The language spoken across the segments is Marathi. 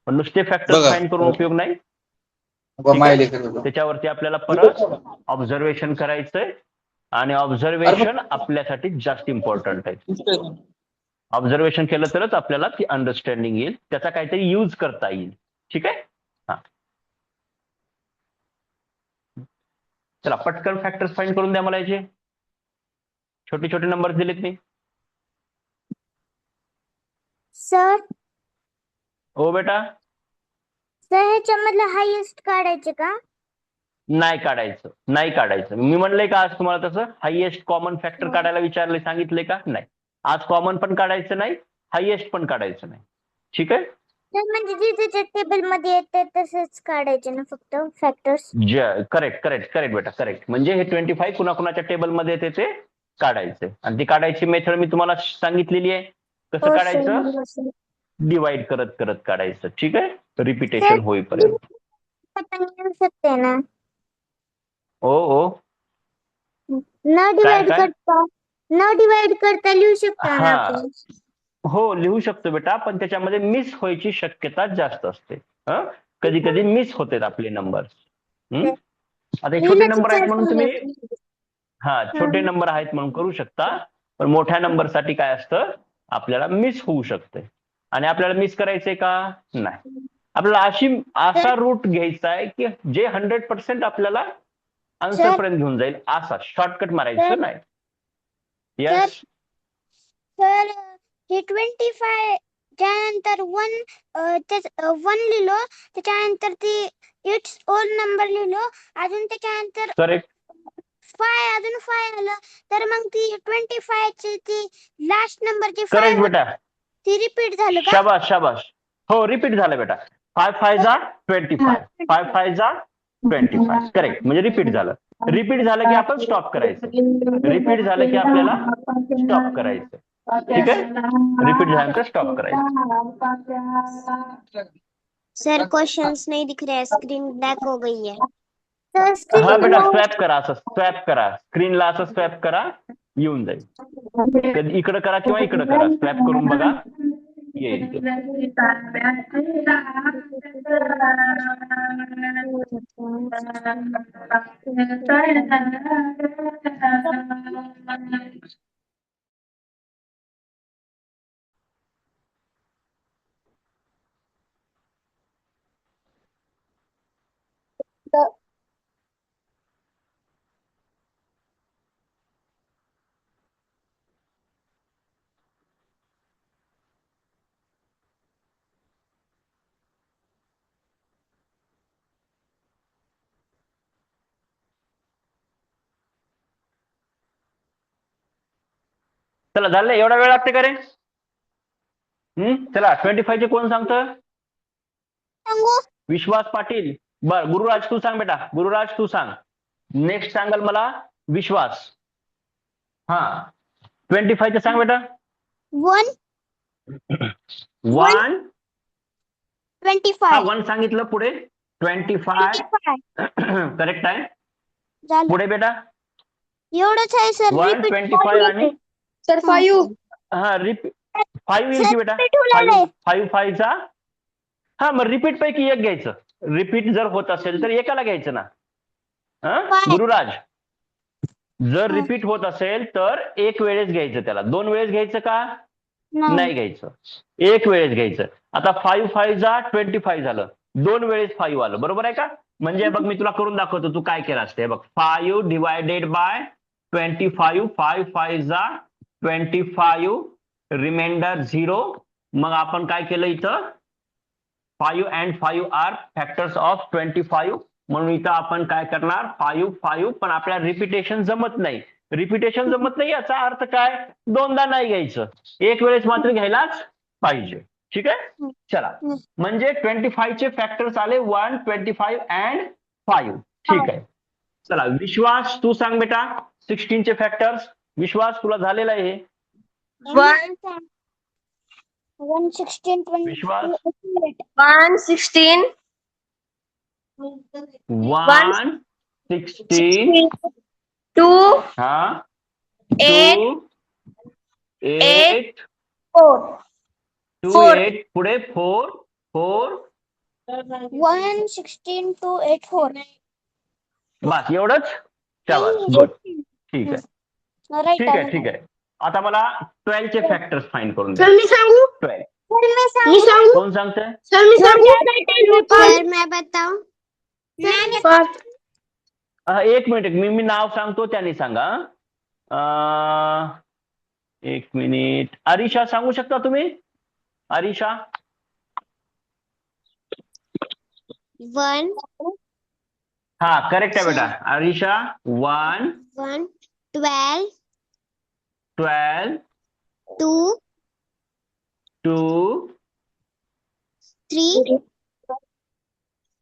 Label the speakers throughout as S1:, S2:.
S1: पण नुसते फॅक्टर्स
S2: बघा.
S1: फाइंड करून उपयोग नाही.
S2: माहिती
S1: त्याच्यावरती आपल्याला परत ऑब्झर्वेशन करायचंय आणि ऑब्झर्वेशन आपल्यासाठी जास्त इम्पॉर्टंट आहे. ऑब्झर्वेशन केलं तरच आपल्याला ती अंडरस्टँडिंग येईल, त्याचा काहीतरी यूज करता येईल. ठीक आहे. हा, चला पटकन फॅक्टर्स फाइंड करून द्या मला याचे. छोटे छोटे नंबर दिलेत मी.
S3: सर
S1: हो बेटा.
S3: सर ह्याच्यामधलं हायेस्ट काढायचे का?
S1: नाही काढायचं. मी म्हणलंय का आज तुम्हाला तसं हायेस्ट कॉमन फॅक्टर काढायला विचारले, सांगितले का? नाही. आज कॉमन पण काढायचं नाही, हायेस्ट पण काढायचं नाही. ठीक आहे.
S3: म्हणजे जे टेबल मध्ये येते तसंच काढायचे ना फक्त फॅक्टर्स.
S1: करेक्ट बेटा, करेक्ट. म्हणजे हे 25 कुणाकुणाच्या टेबल मध्ये येते ते काढायचे, आणि ती काढायची मेथड मी तुम्हाला सांगितलेली आहे. कसं काढायचं? डिवाइड करत काढायचं. ठीक आहे, रिपिटेशन होईपर्यंत.
S3: शकते ना
S1: ओ
S3: न डिवाइड करता लिहू शकतो ना आपण.
S1: हो लिहू शकतो बेटा, पण त्याच्यामध्ये मिस व्हायची शक्यता जास्त असते. कधी कधी मिस होते आपले नंबर. आता छोटे नंबर आहेत म्हणून तुम्ही छोटे नंबर आहेत म्हणून करू शकता, पण मोठ्या नंबर साठी काय असतं, आपल्याला मिस होऊ शकते. आणि आपल्याला मिस करायचंय का? नाही. आपल्याला असा रूट घ्यायचा आहे की जे 100% आपल्याला आन्सर पर्यंत घेऊन जाईल, असा शॉर्टकट मारायचं नाही. यस
S3: सर हे 25 त्यानंतर 1 लिहिलो, त्याच्यानंतर ती इट्स ओल नंबर लिहिलो, अजून त्याच्यानंतर
S1: करेक्ट
S3: 5 आलं, तर मग ती 25 ची ती लास्ट नंबरची 5
S1: करेक्ट बेटा.
S3: ती रिपीट झालं का?
S1: शाबाश. हो रिपीट झालं बेटा. 5 5 जा 25, 5 5 जा 25. करेक्ट, म्हणजे रिपीट झालं. रिपीट झालं की आपण स्टॉप करायचं. रिपीट झालं की आपल्याला स्टॉप करायचं. ठीक आहे, रिपीट झाल्यानंतर स्टॉप करायचं.
S3: सर क्वेश्चंस नहीं दिख रहे हैं, स्क्रीन ब्लैक हो गई है.
S1: हा बेटा, स्वॅप करा स्क्रीनला, असं स्वॅप करा, येऊन जाईल. कधी इकडं करा किंवा इकडं करा, स्वॅप करून बघा, येईल. चला झालं, एवढा वेळ लागते का रे? चला 25 चे कोण सांगतं? विश्वास पाटील. बर, गुरुराज तू सांग बेटा, गुरुराज तू सांग. नेक्स्ट सांगाल मला विश्वास. 25 चे सांग बेटा.
S3: 1 25
S1: 1 सांगितलं, पुढे 25 करेक्ट आहे. पुढे बेटा
S3: एवढंच आहे सर.
S1: 125 आणि
S3: सर 5.
S1: 5 येईल की बेटा. 5 5 चा मग रिपीट पैकी एक घ्यायचं. रिपीट जर होत असेल तर एकाला घ्यायचं ना. गुरुराज, जर रिपीट होत असेल तर एक वेळेस घ्यायचं त्याला. 2 वेळेस घ्यायचं का? नाही घ्यायचं, एक वेळेस घ्यायचं. आता 5 5 जा 25 झालं, 2 वेळेस 5 आलं, बरोबर आहे का? म्हणजे बघ, मी तुला करून दाखवतो, तू काय केलं असते बघ. 5 डिवायडेड बाय 25, 5 5 जा 25, रिमाइंडर 0. मग आपण काय केलं इथं, 5 and 5 आर फॅक्टर्स ऑफ 25, म्हणून इथं आपण काय करणार, 5 5. पण आपल्याला रिपिटेशन जमत नाही. याचा अर्थ काय, दोनदा नाही घ्यायचं, एक वेळेस मात्र घ्यायलाच पाहिजे. ठीक आहे, चला. म्हणजे 25 चे फॅक्टर्स आले 1 25 and 5. ठीक आहे. चला विश्वास तू सांग बेटा 16 चे फॅक्टर्स. विश्वास, तुला झालेलं आहे हे.
S3: 116
S1: विश्वास
S3: 116
S1: 116
S3: 2
S1: 8 8
S3: 4
S1: 2 8 पुढे 4 4
S3: 1 16 2 8 4
S1: बस एवढंच. शाबास, गुड. ठीक आहे
S3: राईट
S1: ठीक आहे
S3: आहे.
S1: ठीक आहे. आता मला 12 चे फॅक्टर्स फाइंड करून द्या.
S4: सर मी सांगू
S1: 12
S4: मी सांगू
S1: कोण सांगतंय?
S4: सर मी सांगू
S3: सर मैं बताऊं
S1: एक मिनिट, मी नाव सांगतो त्याने सांगा. एक मिनिट. अरिशा सांगू शकता तुम्ही? अरिशा
S3: 1
S1: हा करेक्ट आहे बेटा. अरिशा 1
S3: 1 12
S1: 12
S3: 2
S1: 2
S3: 3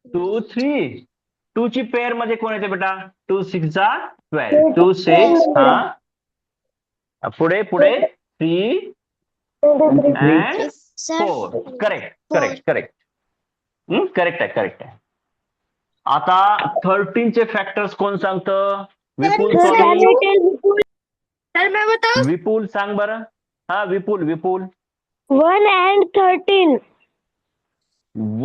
S1: 2 3 2 ची पेअर मध्ये कोण येते बेटा? 2 6 जा 12 2 6 हा पुढे 3 and 4 correct correct correct correct आहे. आता 13 चे फॅक्टर्स कोण सांगतं? विपुल सोनी.
S4: सर मैं बताऊं
S1: विपुल सांग बरं. हा विपुल
S4: 1 and 13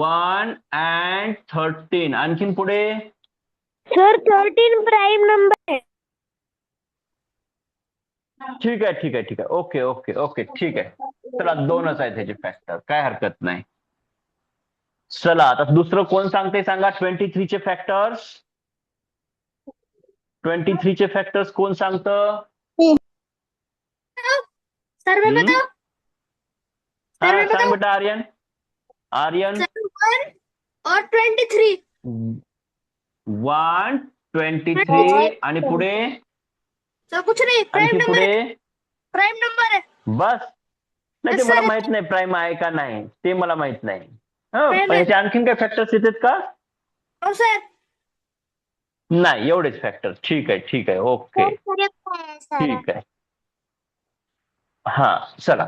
S1: 1 and 13 आणखीन पुढे
S4: सर 13 प्राइम नंबर है.
S1: ठीक आहे ओके ठीक आहे. चला 2च आहेत त्याचे फॅक्टर, काय हरकत नाही. चला आता दुसरं कोण सांगते सांगा. 23 चे फॅक्टर्स. 23 चे फॅक्टर्स कोण सांगतं?
S4: सर मैं बताऊं
S1: हा सांग बेटा आर्यन.
S4: 1 और 23
S1: 1 23 आणि पुढे
S4: सर कुछ नहीं प्राइम
S1: आणखी
S4: नंबर
S1: पुढे
S4: प्राइम नंबर है.
S1: बस. नाही ते
S4: Yes,
S1: मला
S4: sir.
S1: माहित नाही प्राइम आहे का नाही ते मला माहित नाही.
S4: Prime
S1: पण
S4: आहे.
S1: याचे आणखीन काय फॅक्टर्स येतात का?
S4: और सर
S1: नाही एवढेच फॅक्टर. ठीक आहे ओके ठीक आहे. हा चला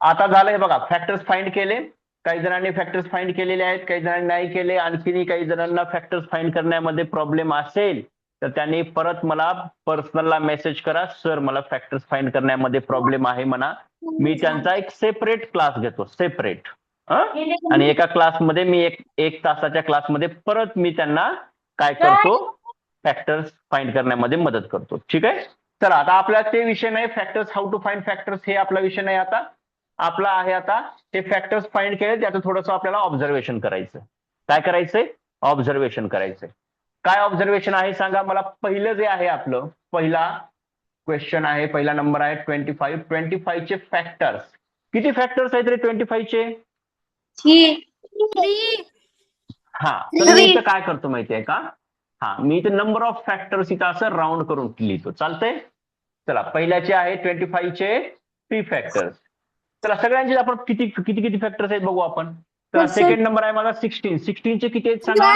S1: आता झालंय बघा. फॅक्टर्स फाइंड केले. काही जणांनी फॅक्टर्स फाइंड केलेले आहेत, काही जणांनी नाही केले. आणखीनही काही जणांना फॅक्टर्स फाइंड करण्यामध्ये प्रॉब्लेम असेल तर त्यांनी परत मला पर्सनलला मेसेज करा. सर मला फॅक्टर्स फाइंड करण्यामध्ये प्रॉब्लेम आहे म्हणा. मी त्यांचा एक सेपरेट क्लास घेतो सेपरेट. आणि एका क्लासमध्ये मी एक तासाच्या क्लासमध्ये परत मी त्यांना काय करतो फॅक्टर्स फाइंड करण्यामध्ये मदत करतो. ठीक आहे. चला आता आपला ते विषय नाही. Factors how to find factors हे आपला विषय नाही. आता आपला आहे आता ते फॅक्टर्स फाइंड केले त्याचं थोडंसं आपल्याला ऑब्झर्वेशन करायचं. काय करायचंय? ऑब्झर्वेशन करायचंय. काय ऑब्झर्वेशन आहे सांगा मला. पहिलं जे आहे आपलं पहिला क्वेश्चन आहे, पहिला नंबर आहे 25 चे फॅक्टर्स. किती फॅक्टर्स आहेत रे 25 चे?
S4: 3
S1: हा तर मी इथं काय करतो माहितीये का? हा मी इथं नंबर ऑफ फॅक्टर्स इथं असं राऊंड करून लिहितो. चालतंय. चला पहिल्याचे आहे 25 चे 3 फॅक्टर्स. चला सगळ्यांचे आपण किती फॅक्टर्स आहेत बघू आपण. तर सेकंड नंबर आहे माझा 16. 16 चे किती आहेत सांगा?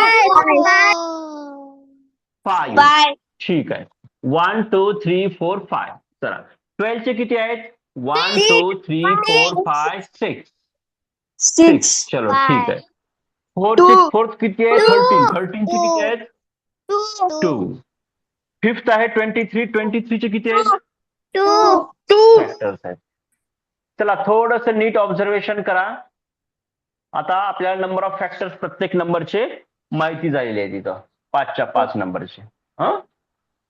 S1: 5. ठीक आहे. 1 2 3 4 5. चला 12 चे किती आहेत? 1 2 3 4 5 6. चलो ठीक आहे. फोर्थ किती आहे? 13 चे किती आहेत? 2. फिफ्थ आहे 23 चे किती आहेत?
S3: 2
S1: फॅक्टर्स आहेत. चला थोडस नीट ऑब्झर्वेशन करा. आता आपल्याला नंबर ऑफ फॅक्टर्स प्रत्येक नंबरचे माहिती झालेली आहे तिथं 5च्या 5 नंबरचे.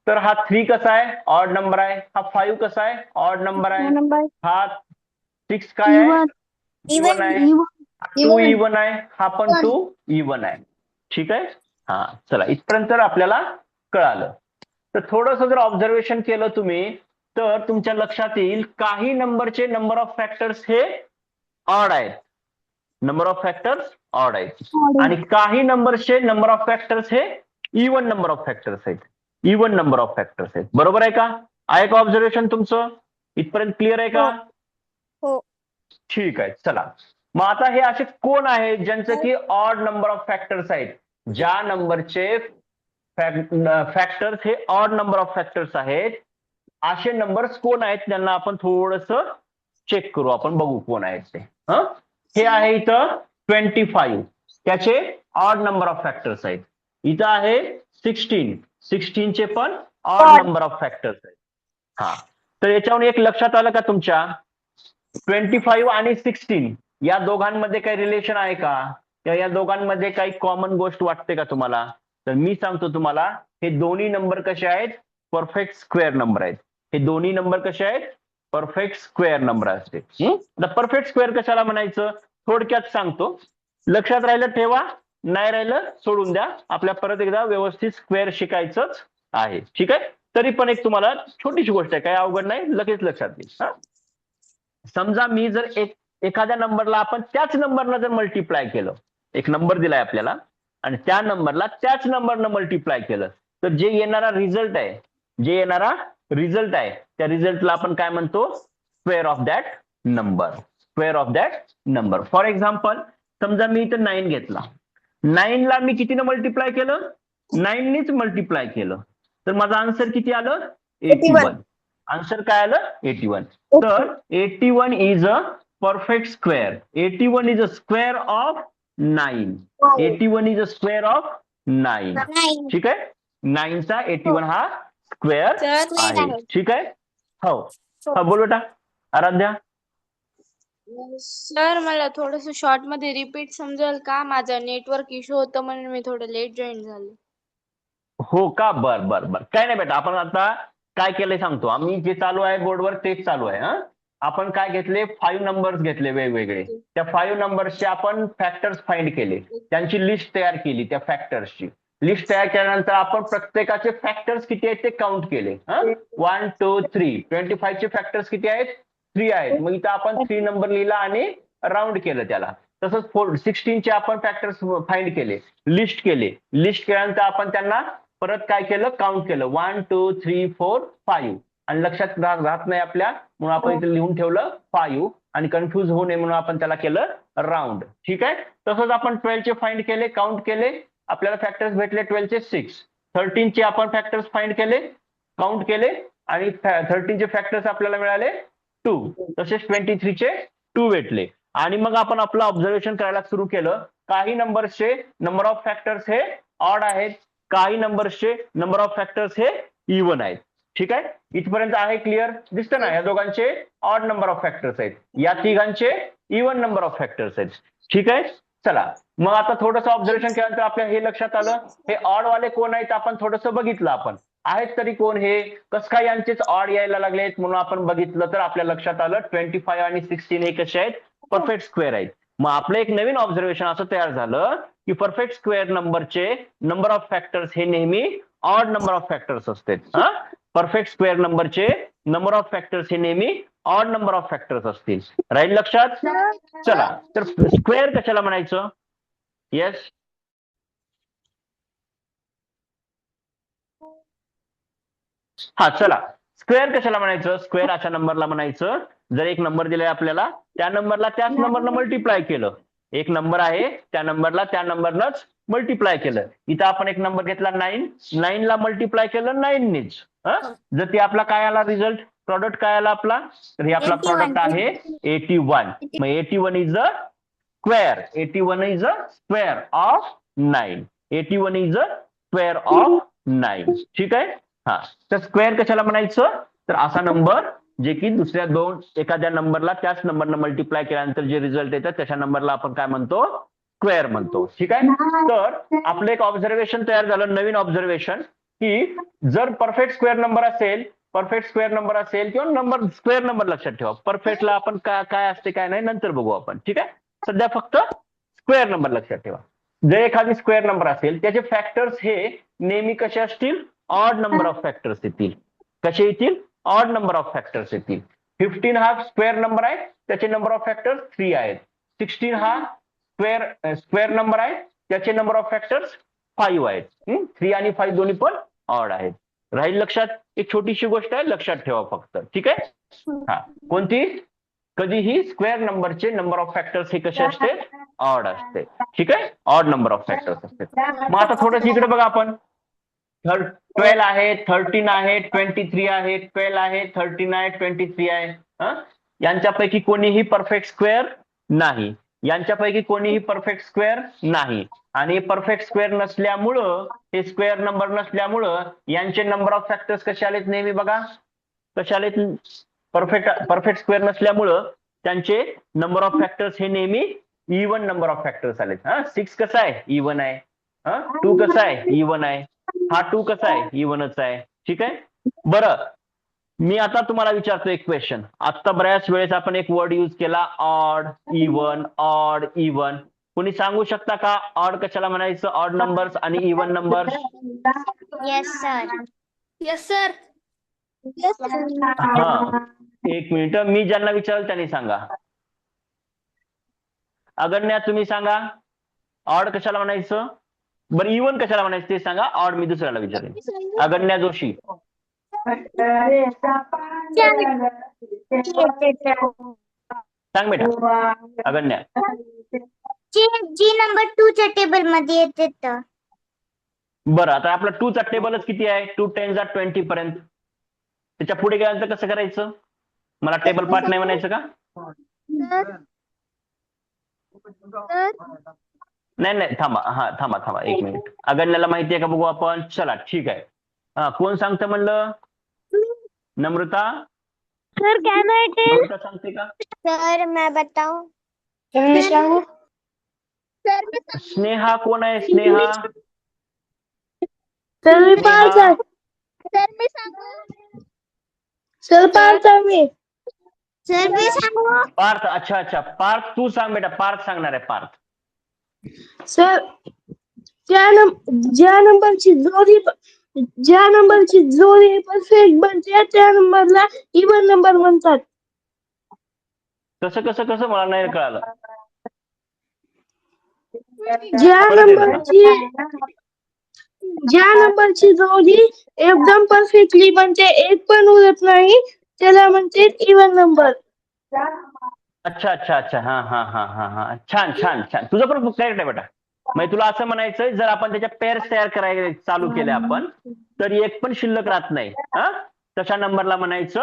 S1: तर हा 3 कसा आहे? ऑड नंबर आहे. हा 5 कसा आहे? ऑड नंबर आहे. हा 6 काय आहे? इवन आहे. 2 इवन आहे. हा पण 2 इवन आहे. ठीक आहे. हा चला इथपर्यंत तर आपल्याला कळालं. तर थोडंसं जर ऑब्झर्वेशन केलं तुम्ही तर तुमच्या लक्षात येईल काही नंबरचे नंबर ऑफ फॅक्टर्स हे ऑड आहेत. नंबर ऑफ फॅक्टर्स ऑड आहेत आणि काही नंबरचे नंबर ऑफ फॅक्टर्स हे इवन नंबर ऑफ फॅक्टर्स आहेत. इवन नंबर ऑफ फॅक्टर्स आहेत. बरोबर आहे का? आहे का ऑब्झर्वेशन तुमचं? इथपर्यंत क्लिअर आहे का?
S3: हो.
S1: ठीक आहे. चला मग आता हे असे कोण आहेत ज्यांचं की ऑड नंबर ऑफ फॅक्टर्स आहेत? ज्या नंबरचे फॅक्टर्स हे ऑड नंबर ऑफ फॅक्टर्स आहेत असे नंबर्स कोण आहेत त्यांना आपण थोडस चेक करू. आपण बघू कोण आहेत ते. हे आहे इथं 25. त्याचे ऑड नंबर ऑफ फॅक्टर्स आहेत. इथं आहे 16 चे पण ऑड नंबर ऑफ फॅक्टर्स आहेत. हा तर याच्यावरून एक लक्षात आलं का तुमच्या 25 आणि 16 या दोघांमध्ये काही रिलेशन आहे का? किंवा या दोघांमध्ये काही कॉमन गोष्ट वाटते का तुम्हाला? तर मी सांगतो तुम्हाला, हे दोन्ही नंबर कसे आहेत? परफेक्ट स्क्वेअर नंबर आहेत. हे दोन्ही नंबर कसे आहेत? परफेक्ट स्क्वेअर नंबर असते. परफेक्ट स्क्वेअर कशाला म्हणायचं थोडक्यात सांगतो, लक्षात राहिलं ठेवा, नाही राहिलं सोडून द्या. आपल्या परत एकदा व्यवस्थित स्क्वेअर शिकायचंच आहे. ठीक आहे. तरी पण एक तुम्हाला छोटीशी गोष्ट आहे, काही अवघड नाही, लगेच लक्षात येईल. समजा मी जर एखाद्या नंबरला आपण त्याच नंबरनं जर मल्टिप्लाय केलं, एक नंबर दिलाय आपल्याला आणि त्या नंबरला त्याच नंबरनं मल्टिप्लाय केलं, तर जे येणारा रिझल्ट आहे, त्या रिझल्टला आपण काय म्हणतो? Square of that number. Square of that number. For example, समजा मी इथं 9 घेतला, 9 ला मी कितीनं मल्टिप्लाय केलं? 9 नीच मल्टिप्लाय केलं, तर माझं आन्सर किती आलं? 81. आन्सर काय आलं? 81. तर 81 is a perfect square. 81 is a square of 9. 81 is a square of 9. ठीक आहे. 9 चा 81 हा स्क्वेअर आहे. ठीक आहे. हो हा बोल बेटा. आराध्या.
S5: सर मला थोडस शॉर्ट मध्ये रिपीट समजेल का? माझं नेटवर्क इश्यू होतं म्हणून मी थोडं लेट जॉईन झाले.
S1: हो का? बर बर बर. काय नाही बेटा, आपण आता काय केलंय सांगतो. आम्ही जे चालू आहे बोर्डवर तेच चालू आहे. आपण काय घेतले? 5 नंबर्स घेतले वेगवेगळे. त्या 5 नंबर्सचे आपण फॅक्टर्स फाइंड केले, त्यांची लिस्ट तयार केली. त्या फॅक्टर्सची लिस्ट तयार केल्यानंतर आपण प्रत्येकाचे फॅक्टर्स किती आहेत ते काउंट केले. 1 2 3 25 चे फॅक्टर्स किती आहेत? 3 आहेत. मग इथं आपण 3 नंबर लिहिला आणि राऊंड केलं त्याला. तसंच 16 चे आपण फॅक्टर्स फाइंड केले, लिस्ट केले. लिस्ट केल्यानंतर आपण त्यांना परत काय केलं? काउंट केलं. 1 2 3 4 5. आणि लक्षात राहत नाही आपल्या, म्हणून आपण इथे लिहून ठेवलं 5 आणि कन्फ्युज होऊ नये म्हणून आपण त्याला केलं राऊंड. ठीक आहे. तसंच आपण 12 चे फाइंड केले, काउंट केले, आपल्याला फॅक्टर्स भेटले 12 चे 6. 13 चे आपण फॅक्टर्स फाइंड केले, काउंट केले आणि 13 चे फॅक्टर्स आपल्याला मिळाले 2. तसेच 23 चे 2 भेटले. आणि मग आपण आपलं ऑब्झर्वेशन करायला सुरू केलं. काही नंबर्सचे नंबर ऑफ फॅक्टर्स हे ऑड आहेत, काही नंबर्सचे नंबर ऑफ फॅक्टर्स हे इव्हन आहेत. ठीक आहे. इथपर्यंत आहे क्लिअर? दिसतं ना, या दोघांचे ऑड नंबर ऑफ फॅक्टर्स आहेत, या तिघांचे इव्हन नंबर ऑफ फॅक्टर्स आहेत. ठीक आहे. चला मग आता थोडंसं ऑब्झर्वेशन केल्यानंतर आपल्या हे लक्षात आलं, हे ऑड वाले कोण आहेत आपण थोडंसं बघितलं. आपण आहेत तरी कोण हे, कस काय यांचेच ऑड यायला लागलेत म्हणून आपण बघितलं तर आपल्या लक्षात आलं 25 आणि 16 हे कसे आहेत? परफेक्ट स्क्वेअर आहेत. मग आपलं एक नवीन ऑब्झर्वेशन असं तयार झालं की परफेक्ट स्क्वेअर नंबरचे नंबर ऑफ फॅक्टर्स हे नेहमी ऑड नंबर ऑफ फॅक्टर्स असतात. परफेक्ट स्क्वेअर नंबरचे नंबर ऑफ फॅक्टर्स हे नेहमी ऑड नंबर ऑफ फॅक्टर्स असतील. राईट लक्षात? चला, तर स्क्वेअर कशाला म्हणायचं? येस. हा चला, स्क्वेअर कशाला म्हणायचं? स्क्वेअर अशा नंबरला म्हणायचं जर एक नंबर दिलाय आपल्याला, त्या नंबरला त्याच नंबरनं मल्टिप्लाय केलं. एक नंबर आहे, त्या नंबरला त्या नंबरनंच मल्टिप्लाय केलं. इथं आपण एक नंबर घेतला 9, 9 ला मल्टिप्लाय केलं 9 नीच. जर ती आपला काय आला रिझल्ट, प्रॉडक्ट काय आला आपला, तर हे आपला प्रॉडक्ट आहे 81. मग 81 is a square. 81 is a square of 9. 81 is a square of 9. ठीक आहे. हा, तर स्क्वेअर कशाला म्हणायचं? तर असा नंबर जे की दुसऱ्या एखाद्या नंबरला त्याच नंबरनं मल्टिप्लाय केल्यानंतर जे रिझल्ट येतात त्याच्या नंबरला आपण काय म्हणतो? स्क्वेअर म्हणतो. ठीक आहे. तर आपलं एक ऑब्झर्वेशन तयार झालं, नवीन ऑब्झर्वेशन, की जर परफेक्ट स्क्वेअर नंबर असेल, किंवा नंबर स्क्वेअर नंबर लक्षात ठेवा. परफेक्टला आपण काय असते काय नाही नंतर बघू आपण. ठीक आहे. सध्या फक्त स्क्वेअर नंबर लक्षात ठेवा. जर एखादी स्क्वेअर नंबर असेल त्याचे फॅक्टर्स हे नेहमी कसे असतील? ऑड नंबर ऑफ फॅक्टर्स येतील. कसे येतील? ऑड नंबर ऑफ फॅक्टर्स येतील. 15 हा स्क्वेअर नंबर आहे, त्याचे नंबर ऑफ फॅक्टर्स 3 आहेत. 16 हा स्क्वेअर नंबर आहे, त्याचे नंबर ऑफ फॅक्टर्स 5 आहेत. 3 आणि 5 दोन्ही पण ऑड आहेत. राहील लक्षात? एक छोटीशी गोष्ट आहे, लक्षात ठेवा फक्त. ठीक आहे. हा, कोणती? कधीही स्क्वेअर नंबरचे नंबर ऑफ फॅक्टर्स हे कसे असते? ऑड असते. ठीक आहे. ऑड नंबर ऑफ फॅक्टर्स असते. मग आता थोडंसं इकडे बघा, आपण 12 आहे, 13 आहे, 23 आहे, 12 आहे, 13 आहे, 23 आहे. यांच्यापैकी कोणीही परफेक्ट स्क्वेअर नाही. यांच्यापैकी कोणीही परफेक्ट स्क्वेअर नाही. आणि परफेक्ट स्क्वेअर नसल्यामुळं, हे स्क्वेअर नंबर नसल्यामुळं यांचे नंबर ऑफ फॅक्टर्स कसे आलेत नेहमी बघा, कसे आलेत? परफेक्ट स्क्वेअर नसल्यामुळं त्यांचे नंबर ऑफ फॅक्टर्स हे नेहमी इवन नंबर ऑफ फॅक्टर्स आलेत. हा 6 कसा आहे इवन आहे. हा 2 कसा आहे इवन आहे. हा 2 कसा आहे इवनच आहे. ठीक आहे. बरं मी आता तुम्हाला विचारतो एक क्वेश्चन. आता बऱ्याच वेळेस आपण एक वर्ड यूज केला ऑड इवन. कोणी सांगू शकता का ऑड कशाला म्हणायचं. ऑड नंबर्स आणि even numbers.
S3: Yes sir.
S5: Yes sir.
S1: हा एक मिनिट मी ज्यांना विचारेल त्यांनी सांगा. अगन्या तुम्ही सांगा ऑड कशाला म्हणायचं. बरं इवन कशाला म्हणायचं ते सांगा. ऑड मी दुसऱ्याला विचारेल. अगन्या जोशी सांग बेटा. अगन्या
S3: जी नंबर 2 च्या टेबल मध्ये येते तर.
S1: बरं आता आपला 2 चा टेबलच किती आहे. 2 10 20 पर्यंत. त्याच्या पुढे गेल्यानंतर कसं करायचं. मला टेबल पार्ट नाही म्हणायचं का. नाही थांबा एक मिनिट. अगन्याला माहिती आहे का बघू आपण. चला ठीक आहे. हा कोण सांगतं म्हणलं. Namrata.
S4: Sir can I tell.
S1: Namrata सांगते का.
S3: सर मैं बताऊं.
S1: स्नेहा कोण आहे. स्नेहा.
S4: सर मी पाच
S1: स्नेहा.
S3: सर मी सांगू.
S4: सर पाच मी.
S3: सर मी सांगू.
S1: पार्थ. अच्छा पार्थ तू सांग बेटा. पार्थ सांगणार आहे. पार्थ.
S4: सर ज्या नंबरची जोडी परफेक्ट बनते त्या नंबरला इवन नंबर म्हणतात.
S1: कसं मला नाही कळालं.
S4: ज्या नंबरची जोडी एकदम परफेक्टली बनते एक पण उरत नाही त्याला म्हणते इवन नंबर.
S1: अच्छा हा छान तुझं पण करेक्ट आहे बेटा. म्हणजे तुला असं म्हणायचंय जर आपण त्याच्या पेअर्स तयार करायला चालू केल्या आपण तर एक पण शिल्लक राहत नाही. हा तशा नंबरला म्हणायचं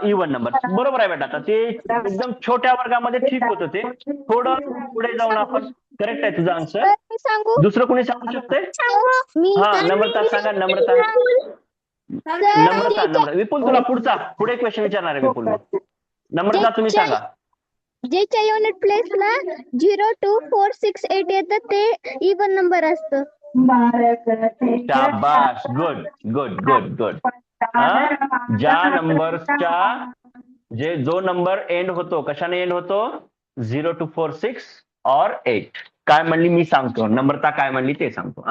S1: इवन नंबर. बरोबर आहे बेटा. आता ते एकदम छोट्या वर्गामध्ये ठीक होतं. ते थोडं पुढे जाऊन आपण करेक्ट आहे तुझं आन्सर. दुसरं कोणी सांगू शकते. हा नम्रता सांगा. नम्रता. विपुल तुला पुढे क्वेश्चन विचारणार आहे विपुल. नम्रता तुम्ही सांगा.
S3: ज्याच्या युनिट प्लेसला 0 2 4 6 8 येतात ते इवन नंबर असतं.
S1: शाबाश. गुड. ज्या नंबरच्या जो नंबर एंड होतो कशाने एंड होतो. 0 2 4 6 और 8. काय म्हणली मी सांगतो. नम्रता काय म्हणली ते सांगतो.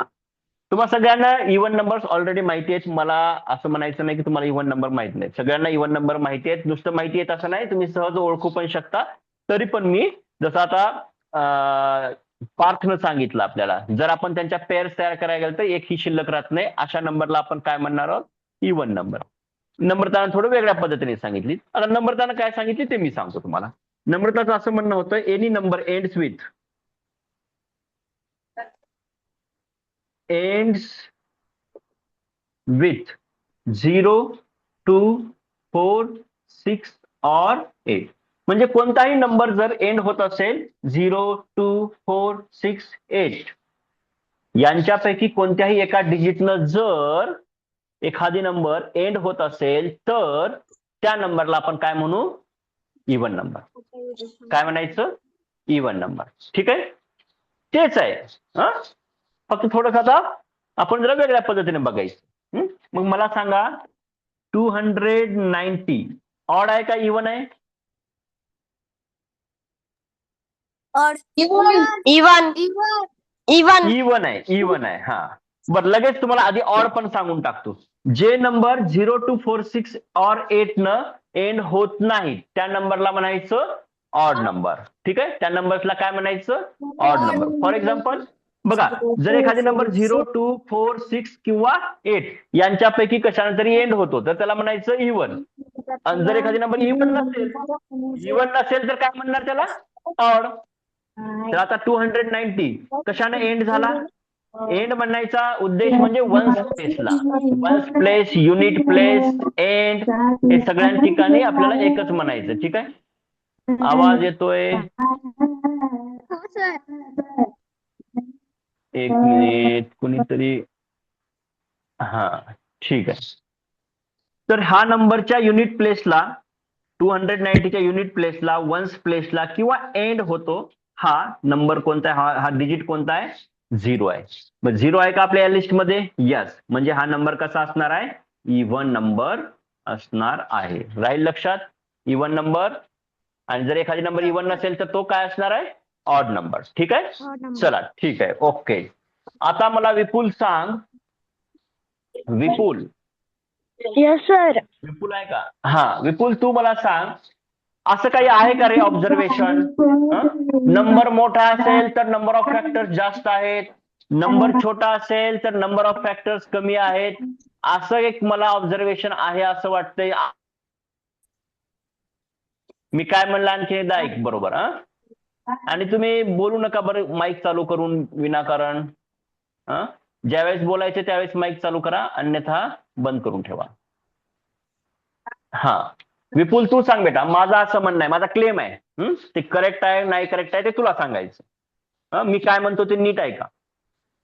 S1: तुम्हाला सगळ्यांना इवन नंबर्स ऑलरेडी माहिती आहेत. मला असं म्हणायचं नाही की तुम्हाला इवन नंबर माहित नाही. सगळ्यांना इवन नंबर माहिती आहेत. नुसतं माहिती आहेत असं नाही. तुम्ही सहज ओळखू पण शकता. तरी पण मी जसं आता पार्थनं सांगितलं आपल्याला जर आपण त्यांच्या पेअर्स तयार करायला गेलं तर एक ही शिल्लक राहत नाही. अशा नंबरला आपण काय म्हणणार आहोत इवन नंबर. नम्रतानं थोडं वेगळ्या पद्धतीने सांगितली. आता नम्रतानं काय सांगितली ते मी सांगतो तुम्हाला. नम्रताचं असं म्हणणं होतं एनी नंबर एंड्स विथ 0 2 4 6 और 8. म्हणजे कोणताही नंबर जर एंड होत असेल 0 2 4 6 8 यांच्यापैकी कोणत्याही एका डिजिटनं जर एखादी नंबर एंड होत असेल तर त्या नंबरला आपण काय म्हणू इवन नंबर. काय म्हणायचं इवन नंबर. ठीक आहे. तेच आहे. फक्त थोडंसं आता आपण जरा वेगळ्या पद्धतीने बघायचं. मग मला सांगा 290 ऑड आहे का इवन आहे. इवन आहे. हा बरं लगेच तुम्हाला आधी ऑड पण सांगून टाकतो. जे नंबर 0 2 4 6 और 8 न एंड होत नाही त्या नंबरला म्हणायचं ऑड नंबर. ठीक आहे. त्या नंबर्सला काय म्हणायचं ऑड नंबर. फॉर एक्झाम्पल बघा जर एखादी नंबर 0 2 4 6 किंवा 8 यांच्यापैकी कशाने तरी एंड होतो तर त्याला म्हणायचं इवन. आणि जर एखादी नंबर इवन नसेल तर काय म्हणणार त्याला ऑड. तर आता 290 कशाने एंड झाला. एंड म्हणायचा उद्देश म्हणजे वन्स प्लेसला. Ones place unit place and हे सगळ्या ठिकाणी आपल्याला एकच म्हणायचं. ठीक आहे. आवाज येतोय. एक मिनिट कुणीतरी. हा ठीक आहे. तर हा नंबरच्या युनिट प्लेसला 290च्या युनिट प्लेसला वन्स प्लेसला किंवा एंड होतो हा नंबर कोणता आहे, हा डिजिट कोणता आहे, 0 आहे. मग 0 आहे का आपल्या या लिस्टमध्ये? यस. म्हणजे हा नंबर कसा असणार आहे, इव्हन नंबर असणार आहे. राहील लक्षात, इव्हन नंबर. आणि जर एखादी नंबर इव्हन नसेल तर तो काय असणार आहे, ऑड नंबर. ठीक आहे, चला ठीक आहे, ओके. आता मला विपुल सांग, विपुल
S4: यस सर.
S1: विपुल आहे का? हा विपुल, तू मला सांग, असं काही आहे का रे ऑब्झर्वेशन? नंबर मोठा असेल तर नंबर ऑफ फॅक्टर्स जास्त आहेत, नंबर छोटा असेल तर नंबर ऑफ फॅक्टर्स कमी आहेत, असं एक मला ऑब्झर्वेशन आहे असं वाटतंय. मी काय म्हणलं आणखी एकदा ऐक बरोबर. आणि तुम्ही बोलू नका बरं माईक चालू करून विनाकारण. ज्यावेळेस बोलायचे त्यावेळेस माईक चालू करा, अन्यथा बंद करून ठेवा. हा विपुल, तू सांग बेटा. माझं असं म्हणणं आहे, माझा क्लेम आहे, ते करेक्ट आहे नाही करेक्ट आहे ते तुला सांगायचं. मी काय म्हणतो ते नीट ऐका.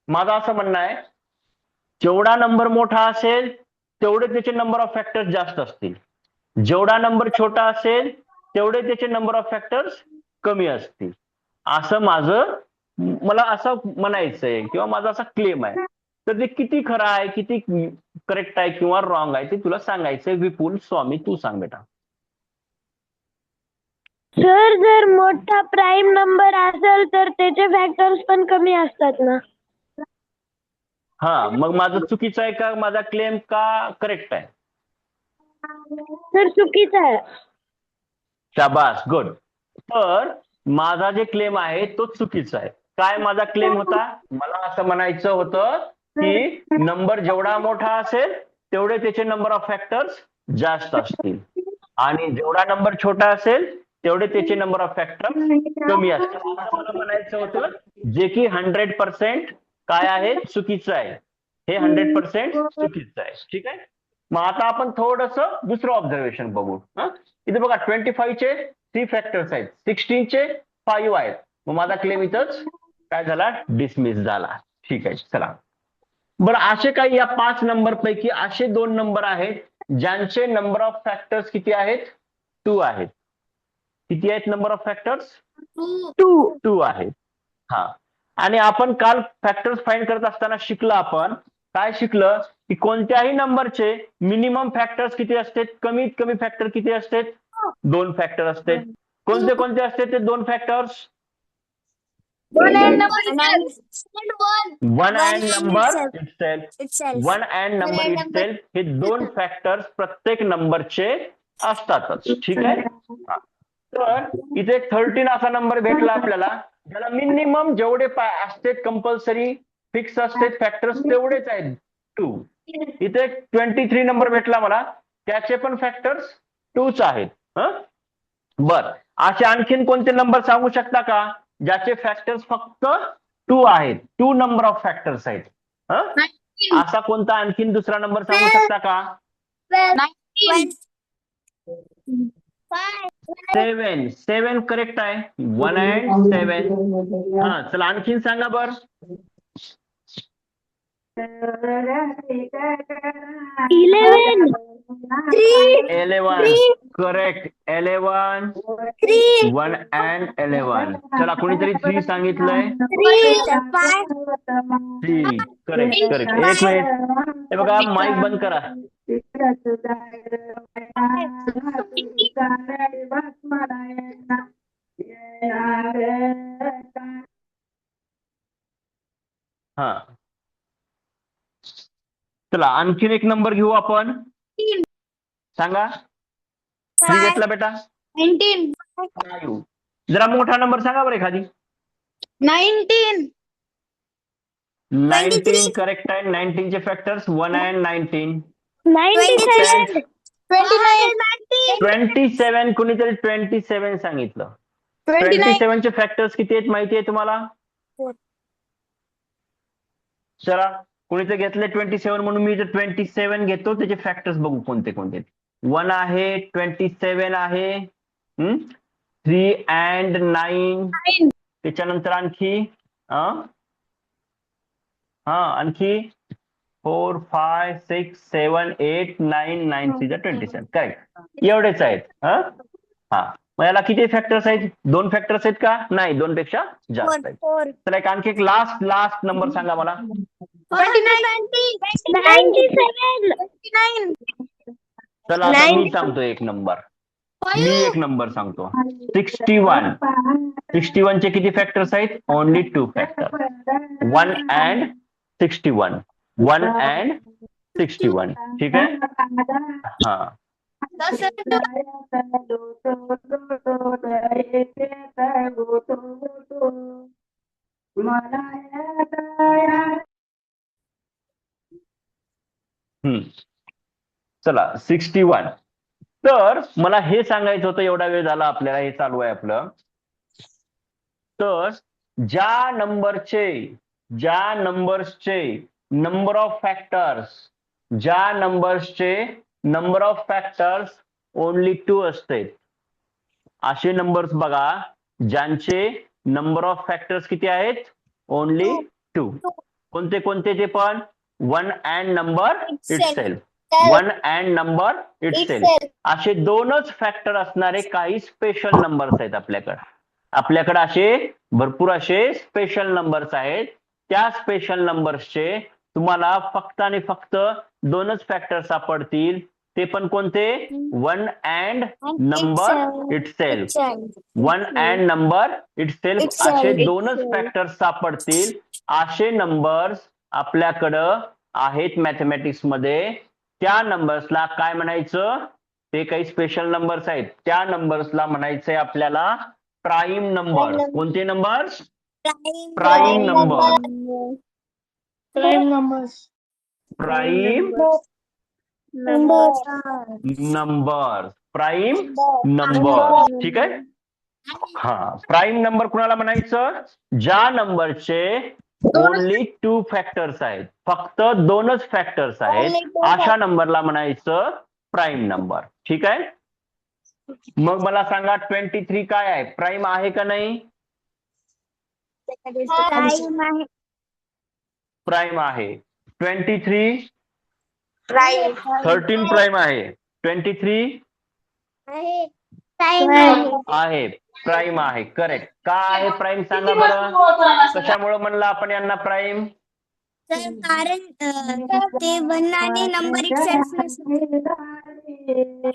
S1: माझं असं म्हणणं आहे, जेवढा नंबर मोठा असेल तेवढे त्याचे नंबर ऑफ फॅक्टर्स जास्त असतील, जेवढा नंबर छोटा असेल तेवढे त्याचे नंबर ऑफ फॅक्टर्स कमी असतील, असं मला असं म्हणायचंय किंवा माझा असा क्लेम आहे. तर ते किती खरं आहे, किती करेक्ट आहे किंवा रॉंग आहे ते तुला सांगायचंय. विपुल स्वामी, तू सांग बेटा.
S4: सर जर मोठा प्राईम नंबर असेल तर त्याचे फॅक्टर्स पण कमी असतात ना.
S1: हा, मग माझं चुकीचं आहे का माझा क्लेम, का करेक्ट आहे?
S4: सर चुकीचं आहे.
S1: शाबास, गुड. तर माझा जे क्लेम आहे तो चुकीचा आहे. काय माझा क्लेम होता? मला असं म्हणायचं होतं की नंबर जेवढा मोठा असेल तेवढे त्याचे नंबर ऑफ फॅक्टर्स जास्त असतील, आणि जेवढा नंबर छोटा असेल तेवढे त्याचे नंबर ऑफ फॅक्टर्स कमी असतील, असं मला म्हणायचं होतं. जे की 100% काय आहे, चुकीचं आहे. हे 100% चुकीचं आहे. ठीक आहे. मग आता आपण थोडंसं दुसरं ऑब्झर्वेशन बघू. इथे बघा 25 चे 3 फॅक्टर्स आहेत, 16 चे 5 आहेत. मग माझा क्लेम इथंच काय झाला, डिसमिस झाला. ठीक आहे, चला. बरं, असे काही या 5 नंबर पैकी असे 2 नंबर आहेत ज्यांचे नंबर ऑफ फॅक्टर्स किती आहेत, 2 आहेत. किती आहेत नंबर ऑफ फॅक्टर्स? 2 आहेत. हा, आणि आपण काल फॅक्टर्स फाइंड करत असताना शिकलं, आपण काय शिकलं की कोणत्याही नंबरचे मिनिमम फॅक्टर्स किती असतात, कमीत कमी फॅक्टर किती असतात, 2 फॅक्टर असतात. कोणते कोणते असतात ते 2 factors? 1 and number itself. 1 and number itself हे 2 फॅक्टर्स प्रत्येक नंबरचे असतातच. ठीक आहे. तर इथे 13 असा नंबर भेटला आपल्याला, ज्याला मिनिमम जेवढे असते कंपल्सरी फिक्स असते फॅक्टर्स तेवढेच आहेत 2. इथे 23 नंबर भेटला मला, त्याचे पण फॅक्टर्स 2च आहेत. बर, असे आणखीन कोणते नंबर सांगू शकता का ज्याचे फॅक्टर्स फक्त 2 आहेत, 2 नंबर ऑफ फॅक्टर्स आहेत? असा कोणता आणखीन दुसरा नंबर सांगू शकता का? 7 करेक्ट आहे. 1 and 7. हा, चला आणखीन सांगा बर. 11 करेक्ट. 11, 1 and 11. चला, कोणीतरी 3 सांगितलंय. 3 करेक्ट करेक्ट. एक मिनिट, हे बघा माईक बंद करा. हा, चला आणखीन एक नंबर घेऊ आपण. सांगा. 3 घेतला बेटा.
S5: 19.
S1: जरा मोठा नंबर सांगा बरं एखादी.
S5: 19.
S1: 19 करेक्ट आहे. 19 चे फॅक्टर्स 1 and 19.
S4: 97.
S1: 27. कुणीतरी 27 सांगितलं. 27 चे फॅक्टर्स किती आहेत माहिती आहे तुम्हाला? चला, कुणीतरी घेतले 27 म्हणून मी 27 घेतो. त्याचे फॅक्टर्स बघू कोणते कोणते. 1 आहे, 27 आहे, 3 and 9. त्याच्यानंतर आणखी आणखी 4, 5, 6, 7, 8, 9, 9 3 27. करेक्ट, एवढेच आहेत. हा, मग याला किती फॅक्टर्स आहेत? 2 फॅक्टर्स आहेत का? नाही, 2 पेक्षा जास्त आहेत. तर एक आणखी एक लास्ट नंबर सांगा मला.
S3: 97.
S1: चला आता मी सांगतो एक नंबर. मी एक नंबर सांगतो. 61. 61 चे किती फॅक्टर्स आहेत? Only 2 factor. 1 and 61. 1 and 61. ठीक आहे. हा. चला 61. तर मला हे सांगायचं होतं, एवढा वेळ झाला आपल्याला, हे चालू आहे आपलं. तर ज्या नंबरचे नंबर ऑफ फॅक्टर्स ओनली 2 असते, असे नंबर्स बघा ज्यांचे नंबर ऑफ फॅक्टर्स किती आहेत? ओनली 2. कोणते कोणते? ते पण 1 and number itself. 1 and number itself असे 2च फॅक्टर असणारे काही स्पेशल नंबर्स आहेत आपल्याकडे असे भरपूर असे स्पेशल नंबर्स आहेत. त्या स्पेशल नंबर्सचे तुम्हाला फक्त आणि फक्त 2च फॅक्टर सापडतील. ते पण कोणते? 1 and number itself. 1 and number itself असे 2च फॅक्टर्स सापडतील. असे नंबर्स आपल्याकडं आहेत मॅथमॅटिक्स मध्ये. त्या नंबर्सला काय म्हणायचं? ते काही स्पेशल नंबर्स आहेत, त्या नंबर्सला म्हणायचंय आपल्याला प्राईम नंबर. कोणते numbers? Prime number. Prime number. ठीक आहे. हा, प्राईम नंबर कुणाला म्हणायचं? ज्या नंबरचे ओनली 2 फॅक्टर्स आहेत, फक्त 2च फॅक्टर्स आहेत, अशा नंबरला म्हणायचं प्राईम नंबर. ठीक आहे. मग मला सांगा 23 काय आहे? प्राईम आहे का नाही? प्राईम आहे. 23 13 प्राईम आहे. 23 आहे, प्राईम आहे. करेक्ट. का आहे प्राईम सांगा बरं? कशामुळे म्हणलं आपण यांना प्राईम?
S3: कारण ते 1 आणि नंबर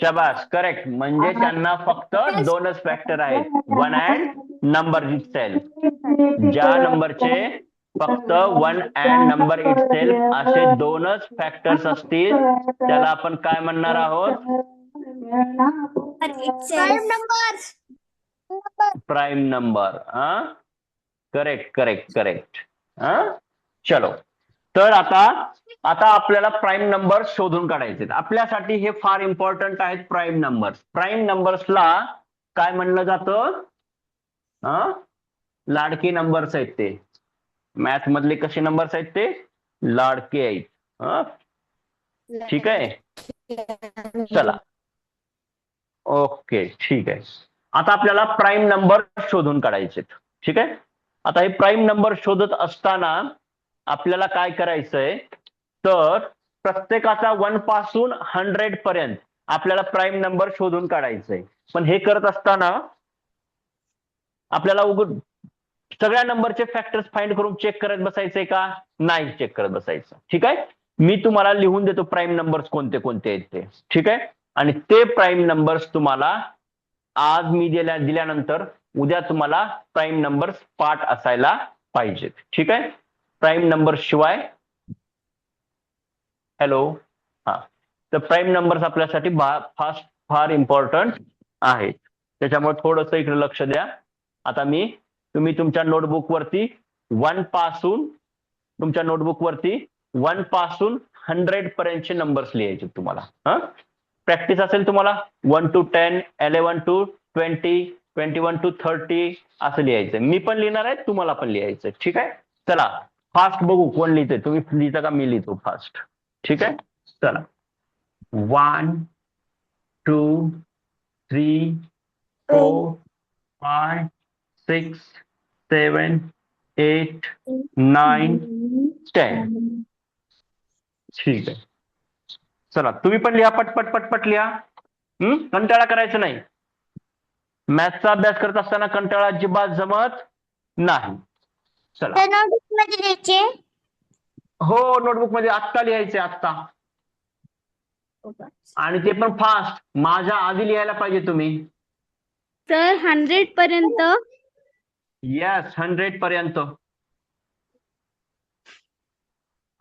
S1: शाबास. करेक्ट. म्हणजे त्यांना फक्त 2च फॅक्टर आहेत, 1 and नंबर इटसेल्फ. ज्या नंबरचे फक्त 1 and नंबर इटसेल्फ असे 2च फॅक्टर्स असतील, त्याला आपण काय म्हणणार आहोत? Prime number. करेक्ट. चलो. तर आता आपल्याला प्राईम नंबर शोधून काढायचे. आपल्यासाठी हे फार इम्पॉर्टंट आहेत प्राईम नंबर्स. प्राईम नंबर्सला काय म्हणलं जातं? लाडके नंबर्स आहेत ते. मॅथ मधले कसे नंबर्स आहेत ते? लाडके आहेत. ठीक आहे. चला. ओके, ठीक आहे. आता आपल्याला प्राईम नंबर शोधून काढायचे. ठीक आहे. आता हे प्राईम नंबर शोधत असताना आपल्याला काय करायचंय? तर प्रत्येकाचा 1 पासून 100 पर्यंत आपल्याला प्राईम नंबर शोधून काढायचंय. पण हे करत असताना आपल्याला सगळ्या नंबरचे फॅक्टर्स फाइंड करून चेक करत बसायचंय का? नाही चेक करत बसायचं. ठीक आहे. मी तुम्हाला लिहून देतो प्राईम नंबर्स कोणते कोणते आहेत ते. ठीक आहे. आणि ते प्राईम नंबर्स तुम्हाला आज मी दिल्यानंतर उद्या तुम्हाला प्राईम नंबर्स पाठ असायला पाहिजेत. ठीक आहे. प्राईम नंबर शिवाय तर प्राईम नंबर्स आपल्यासाठी फार इम्पॉर्टंट आहेत. त्याच्यामुळे थोडंसं इकडे लक्ष द्या. आता तुम्ही तुमच्या नोटबुक वरती 1 पासून 100 पर्यंतचे नंबर्स लिहायचे तुम्हाला. प्रॅक्टिस असेल तुम्हाला 1 to 10, 11 to 20, 21 to 30 असं लिहायचं. मी पण लिहिणार आहे, तुम्हाला पण लिहायचं. ठीक आहे. चला फास्ट बघू कोण लिहिते. तुम्ही लिहिता का मी लिहितो फास्ट? ठीक आहे. चला 1 2 3 4 5 6 7 8 9 10. ठीक आहे. चला तुम्ही पण लिहा, पटपट लिहा. कंटाळा करायचं नाही. मॅथ्सचा अभ्यास करत असताना कंटाळा अजिबात जमत नाही. चला,
S3: नोटबुक मध्ये द्यायचे.
S1: हो नोटबुक मध्ये आत्ता लिहायचे आत्ता, आणि ते पण फास्ट. माझ्या आधी लिहायला पाहिजे तुम्ही.
S3: सर 100 पर्यंत.
S1: येस, 100 पर्यंत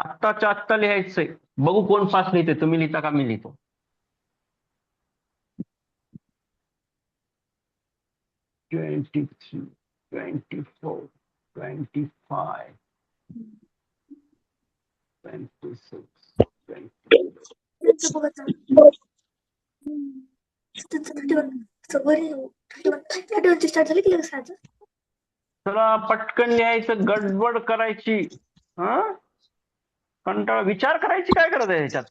S1: आत्ताच्या आत्ता लिहायचंय. बघू कोण फास्ट लिहिते, तुम्ही लिहिता का मी लिहितो. ट्वेंटी 24 25 26 चला पटकन लिहायचं, गडबड करायची. कंटाळा, विचार करायची काय गरज आहे ह्याच्यात.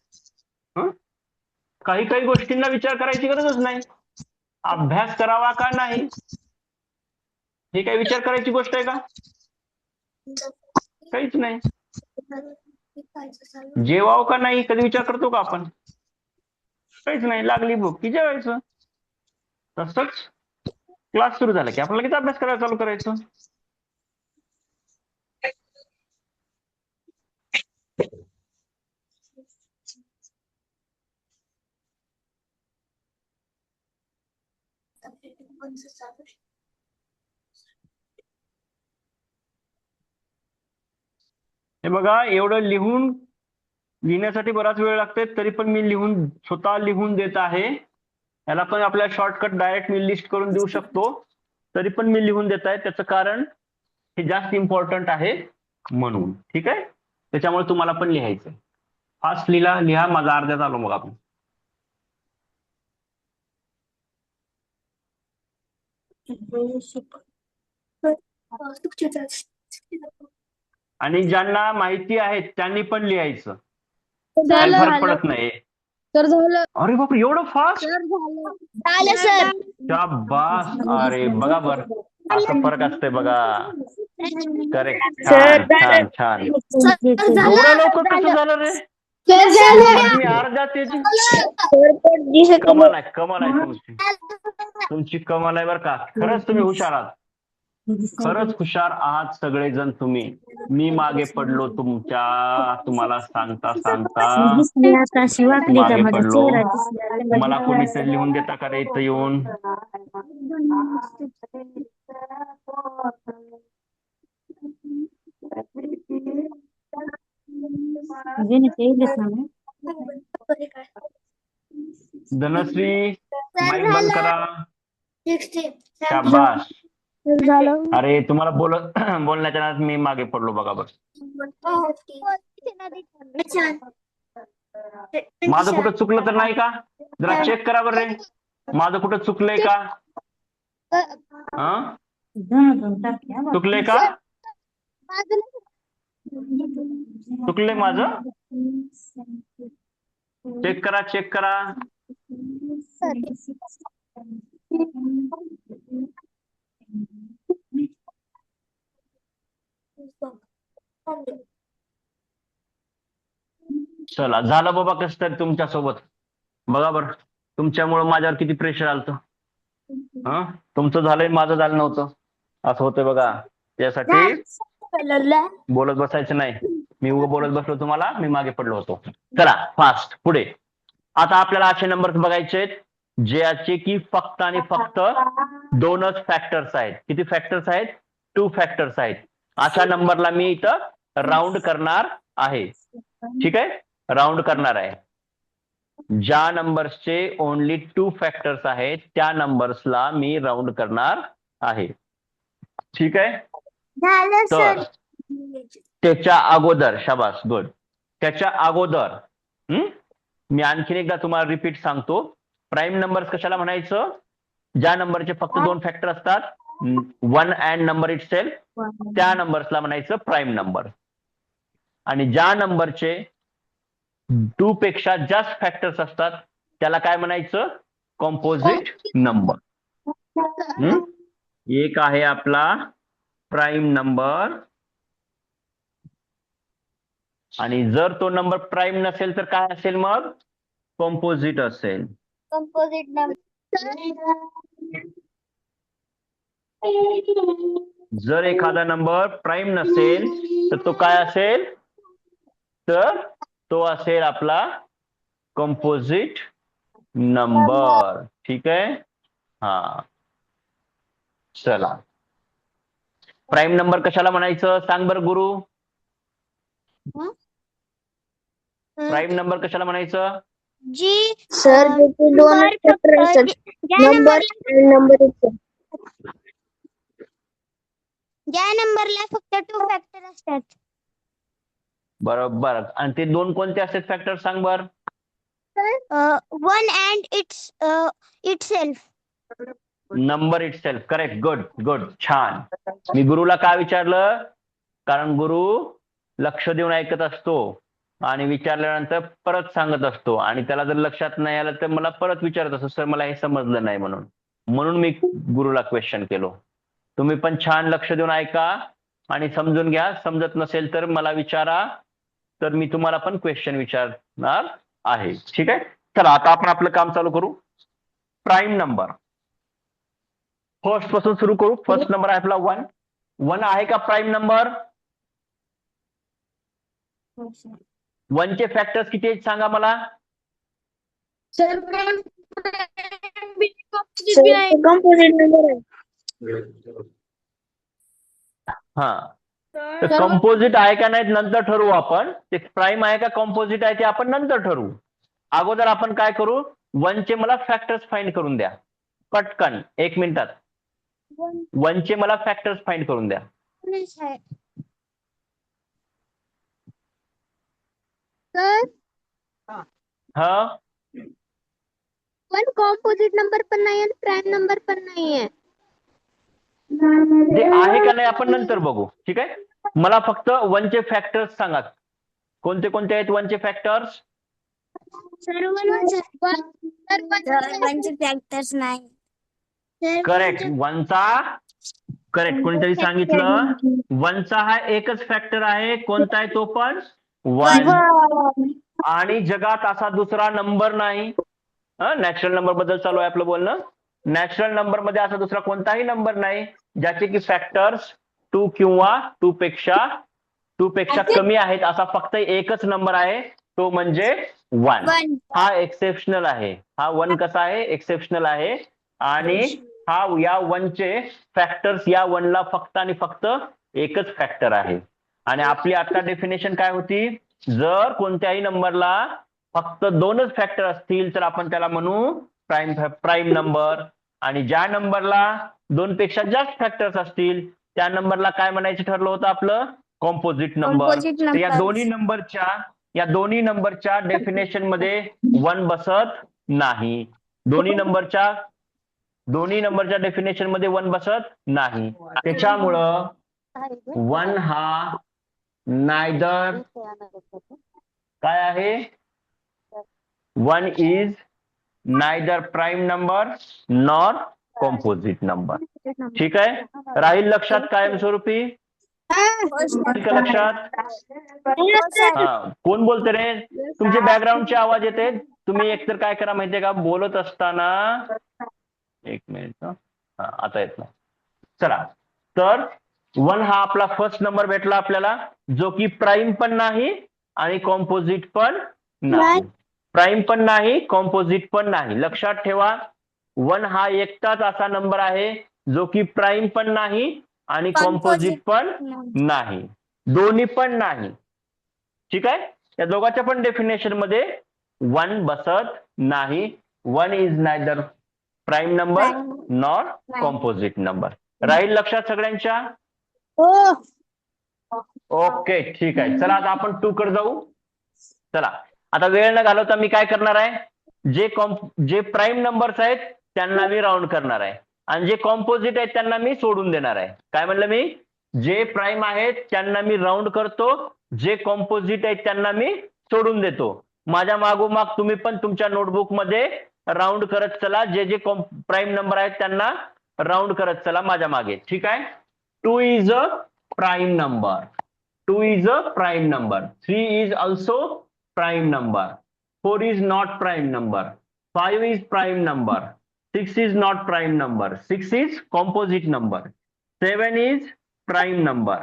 S1: काही काही गोष्टींना विचार करायची गरजच नाही. अभ्यास करावा का नाही हे काही विचार करायची गोष्ट आहे का? काहीच नाही. जेवावं का नाही कधी विचार करतो का आपण? काहीच नाही. लागली भूक की जेवायचं. तसंच क्लास सुरू झाला की आपण लगेच अभ्यास करायला चालू करायचं. हे बघा, एवढं लिहिण्यासाठी बराच वेळ लागते, तरी पण मी स्वतः लिहून देत आहे. याला पण आपल्याला शॉर्टकट डायरेक्ट मी लिस्ट करून देऊ शकतो, तरी पण मी लिहून देत आहे. त्याचं कारण हे जास्त इम्पॉर्टंट आहे म्हणून. ठीक आहे, त्याच्यामुळे तुम्हाला पण लिहायचंय. फास्ट लिहा. माझा अर्ध्यात आलो मग आपण. आणि ज्यांना माहिती आहे त्यांनी पण लिहायचं, काही फरक पडत नाही.
S3: सर झालं.
S1: अरे बापरे, एवढं फास्ट.
S3: झालं सर.
S1: शाबास. अरे बघा बर, असं फरक असतंय बघा. करेक्ट.
S4: सर
S1: छान छान. एवढं लवकर कसं झालं रे? मी अर्ध्यात येते. कमाल आहे तुमची कमाल आहे बरं का. खरंच तुम्ही हुशार आहात. खरंच हुशार आहात सगळेजण तुम्ही. मी मागे पडलो तुम्हाला सांगता मागे पडलो. मला कोणीतरी लिहून देता का रे इथं येऊन? धनश्री, माईक बंद करा. शाबास. अरे तुम्हाला बोलण्याच्या नादात मी मागे पडलो बघा बरं. माझं कुठं चुकलं तर नाही का? जरा चेक करा बरं रे, माझं कुठं चुकलंय का? चुकलंय का? चुकलंय माझं? चेक करा. चला, झालं बाबा कसं तरी तुमच्यासोबत. बघा बरं, तुमच्यामुळं माझ्यावर किती प्रेशर आलतं. तुमचं झालंय, माझं झालं नव्हतं. असं होतं बघा. त्यासाठी बोलत बसायचं नाही. मी बोलत बसलो तुम्हाला, मी मागे पडलो होतो. चला फास्ट पुढे. आता आपल्याला असे नंबर बघायचे ज्याचे की फक्त आणि फक्त 2च फॅक्टर्स आहेत. किती फॅक्टर्स आहेत? 2 फॅक्टर्स आहेत. अशा नंबरला मी इथं राऊंड करणार आहे. ठीक आहे, राऊंड करणार आहे. ज्या नंबर्सचे ओनली 2 फॅक्टर्स आहेत त्या नंबर्सला मी राऊंड करणार आहे. ठीक आहे, तर त्याच्या अगोदर, शाबास, गुड. त्याच्या अगोदर मी आणखीन एकदा तुम्हाला रिपीट सांगतो. प्राईम नंबर्स कशाला म्हणायचं? ज्या नंबरचे फक्त 2 फॅक्टर असतात, 1 अँड नंबर इटसेल्फ, त्या नंबर्सला म्हणायचं प्राईम नंबर. आणि ज्या नंबरचे 2 पेक्षा जास्त फॅक्टर्स असतात त्याला काय म्हणायचं? Composite number. एक आहे आपला प्राईम नंबर, आणि जर तो नंबर प्राईम नसेल तर काय असेल मग? कॉम्पोजिट असेल.
S3: Composite number.
S1: जर एखादा नंबर प्राईम नसेल तर तो काय असेल, तर तो असेल आपला कंपोजिट नंबर. ठीक आहे. हा, चला. प्राईम नंबर कशाला म्हणायचं सांग बरं गुरु. प्राईम नंबर कशाला म्हणायचं?
S3: जी
S4: सर त्याचे दोनच फॅक्टर असतात,
S3: ज्या नंबरला फक्त 2 फॅक्टर असतात.
S1: बरोबर. आणि ते दोन कोणते असतात फॅक्टर सांग बर.
S3: 1 and itself.
S1: Number itself. Correct. Good good. छान. मी गुरुला का विचारलं, कारण गुरु लक्ष देऊन ऐकत असतो आणि विचारल्यानंतर परत सांगत असतो, आणि त्याला जर लक्षात नाही आलं तर मला परत विचारत असतो, सर मला हे समजलं नाही म्हणून मी गुरुला क्वेश्चन केलो. तुम्ही पण छान लक्ष देऊन ऐका आणि समजून घ्या. समजत नसेल तर मला विचारा, तर मी तुम्हाला पण क्वेश्चन विचारणार आहे. ठीक आहे. चला आता आपण आपलं काम चालू करू. प्राईम नंबर फर्स्ट पासून सुरू करू. फर्स्ट नंबर आहे आपला 1. 1 आहे का प्राईम नंबर? 1 चे फॅक्टर्स किती आहेत सांगा मला.
S4: सर कंपोजिट नंबर आहे.
S1: हा, तर कंपोजिट आहे का नाही नंतर ठरवू आपण. ते प्राईम आहे का कंपोजिट आहे ते आपण नंतर ठरवू. अगोदर आपण काय करू, 1 चे मला फॅक्टर्स फाइंड करून द्या पटकन 1 मिनिटात. 1 चे मला फॅक्टर्स फाइंड करून द्या.
S3: सर
S1: हा,
S3: 1 कॉम्पोजिट नंबर पण नाही आणि प्राईम नंबर पण नाहीये.
S1: ते आहे का नाही आपण नंतर बघू. ठीक आहे. मला फक्त 1 चे फॅक्टर्स सांगा. कोणते कोणते आहेत 1 चे फॅक्टर्स?
S3: फॅक्टर्स नाही.
S1: करेक्ट. 1 चा करेक्ट. कोणीतरी सांगितलं 1 चा हा एकच फॅक्टर आहे. कोणता आहे तो पण? 1. आणि जगात असा दुसरा नंबर नाही. नॅचरल नंबर बद्दल चालू आहे आपलं बोलणं. नॅचरल नंबर मध्ये असा दुसरा कोणताही नंबर नाही ज्याचे की फॅक्टर्स 2 किंवा 2 पेक्षा कमी आहेत. असा फक्त एकच नंबर आहे, तो म्हणजे 1. हा एक्सेप्शनल आहे. हा 1 कसा आहे? एक्सेप्शनल आहे. आणि हा या 1 चे फॅक्टर्स, या 1 ला फक्त आणि फक्त एकच फॅक्टर आहे. आणि आपली आता डेफिनेशन काय होती, जर कोणत्याही नंबरला फक्त 2च फॅक्टर असतील तर आपण त्याला म्हणू प्राईम नंबर. आणि ज्या नंबरला 2 पेक्षा जास्त फॅक्टर्स असतील त्या नंबरला काय म्हणायचं ठरलं होतं आपलं? Composite number. तर या दोन्ही नंबरच्या डेफिनेशन मध्ये 1 बसत नाही. दोन्ही नंबरच्या डेफिनेशन मध्ये 1 बसत नाही. त्याच्यामुळं 1 हा नायदर काय आहे? 1 is neither prime number nor composite number. ठीक आहे. राहील लक्षात कायमस्वरूपी? लक्षात? हा, कोण बोलते रे? तुमचे बॅकग्राऊंडचे आवाज येते. तुम्ही एकतर काय करा माहितीये का, बोलत असताना 1 मिनिट. आता येत नाही. चला, तर 1 हा आपला फर्स्ट नंबर भेटला आपल्याला, जो की प्राईम पण नाही आणि कॉम्पोजिट पण नाही. प्राईम पण नाही, कॉम्पोजिट पण नाही. लक्षात ठेवा, 1 हा एकटाच असा नंबर आहे जो की प्राईम पण नाही आणि कॉम्पोजिट पण नाही, दोन्ही पण नाही. ठीक आहे. या दोघांच्या पण डेफिनेशन मध्ये 1 बसत नाही. 1 is neither prime number nor composite number. राहील लक्षात सगळ्यांच्या? ओके, ठीक आहे. चला आता आपण 2 कडे जाऊ. चला, आता वेळ न घालवता मी काय करणार आहे, जे प्राईम नंबर्स आहेत त्यांना मी राऊंड करणार आहे आणि जे कॉम्पोजिट आहेत त्यांना मी सोडून देणार आहे. काय म्हणलं मी? जे प्राईम आहेत त्यांना मी राऊंड करतो, जे कॉम्पोजिट आहेत त्यांना मी सोडून देतो. माझ्या मागोमाग तुम्ही पण तुमच्या नोटबुक मध्ये राऊंड करत चला. जे प्राईम नंबर आहेत त्यांना राऊंड करत चला माझ्या मागे. ठीक आहे. 2 is a prime number. 2 is a prime number. 3 is also prime number. 4 is not prime number. 5 is prime number. 6 is not prime number. 6 is composite number. 7 is prime number.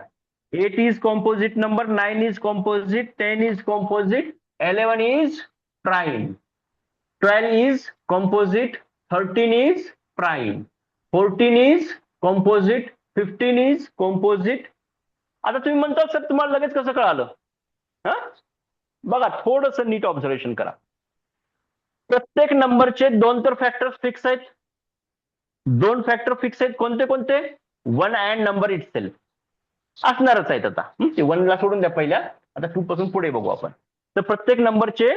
S1: 8 is composite number. 9 is composite. 10 is composite. 11 is prime. 12 is composite. 13 is prime. 14 is composite. 15 is composite. आता तुम्ही म्हणता सर तुम्हाला लगेच कसं कळालं? हा, बघा थोडस नीट ऑब्झर्वेशन करा. प्रत्येक नंबरचे दोन तर फॅक्टर फिक्स आहेत. दोन फॅक्टर फिक्स आहेत. कोणते कोणते? 1 अँड नंबर इटसेल्फ असणारच आहेत. आता ते 1 ला सोडून द्या पहिल्या, आता 2 पासून पुढे बघू आपण. तर प्रत्येक नंबरचे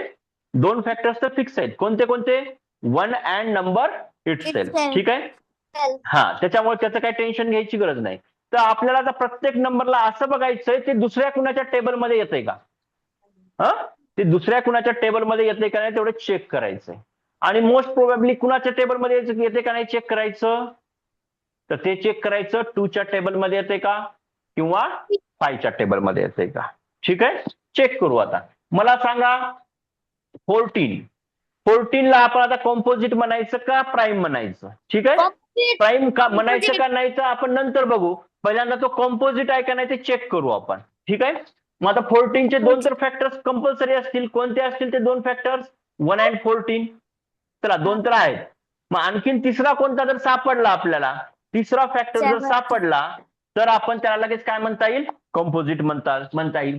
S1: दोन फॅक्टर्स तर फिक्स आहेत. कोणते कोणते? 1 अँड नंबर इटसेल्फ. ठीक आहे. हा, त्याच्यामुळे त्याचं काही टेन्शन घ्यायची गरज नाही. तर आपल्याला आता प्रत्येक नंबरला असं बघायचंय ते दुसऱ्या कुणाच्या टेबलमध्ये येतंय का? हा, ते दुसऱ्या कुणाच्या टेबलमध्ये येते का नाही तेवढं चेक करायचंय. आणि मोस्ट प्रोबॅबली कुणाच्या टेबलमध्ये येते का नाही चेक करायचं. तर ते चेक करायचं 2 च्या टेबलमध्ये येते का किंवा 5 च्या टेबलमध्ये येते का. ठीक आहे, चेक करू. आता मला सांगा 14 ला आपण आता कॉम्पोजिट म्हणायचं का प्राईम म्हणायचं? ठीक आहे, प्राईम का म्हणायचं का नाही तर आपण नंतर बघू. पहिल्यांदा तो कॉम्पोजिट आहे का नाही ते चेक करू आपण. ठीक आहे. मग आता 14 चे दोन तर फॅक्टर्स कंपल्सरी असतील. कोणते असतील ते दोन फॅक्टर्स? 1 अँड 14. चला, दोन तर आहेत. मग आणखीन तिसरा कोणता जर सापडला आपल्याला, तिसरा फॅक्टर जर सापडला तर आपण त्याला लगेच काय म्हणता येईल? कॉम्पोजिट म्हणता येईल.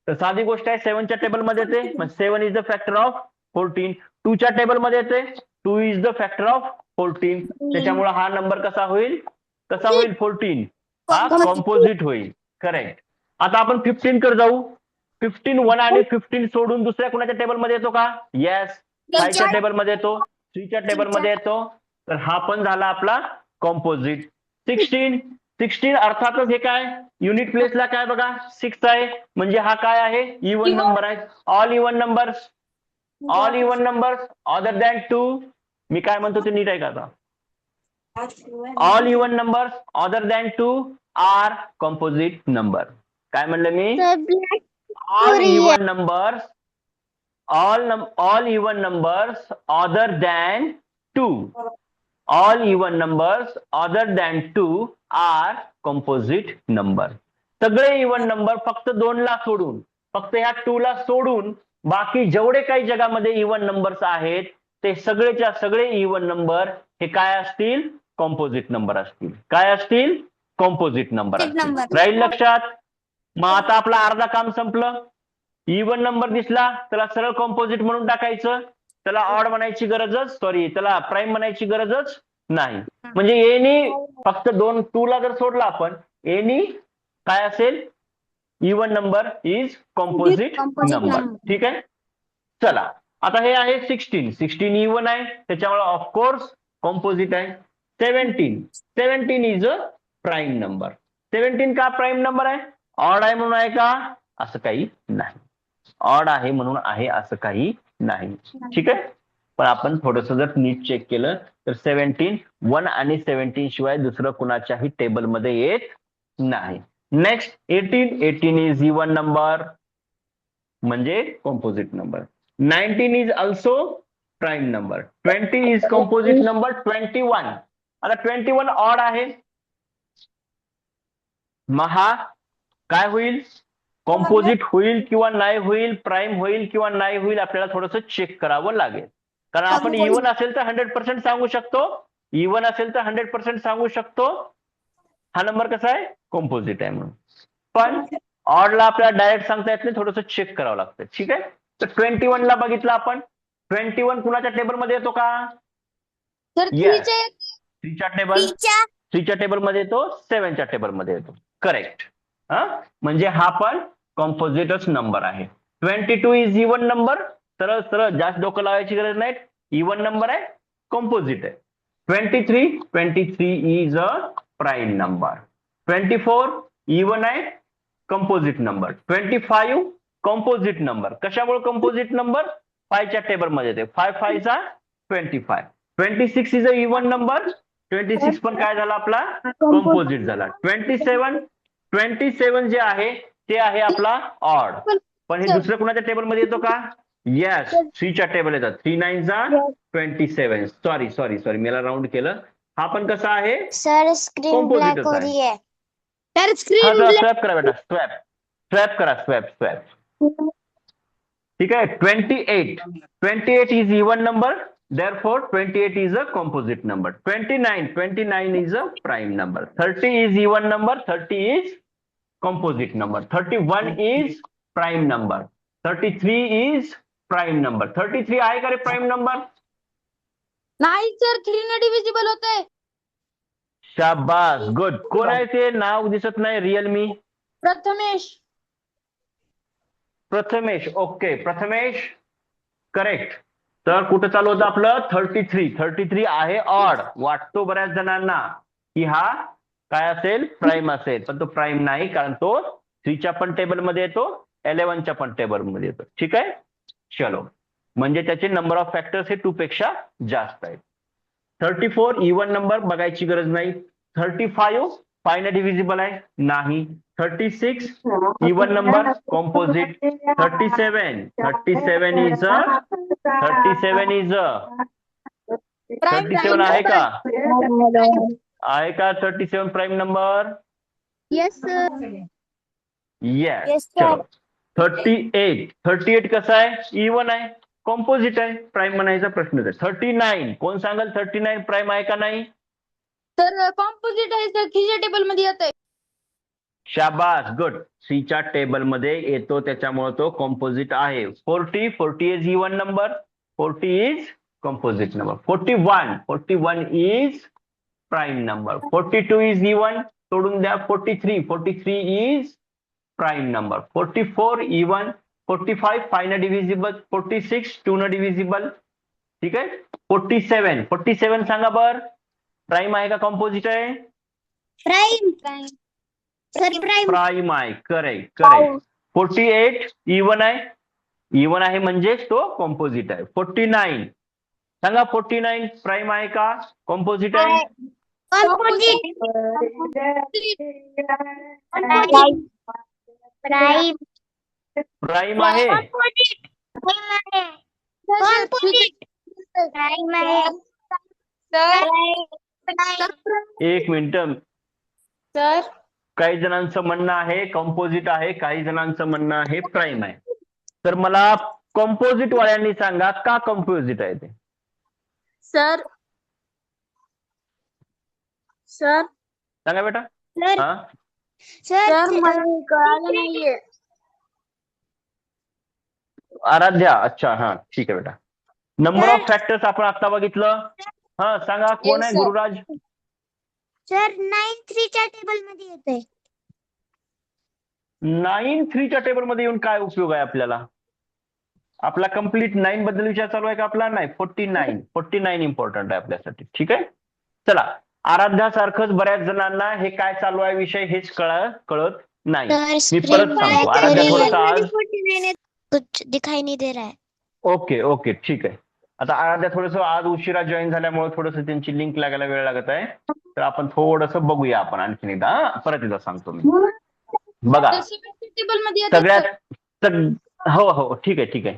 S1: तर साधी गोष्ट आहे, 7 च्या टेबलमध्ये येते. मग 7 इज द फॅक्टर ऑफ 14. 2 च्या टेबलमध्ये येते. 2 इज द फॅक्टर ऑफ 14. त्याच्यामुळे हा नंबर कसा होईल? 14. हा कॉम्पोजिट होईल. करेक्ट. आता आपण 15 कडे जाऊ. 15 1 आणि 15 सोडून दुसऱ्या कुणाच्या टेबलमध्ये येतो का? येस. 5 च्या टेबलमध्ये येतो. 3 च्या टेबलमध्ये येतो. तर हा पण झाला आपला कॉम्पोजिट. 16 अर्थातच हे काय युनिट प्लेसला काय बघा 6 आहे. म्हणजे हा काय आहे? इव्हन नंबर आहे. All even numbers other than 2. मी काय म्हणतो ते नीट आहे का आता? All even numbers other than 2 are composite number. काय म्हणलं मी? All even numbers other than 2. All even numbers other than 2 are composite number. सगळे इव्हन नंबर फक्त 2 ला सोडून, फक्त ह्या 2 ला सोडून बाकी जेवढे काही जगामध्ये इव्हन नंबर्स आहेत ते सगळेच्या सगळे इव्हन नंबर हे काय असतील? कॉम्पोजिट नंबर असतील. काय असतील? कॉम्पोजिट नंबर असतील. राहील लक्षात? मग आता आपला अर्धा काम संपलं. इव्हन नंबर दिसला त्याला सरळ कॉम्पोजिट म्हणून टाकायचं. त्याला ऑड म्हणायची गरजच, त्याला प्राईम म्हणायची गरजच नाही. म्हणजे एनी फक्त 2 ला जर सोडला आपण, एनी काय असेल? Even number is composite number. ठीक आहे. चला, आता हे आहे 16 इव्हन आहे, त्याच्यामुळे ऑफकोर्स कॉम्पोजिट आहे. 17 इज अ प्राईम नंबर. 17 का प्राईम नंबर आहे? ऑड आहे म्हणून आहे का? असं काही नाही. ऑड आहे म्हणून आहे असं काही नाही. ठीक आहे. पण आपण थोडस जर नीट चेक केलं तर 17 1 आणि 17 शिवाय दुसरं कुणाच्याही टेबलमध्ये येत नाही. नेक्स्ट 18 इज इव्हन नंबर म्हणजे composite number. 19 is also prime number. 20 is composite number. 21 आता 21 ऑड आहे. मग हा काय होईल? कॉम्पोजिट होईल किंवा नाही होईल, प्राईम होईल किंवा नाही होईल, आपल्याला थोडंसं चेक करावं लागेल. कारण आपण इव्हन असेल तर 100% सांगू शकतो. इव्हन असेल तर 100% सांगू शकतो हा नंबर कसा आहे? कॉम्पोजिट आहे म्हणून. पण ऑडला आपल्याला डायरेक्ट सांगता येत नाही, थोडंसं चेक करावं लागतं. ठीक आहे. तर 21 ला बघितलं आपण. 21 कुणाच्या टेबलमध्ये येतो का? 3 च्या टेबलमध्ये येतो. 7 च्या टेबलमध्ये येतो. करेक्ट. म्हणजे हा पण कॉम्पोजिटच नंबर आहे. 22 इज इव्हन नंबर. सरळ जास्त डोकं लावायची गरज नाही. इव्हन नंबर आहे, कॉम्पोजिट आहे. 23 is a prime number. 24 even आहे, कॉम्पोजिट नंबर. 25 composite number. कशामुळे कॉम्पोजिट नंबर? 5 च्या टेबलमध्ये येते. 5 5 चा 25. 26 इज अ इव्हन नंबर. 26 पण काय झाला आपला? कॉम्पोजिट झाला. 27 जे आहे ते आहे आपला ऑड. पण हे दुसऱ्या कुणाच्या टेबलमध्ये येतो का? येस, 3च्या टेबल येतात. 3 9 जा 27. सॉरी मला राऊंड केलं. हा पण कसा आहे?
S3: सर स्क्रीन ब्लॅक
S1: Composite
S3: हो
S1: होता है.
S3: रही है.
S4: सर
S1: हा
S4: स्क्रीन
S1: जरा स्वॅप करा बेटा, स्वॅप करा, स्वॅप. ठीक आहे. 28 is even number, therefore 28 is a composite number. 29 is a prime number. 30 is even number, 30 is composite number. 31 is prime number. 33 is prime number. 33 आहे का रे प्राईम नंबर?
S5: नाही सर, 3 ने डिव्हिजिबल होतंय.
S1: शाबास, गुड. कोण आहे ते? नाव दिसत नाही. Realme Prathamesh. Okay, Prathamesh correct. तर कुठं चालू होतं आपलं? 33 आहे ऑड. वाटतो बऱ्याच जणांना की हा काय असेल? प्राईम असेल, पण तो प्राईम नाही, कारण तो 3च्या पण टेबलमध्ये येतो, 11च्या पण टेबलमध्ये येतो. ठीक आहे, चलो. म्हणजे त्याचे नंबर ऑफ फॅक्टर्स हे 2 पेक्षा जास्त आहेत. 34 इवन नंबर, बघायची गरज नाही. 35 फाय ने डिव्हिजिबल आहे? नाही. 36 even number, composite. 37 is a 37 आहे का? आहे का 37 prime number?
S3: Yes sir.
S1: Yes.
S3: Yes, sir.
S1: चलो. 38 कसं आहे? इवन आहे, कॉम्पोजिट आहे, प्राईम म्हणायचा प्रश्नच आहे. 39 कोण सांगाल 39 प्राईम आहे का नाही?
S5: तर कॉम्पोजिट आहे सर, 3च्या टेबल मध्ये येतंय.
S1: शाबास, गुड. 3च्या टेबल मध्ये येतो, त्याच्यामुळे तो कॉम्पोजिट आहे. 40 is even number, 40 is composite number. 41 is prime number. 42 is even, सोडून द्या. 43 is prime number. 44 even. 45 five न डिव्हिजिबल. 46 2 न डिव्हिजिबल. ठीक आहे. 47 सांगा बर, प्राईम आहे का कॉम्पोजिट आहे?
S3: प्राईम सर,
S1: प्राईम आहे. करेक्ट. 48 इवन आहे म्हणजेच तो कॉम्पोजिट आहे. 49 सांगा, 49 प्राईम आहे का कॉम्पोजिट आहे? प्राईम आहे. एक मिनिट.
S5: सर
S1: काही जणांचं म्हणणं आहे कॉम्पोजिट आहे, काही जणांचं म्हणणं आहे प्राईम आहे. तर मला कॉम्पोजिट वाल्यांनी सांगा का कॉम्पोजिट आहे ते?
S5: सर
S1: सांगा बेटा. हा,
S5: सर मला कळालं नाहीये.
S1: आराध्या. अच्छा, हा ठीक आहे बेटा. नंबर ऑफ फॅक्टर्स आपण आता बघितलं. हा सांगा, कोण आहे?
S5: Yes, sir.
S1: गुरुराज.
S3: सर 9 3च्या टेबल मध्ये येते.
S1: 9 3च्या टेबल मध्ये येऊन काय उपयोग आहे आपल्याला? आपला कम्प्लीट 9 बद्दल विचार चालू आहे का आपला? नाही. 49 इम्पॉर्टंट आहे आपल्यासाठी. ठीक आहे, चला. आराध्यासारखंच बऱ्याच जणांना हे काय चालू आहे विषय हेच कळत नाही. मी परत सांगतो. आराध्या थोडंसं आज
S3: कुछ दिखाई नहीं दे रहा है.
S1: ओके ठीक आहे. आता आराध्या थोडंसं आज उशिरा जॉईन झाल्यामुळे थोडंसं त्यांची लिंक लागायला वेळ लागत आहे. तर आपण थोडंसं बघूया आपण आणखीन एकदा. परत एकदा सांगतो मी. बघा,
S5: टेबल मध्ये येतंय,
S1: सगळ्यात हो ठीक आहे.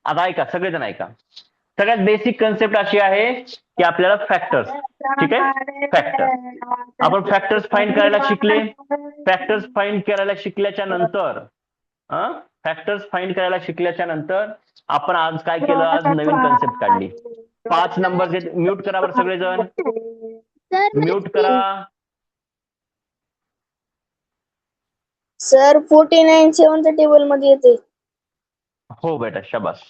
S1: आता ऐका, सगळेजण ऐका. सगळ्यात बेसिक कन्सेप्ट अशी आहे की आपल्याला फॅक्टर्स, ठीक आहे, आपण फॅक्टर्स फाइंड करायला शिकले. फॅक्टर्स फाइंड करायला शिकल्याच्या नंतर आपण आज काय केलं? आज नवीन कन्सेप्ट काढली. 5 नंबर. म्यूट करा बरं सगळेजण, म्यूट करा.
S4: सर 49 7च्या टेबल मध्ये येते.
S1: हो बेटा, शाबास.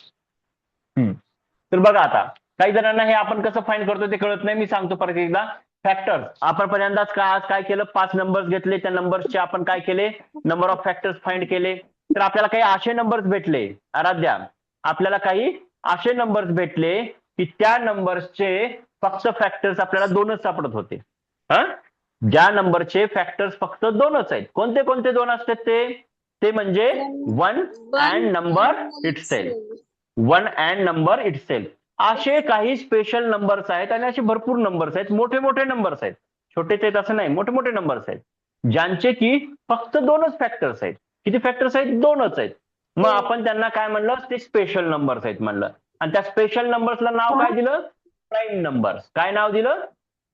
S1: तर बघा, आता काही जणांना हे आपण कसं फाइंड करतो ते कळत नाही. मी सांगतो परत एकदा. फॅक्टर्स आपण पहिल्यांदाच आज काय केलं? 5 नंबर्स घेतले. त्या नंबर्सचे आपण काय केले? नंबर ऑफ फॅक्टर्स फाइंड केले. तर आपल्याला काही असे नंबर्स भेटले. आराध्या, आपल्याला काही असे नंबर्स भेटले की त्या नंबर्सचे फक्त फॅक्टर्स आपल्याला 2च सापडत होते. ज्या नंबरचे फॅक्टर्स फक्त 2च आहेत. कोणते 2 असतात ते म्हणजे 1 and number itself. 1 and number itself. असे काही स्पेशल नंबर्स आहेत आणि असे भरपूर नंबर्स आहेत. मोठे नंबर्स आहेत, छोटेच आहेत असं नाही, मोठे नंबर्स आहेत ज्यांचे की फक्त 2च फॅक्टर्स आहेत. किती फॅक्टर्स आहेत? 2च आहेत. मग आपण त्यांना काय म्हणलं, ते स्पेशल नंबर्स आहेत म्हणलं. आणि त्या स्पेशल नंबर्सला नाव काय दिलं, प्राईम नंबर्स. काय नाव दिलं,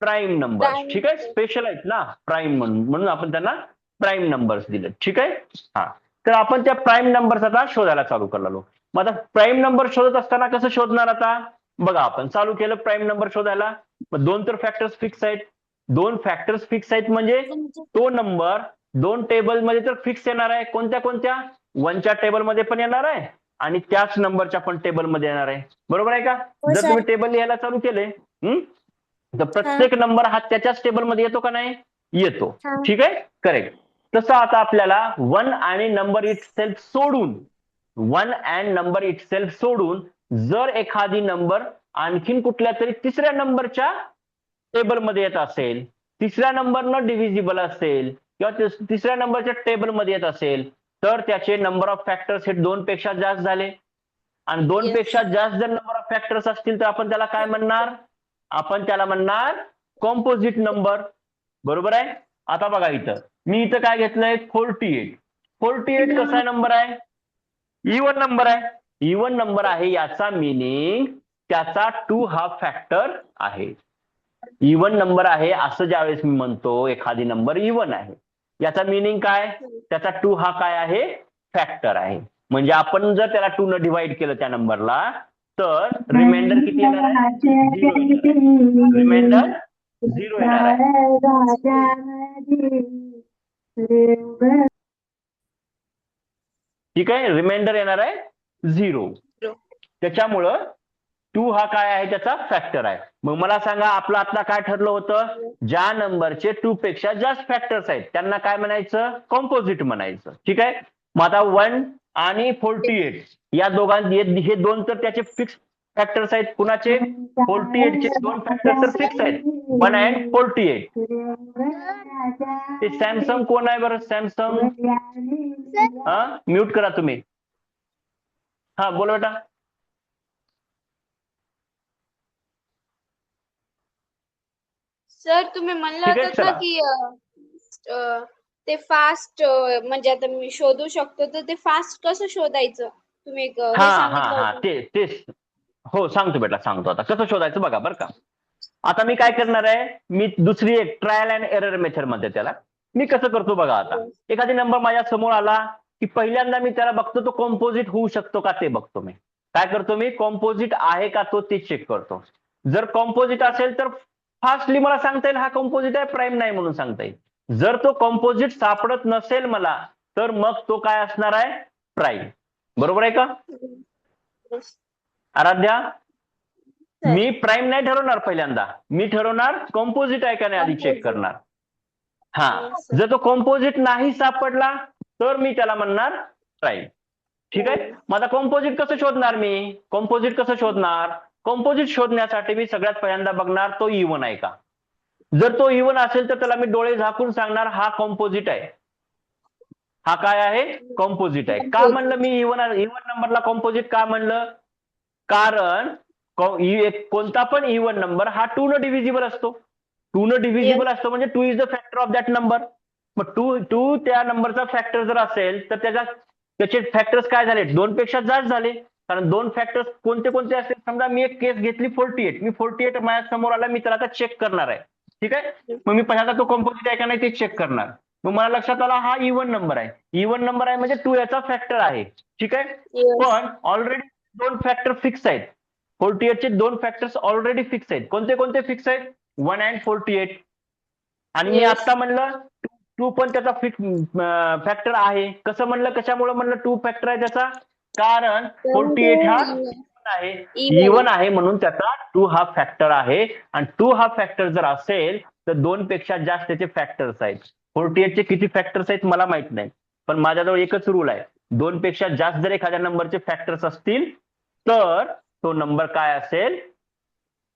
S1: प्राईम नंबर्स.
S5: Prime
S1: ठीक आहे, स्पेशल आहेत ना प्राईम म्हणून आपण त्यांना प्राईम नंबर्स दिले. ठीक आहे. हा, तर आपण त्या प्राईम नंबर्स आता शोधायला चालू करलो. मग आता प्राईम नंबर शोधत असताना कसं शोधणार, आता बघा आपण चालू केलं प्राईम नंबर शोधायला. मग दोन तर फॅक्टर्स फिक्स आहेत. दोन फॅक्टर्स फिक्स आहेत म्हणजे तो नंबर दोन टेबल मध्ये तर फिक्स येणार आहे. कोणत्या कोणत्या, 1च्या टेबलमध्ये पण येणार आहे आणि त्याच नंबरच्या पण टेबलमध्ये येणार आहे. बरोबर आहे का. जर तुम्ही टेबल लिहायला चालू केले तर प्रत्येक नंबर हा त्याच्याच टेबलमध्ये येतो का नाही, येतो. ठीक आहे, करेक्ट. तसं आता आपल्याला 1 आणि नंबर इट सेल्फ सोडून 1 अँड नंबर इट सेल्फ सोडून जर एखादी नंबर आणखीन कुठल्या तरी तिसऱ्या नंबरच्या टेबलमध्ये येत असेल, तिसऱ्या नंबरनं डिव्हिजिबल असेल किंवा तिसऱ्या नंबरच्या टेबलमध्ये येत असेल, तर त्याचे नंबर ऑफ फॅक्टर्स हे 2 पेक्षा जास्त झाले. आणि 2 पेक्षा जास्त जर नंबर ऑफ फॅक्टर्स असतील तर आपण त्याला काय म्हणणार, आपण त्याला म्हणणार कॉम्पोजिट नंबर. बरोबर आहे. आता बघा इथं मी इथं काय घेतलंय, 48. 48 कसा नंबर आहे, इवन नंबर आहे. इवन नंबर आहे याचा मिनिंग त्याचा 2 हा फॅक्टर आहे. इवन नंबर आहे असं ज्यावेळेस मी म्हणतो एखादी नंबर इवन आहे, याचा मिनिंग काय, त्याचा 2 हा काय आहे, फॅक्टर आहे. म्हणजे आपण जर त्याला 2 न डिवाइड केलं त्या नंबरला तर रिमाइंडर किती येणार आहे, रिमाइंडर 0 येणार आहे. ठीक आहे, रिमाइंडर येणार आहे 0. त्याच्यामुळं 2 हा काय आहे, त्याचा फॅक्टर आहे. मग मला सांगा आपलं आता काय ठरलं होतं, ज्या नंबरचे 2 पेक्षा जास्त फॅक्टर्स आहेत त्यांना काय म्हणायचं, कॉम्पोजिट म्हणायचं. ठीक आहे. मग आता 1 आणि 48 या दोघांचे हे 2 तर त्याचे फिक्स फॅक्टर्स आहेत. कुणाचे, 48 चे 2 फॅक्टर्स तर फिक्स आहेत, 1 अँड 48. ते सॅमसंग कोण आहे बरं, सॅमसंग, हा म्यूट करा तुम्ही. हा बोला बेटा.
S5: सर तुम्ही म्हणलं
S1: ठीक आहे,
S5: होतं ना
S1: चला.
S5: की ते फास्ट म्हणजे आता मी शोधू शकतो, तर ते फास्ट कसं शोधायचं, तुम्ही एक
S1: हा
S5: हे
S1: हा
S5: सांगितलं
S1: हा
S5: होतं.
S1: तेच हो सांगतो बेटा, सांगतो. आता कसं शोधायचं बघा बरं का. आता मी काय करणार आहे, मी दुसरी एक ट्रायल अँड एरर मेथड मध्ये त्याला मी कसं करतो बघा. आता एखादी नंबर माझ्या समोर आला की पहिल्यांदा मी त्याला बघतो तो कॉम्पोजिट होऊ शकतो का ते बघतो. मी काय करतो, मी कॉम्पोजिट आहे का तो ते चेक करतो. जर कॉम्पोजिट असेल तर फास्टली मला सांगता येईल हा कॉम्पोजिट आहे, प्राईम नाही म्हणून सांगता येईल. जर तो कॉम्पोजिट सापडत नसेल मला तर मग तो काय असणार आहे, प्राईम. बरोबर आहे का आराध्या. मी प्राईम नाही ठरवणार पहिल्यांदा, मी ठरवणार कॉम्पोजिट आहे का नाही आधी चेक करणार. हा, जर तो कॉम्पोजिट नाही सापडला तर मी त्याला म्हणणार प्राईम. ठीक आहे. मग आता कॉम्पोजिट कसं शोधणार, मी कॉम्पोजिट कसं शोधणार, कॉम्पोजिट शोधण्यासाठी मी सगळ्यात पहिल्यांदा बघणार तो इवन आहे का. जर तो इवन असेल तर त्याला मी डोळे झाकून सांगणार हा कॉम्पोजिट आहे, हा काय आहे, कॉम्पोजिट आहे. का म्हणलं मी इवन नंबरला कॉम्पोजिट का म्हणलं, कारण कोणता पण इवन नंबर हा 2 न डिव्हिजिबल असतो. 2 न डिव्हिजिबल असतो म्हणजे 2 is the factor of that number. मग 2 त्या नंबरचा फॅक्टर जर असेल तर त्याचे फॅक्टर्स काय झाले, 2 पेक्षा जास्त झाले. कारण 2 फॅक्टर्स कोणते कोणते असतील, समजा मी एक केस घेतली 48, मी 48 माझ्या समोर आला, मी त्याला आता चेक करणार आहे. ठीक आहे. मग मी पहिल्यांदा तो कॉम्पोजिट आहे का नाही ते चेक करणार. मग मला लक्षात आला हा इवन नंबर आहे. इवन नंबर आहे म्हणजे 2 याचा फॅक्टर आहे. ठीक आहे. पण ऑलरेडी 2 फॅक्टर फिक्स आहेत. 48 चे 2 फॅक्टर्स ऑलरेडी फिक्स आहेत. कोणते कोणते फिक्स आहेत, 1 अँड 48. आणि मी आता म्हणलं 2 पण त्याचा फिक्स फॅक्टर आहे. कसं म्हणलं, कशामुळे म्हणलं 2 फॅक्टर आहे त्याचा, कारण 48 हा आहे, इवन आहे म्हणून त्याचा 2 हा फॅक्टर आहे. आणि 2 हा फॅक्टर जर असेल तर 2 पेक्षा जास्त त्याचे फॅक्टर्स आहेत. 48 चे किती फॅक्टर्स आहेत मला माहित नाही, पण माझ्याजवळ एकच रूल आहे, 2 पेक्षा जास्त जर एखाद्या नंबरचे फॅक्टर्स असतील तर तो नंबर काय असेल,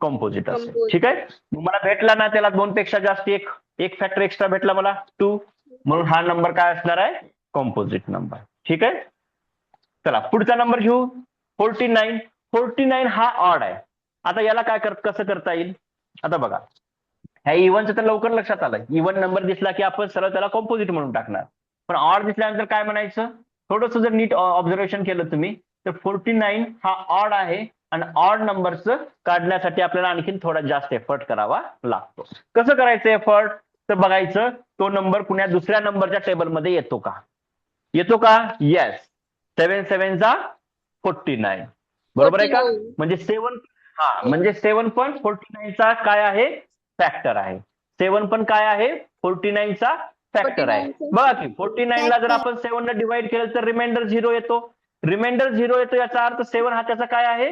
S1: कॉम्पोजिट असेल. ठीक आहे. मला भेटला ना त्याला 2 पेक्षा जास्त एक फॅक्टर एक्स्ट्रा भेटला मला 2, म्हणून हा नंबर काय असणार आहे, कॉम्पोजिट नंबर. ठीक आहे. चला पुढचा नंबर घेऊ, 49. 49 हा ऑड आहे. आता याला कसं करता येईल, आता बघा ह्या इव्हनचं तर लवकर लक्षात आलं. इव्हन नंबर दिसला की आपण सरळ त्याला कॉम्पोजिट म्हणून टाकणार. पण ऑड दिसल्यानंतर काय म्हणायचं, थोडस जर नीट ऑब्झर्वेशन केलं तुम्ही तर 49 हा ऑड आहे आणि ऑड नंबर्स काढण्यासाठी आपल्याला आणखीन थोडा जास्त एफर्ट करावा लागतो. कसं करायचं एफर्ट? तर बघायचं तो नंबर कुण्या दुसऱ्या नंबरच्या टेबलमध्ये येतो का? येतो का? येस. 7 7 जा 49. बरोबर आहे का?
S5: 49.
S1: म्हणजे 7 म्हणजे 7 पण 49 चा काय आहे? फॅक्टर आहे. 7 पण काय आहे? 49 चा फॅक्टर आहे.
S5: 49
S1: बघा की 49 ला जर आपण 7 ने डिवाइड केलं तर रिमाइंडर 0 येतो. रिमाइंडर 0 येतो याचा अर्थ 7 हा त्याचा काय आहे?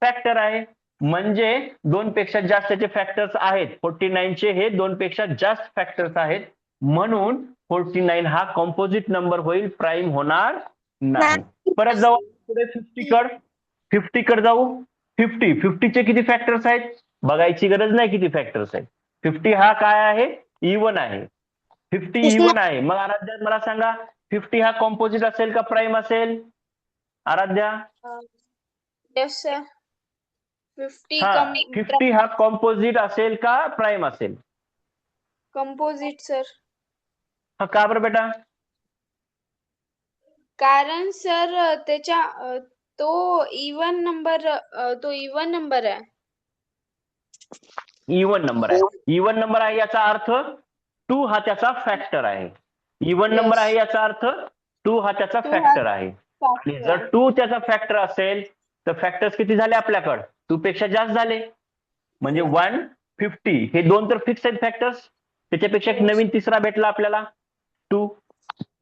S1: फॅक्टर आहे. म्हणजे 2 पेक्षा जास्तचे फॅक्टर्स आहेत. 49 चे हे 2 पेक्षा जास्त फॅक्टर्स आहेत. म्हणून 49 हा कॉम्पोजिट नंबर होईल, प्राईम होणार नाही. परत जाऊ पुढे 50 कडे जाऊ. 50 चे किती फॅक्टर्स आहेत? बघायची गरज नाही किती फॅक्टर्स आहेत. 50 हा काय आहे? इव्हन आहे. 50 इव्हन आहे. मग आराध्या मला सांगा 50 हा कॉम्पोजिट असेल का प्राईम असेल? आराध्या?
S5: Yes sir. 50
S1: हा 50 हा कॉम्पोजिट असेल का प्राईम असेल?
S5: Composite sir.
S1: हा का बरं बेटा?
S5: कारण सर त्याच्या तो इवन नंबर आहे.
S1: इव्हन नंबर आहे. इव्हन नंबर आहे याचा अर्थ 2 हा त्याचा फॅक्टर आहे. Even
S5: Yes.
S1: नंबर आहे याचा अर्थ 2 हा त्याचा
S5: 2
S1: फॅक्टर आहे. आणि
S5: factor
S1: जर
S5: आहे.
S1: 2 त्याचा फॅक्टर असेल तर फॅक्टर्स किती झाले आपल्याकडे? 2 पेक्षा जास्त झाले. म्हणजे 150 हे 2 तर फिक्स आहेत फॅक्टर्स. त्याच्यापेक्षा एक
S5: Yes.
S1: नवीन तिसरा भेटला आपल्याला 2.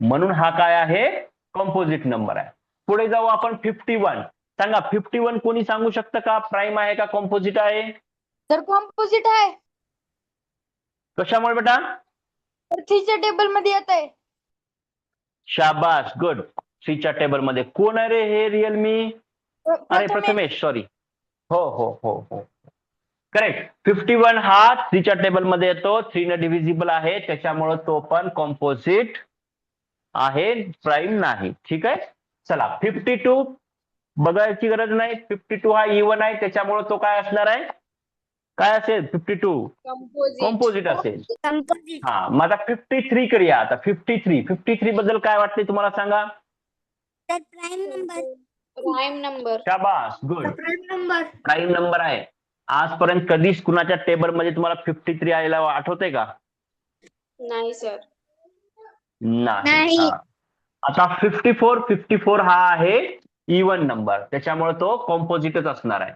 S1: म्हणून हा काय आहे? कॉम्पोजिट नंबर आहे. पुढे जाऊ आपण 51. सांगा 51 कोणी सांगू शकतं का? प्राईम आहे का कॉम्पोजिट आहे?
S6: सर कॉम्पोजिट आहे.
S1: कशामुळे बेटा?
S6: तर 3 च्या टेबल मध्ये येत आहे.
S1: शाबास, गुड. 3 च्या टेबल मध्ये कोण आहे रे हे? रिअलमी? अरे प्रथमेश, सॉरी. हो हो हो हो करेक्ट. 51 हा 3 च्या टेबल मध्ये येतो. 3 ने डिव्हिजिबल आहे त्याच्यामुळे तो पण कॉम्पोजिट आहे, प्राईम नाही. ठीक आहे. चला 52 बघायची गरज नाही. 52 हा इव्हन आहे त्याच्यामुळे तो काय असणार आहे? काय असेल? 52 कॉम्पोजिट असेल. हा मग आता 53 कडे या. आता 53 बद्दल काय वाटते तुम्हाला सांगा?
S5: Prime number.
S1: शाबास, good.
S4: Prime number.
S1: Prime number आहे. आजपर्यंत कधीच कुणाच्या टेबल मध्ये तुम्हाला 53 आलेला आठवतंय का?
S5: नाही सर.
S1: नाही. हा. आता 54 हा आहे इव्हन नंबर त्याच्यामुळे तो कॉम्पोजिटच असणार आहे.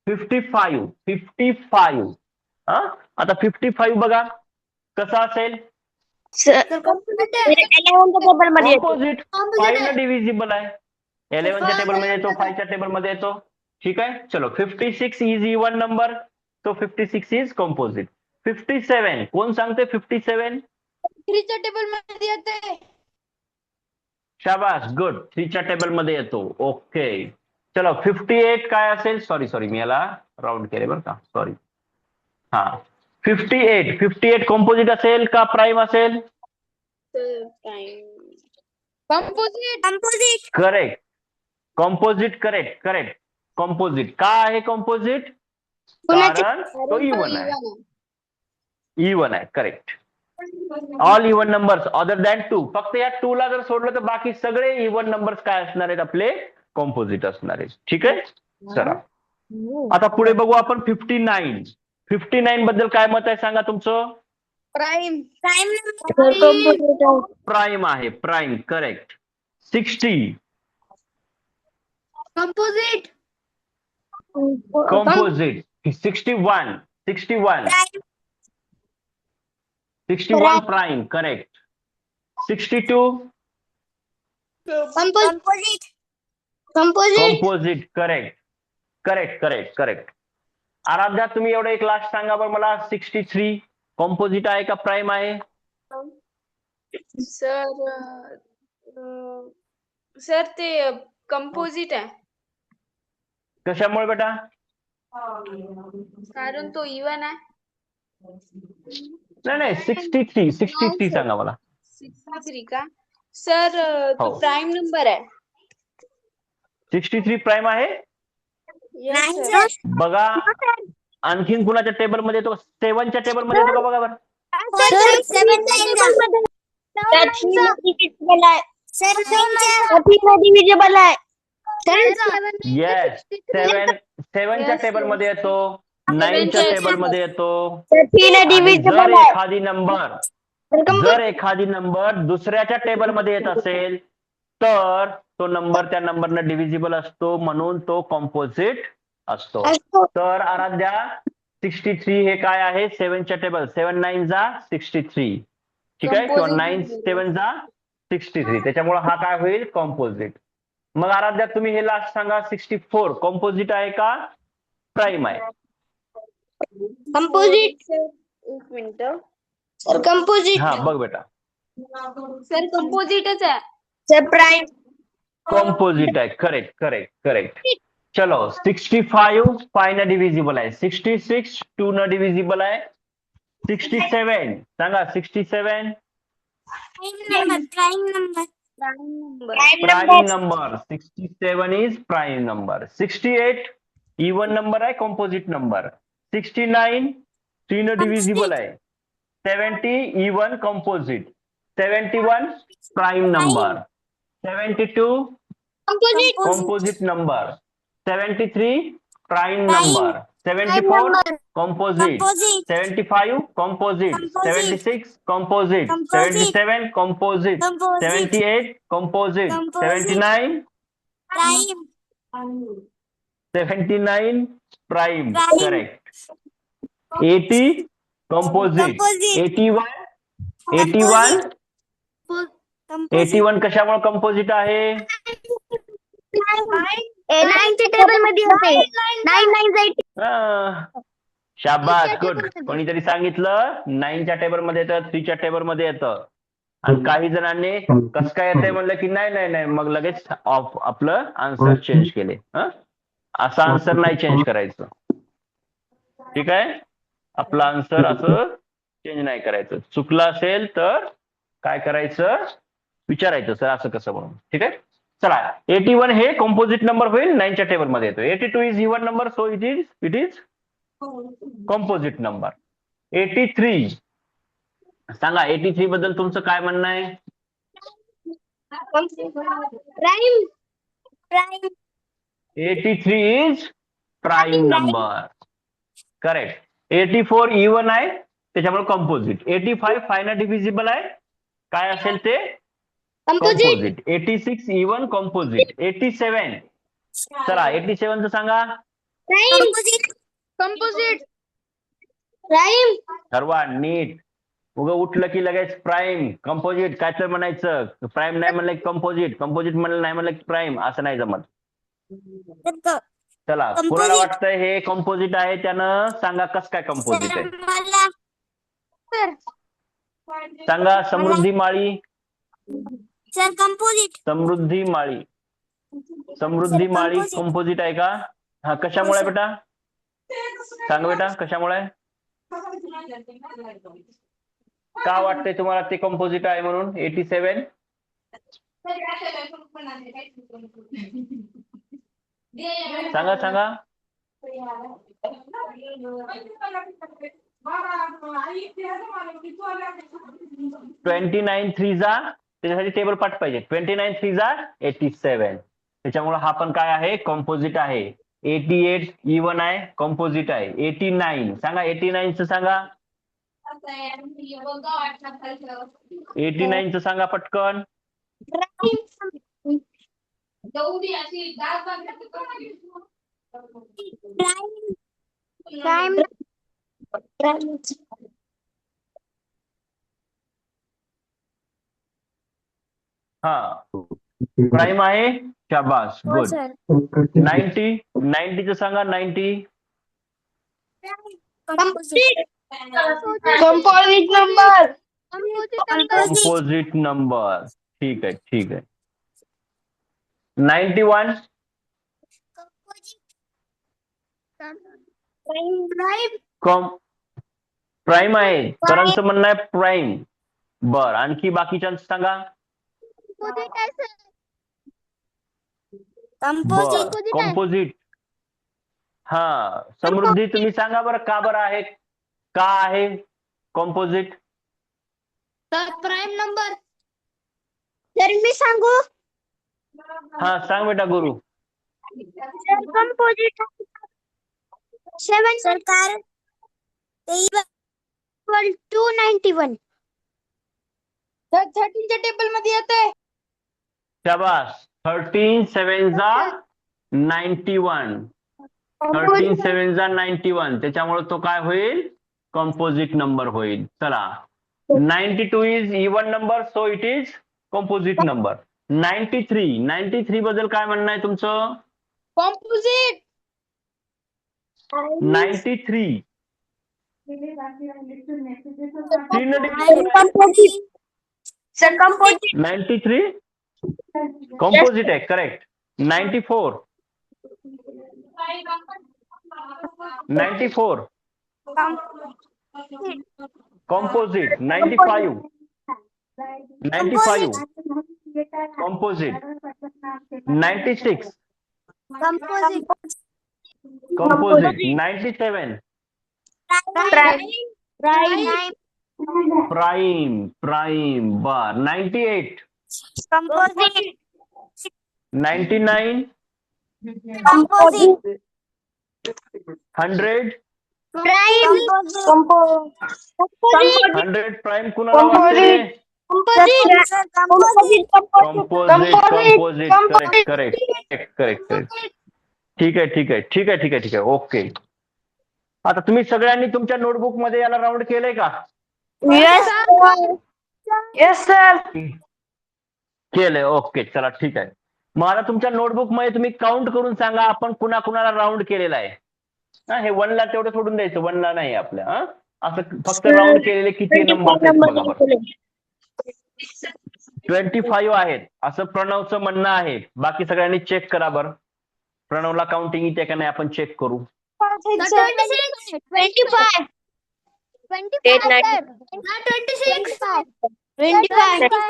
S1: 55 हा आता 55 बघा कसा असेल?
S4: सर कॉम्पोजिट आहे. 11 च्या टेबल मध्ये येतो.
S1: कॉम्पोजिट 5 ने डिव्हिजिबल आहे. 11 च्या टेबल मध्ये येतो, 5 च्या टेबल मध्ये येतो. ठीक आहे. चलो 56 इज इव्हन नंबर. तो 56 इज कॉम्पोजिट. 57 कोण सांगते? 57
S6: 3 च्या टेबल मध्ये येत आहे.
S1: शाबास, गुड. 3 च्या टेबल मध्ये येतो. ओके. चलो 58 काय असेल? सॉरी मी याला राऊंड केले बरं का, सॉरी. हा 58 कॉम्पोजिट असेल का प्राईम असेल?
S5: Prime.
S6: Composite.
S1: Correct. Composite. Correct. Composite का आहे कॉम्पोजिट? कारण तो इव्हन आहे. इव्हन आहे. Correct. All even numbers other than 2. फक्त या 2 ला जर सोडलं तर बाकी सगळे इव्हन नंबर्स काय असणार आहेत? आपले कॉम्पोजिट असणार आहेत. ठीक आहे. चला आता पुढे बघू आपण 59 बद्दल काय मत आहे सांगा तुमचं?
S6: प्राईम.
S1: प्राईम आहे. Prime. Correct. 60
S4: composite.
S1: Composite. 61 prime. Correct. 62
S4: composite.
S1: Composite. Correct. Aaradhya तुम्ही एवढं एक लास्ट सांगा बरं मला. 63 कॉम्पोजिट आहे का प्राईम आहे?
S5: सर ते कंपोजिट आहे.
S1: कशामुळे बेटा?
S5: कारण तो इवन आहे.
S1: नाही 63 सांगा मला.
S5: 63 का? सर तो
S1: हो.
S5: प्राईम नंबर आहे.
S1: 63 प्राईम आहे.
S5: Yes, sir.
S1: बघा आणखीन कुणाच्या टेबल मध्ये येतो? 7 च्या टेबल मध्ये येतो का बघा बरं.
S4: डिव्हिजिबल आहे
S1: येस, सेव्हनच्या टेबल मध्ये येतो, 9च्या टेबल मध्ये येतो. आणि जर एखादी नंबर दुसऱ्याच्या टेबल मध्ये येत असेल तर तो नंबर त्या नंबरनं डिव्हिजिबल असतो, म्हणून तो कॉम्पोजिट असतो. तर आराध्या 63 हे काय आहे? 7च्या टेबल. 7 9 जा 63, ठीक आहे, किंवा 9 7 जा 63. त्याच्यामुळे हा काय होईल? कॉम्पोजिट. मग आराध्या तुम्ही हे लास्ट सांगा, 64 कॉम्पोजिट आहे का प्राईम आहे?
S4: कंपोजिट
S5: एक मिनिट
S4: सर, कंपोजिट
S1: हा बघ बेटा,
S5: सर, कंपोजिटच आहे.
S4: सर, प्राइम
S1: कॉम्पोजिट आहे. Correct correct correct. चलो, 65 5 न डिव्हिजिबल आहे, 66 2 न डिव्हिजिबल आहे, 67 सांगा 67
S4: prime number
S1: prime number. 67 is prime number. 68 even number आहे, कॉम्पोजिट नंबर. 69 3 न डिव्हिजिबल आहे, 70 even composite, 71 prime number, 72 composite number, 73 prime number, 74 composite, 75 composite, 76 composite, 77 composite, 78 composite, 79 prime. Correct. 80 composite, 81 कशामुळे कॉम्पोजिट आहे?
S3: 9च्या टेबल मध्ये होते. 9
S1: शाबास, गुड. कोणीतरी सांगितलं 9च्या टेबल मध्ये येतं, 3च्या टेबल मध्ये येतं. आणि काही जणांनी कसं काय येतंय म्हणलं की नाही नाही नाही, मग लगेच आपलं आन्सर चेंज केले. असं आन्सर नाही चेंज करायचं, ठीक आहे? आपलं आन्सर असं चेंज नाही करायचं. चुकलं असेल तर काय करायचं? विचारायचं, सर असं कसं म्हणून, ठीक आहे? चला, 81 हे कॉम्पोजिट नंबर होईल, 9च्या टेबल मध्ये येतो. 82 is even number, so it is composite number. 83 सांगा, 83 बद्दल तुमचं काय म्हणणं आहे?
S4: Prime
S1: 83 is prime number. Correct. 84 even आहे, त्याच्यामुळे कॉम्पोजिट. 85 फायनल डिव्हिजिबल आहे, काय असेल ते? कॉम्पोजिट. 86 even composite. 87 चला, 87 सांगा.
S6: कंपोजिट
S4: प्राइम
S1: ठरवा नीट. उगं उठलं की लगेच प्राईम कंपोजिट काय तर म्हणायचं. प्राईम नाही म्हणलं की कंपोजिट, कंपोजिट म्हणलं नाही म्हणलं की प्राईम, असं नाही जमत. चला, कुणाला वाटतंय हे कंपोजिट आहे त्यानं सांगा कसं काय कंपोजिट आहे? सांगा. समृद्धी माळी.
S4: सर, कंपोजिट
S1: समृद्धी माळी. समृद्धी माळी कंपोजिट आहे का? हा, कशामुळे आहे बेटा? सांग बेटा, कशामुळे आहे? का वाटतंय तुम्हाला ते कंपोजिट आहे म्हणून? 87 सांगा सांगा. 29 3 जा, त्याच्यासाठी टेबल पाठ पाहिजे. 29 3 जा 87, त्याच्यामुळे हा पण काय आहे? कंपोजिट आहे. 88 इवन आहे, कंपोजिट आहे. 89 सांगा, 89 च सांगा. 89 च सांगा पटकन. हा, प्राईम आहे. शाबास, गुड. 90 च सांगा. 90
S4: कंपोजिट नंबर
S1: कंपोजिट नंबर. ठीक आहे, ठीक आहे. 91 प्राईम आहे. करणचं म्हणणं आहे प्राईम. बर, आणखी बाकीच्यांचं सांगा. कंपोजिट. हा, समृद्धी तुम्ही सांगा बरं, का बरं आहे? का आहे कंपोजिट?
S6: प्राइम नंबर
S3: तर मी सांगू
S1: हा सांग बेटा गुरु.
S3: कंपोजिट 7 सरकार 291.
S6: सर 13च्या टेबल मध्ये येत आहे.
S1: शाबास. 13 7 जा 91. 13 7 जा 91. त्याच्यामुळे तो काय होईल? कंपोजिट नंबर होईल. चला 92 is even number, so it is composite number. 93 बद्दल काय म्हणणं आहे तुमचं?
S6: कॉम्पोजिट.
S1: 93
S3: सर कंपोजिट
S1: 93 कंपोजिट आहे. Correct. 94 composite. 95 composite. 96 composite. 97 prime बर. 98 99 100 100 प्राइम कुणाला वाटते? कंपोजिट. करेक्ट. ठीक आहे. ओके. आता तुम्ही सगळ्यांनी तुमच्या नोटबुक मध्ये याला राऊंड केलंय का?
S4: Yes sir.
S1: केलंय. ओके चला ठीक आहे. मग आता तुमच्या नोटबुक मध्ये तुम्ही काउंट करून सांगा आपण कुणाला राऊंड केलेला आहे. हे 1 ला तेवढं सोडून द्यायचं. 1 ला नाही आपल्या. असं फक्त राऊंड केलेले किती नंबर आहेत बघा बरं. 25 आहेत असं प्रणवचं म्हणणं आहे. बाकी सगळ्यांनी चेक करा बरं. प्रणवला काउंटिंग येते का नाही आपण चेक करू.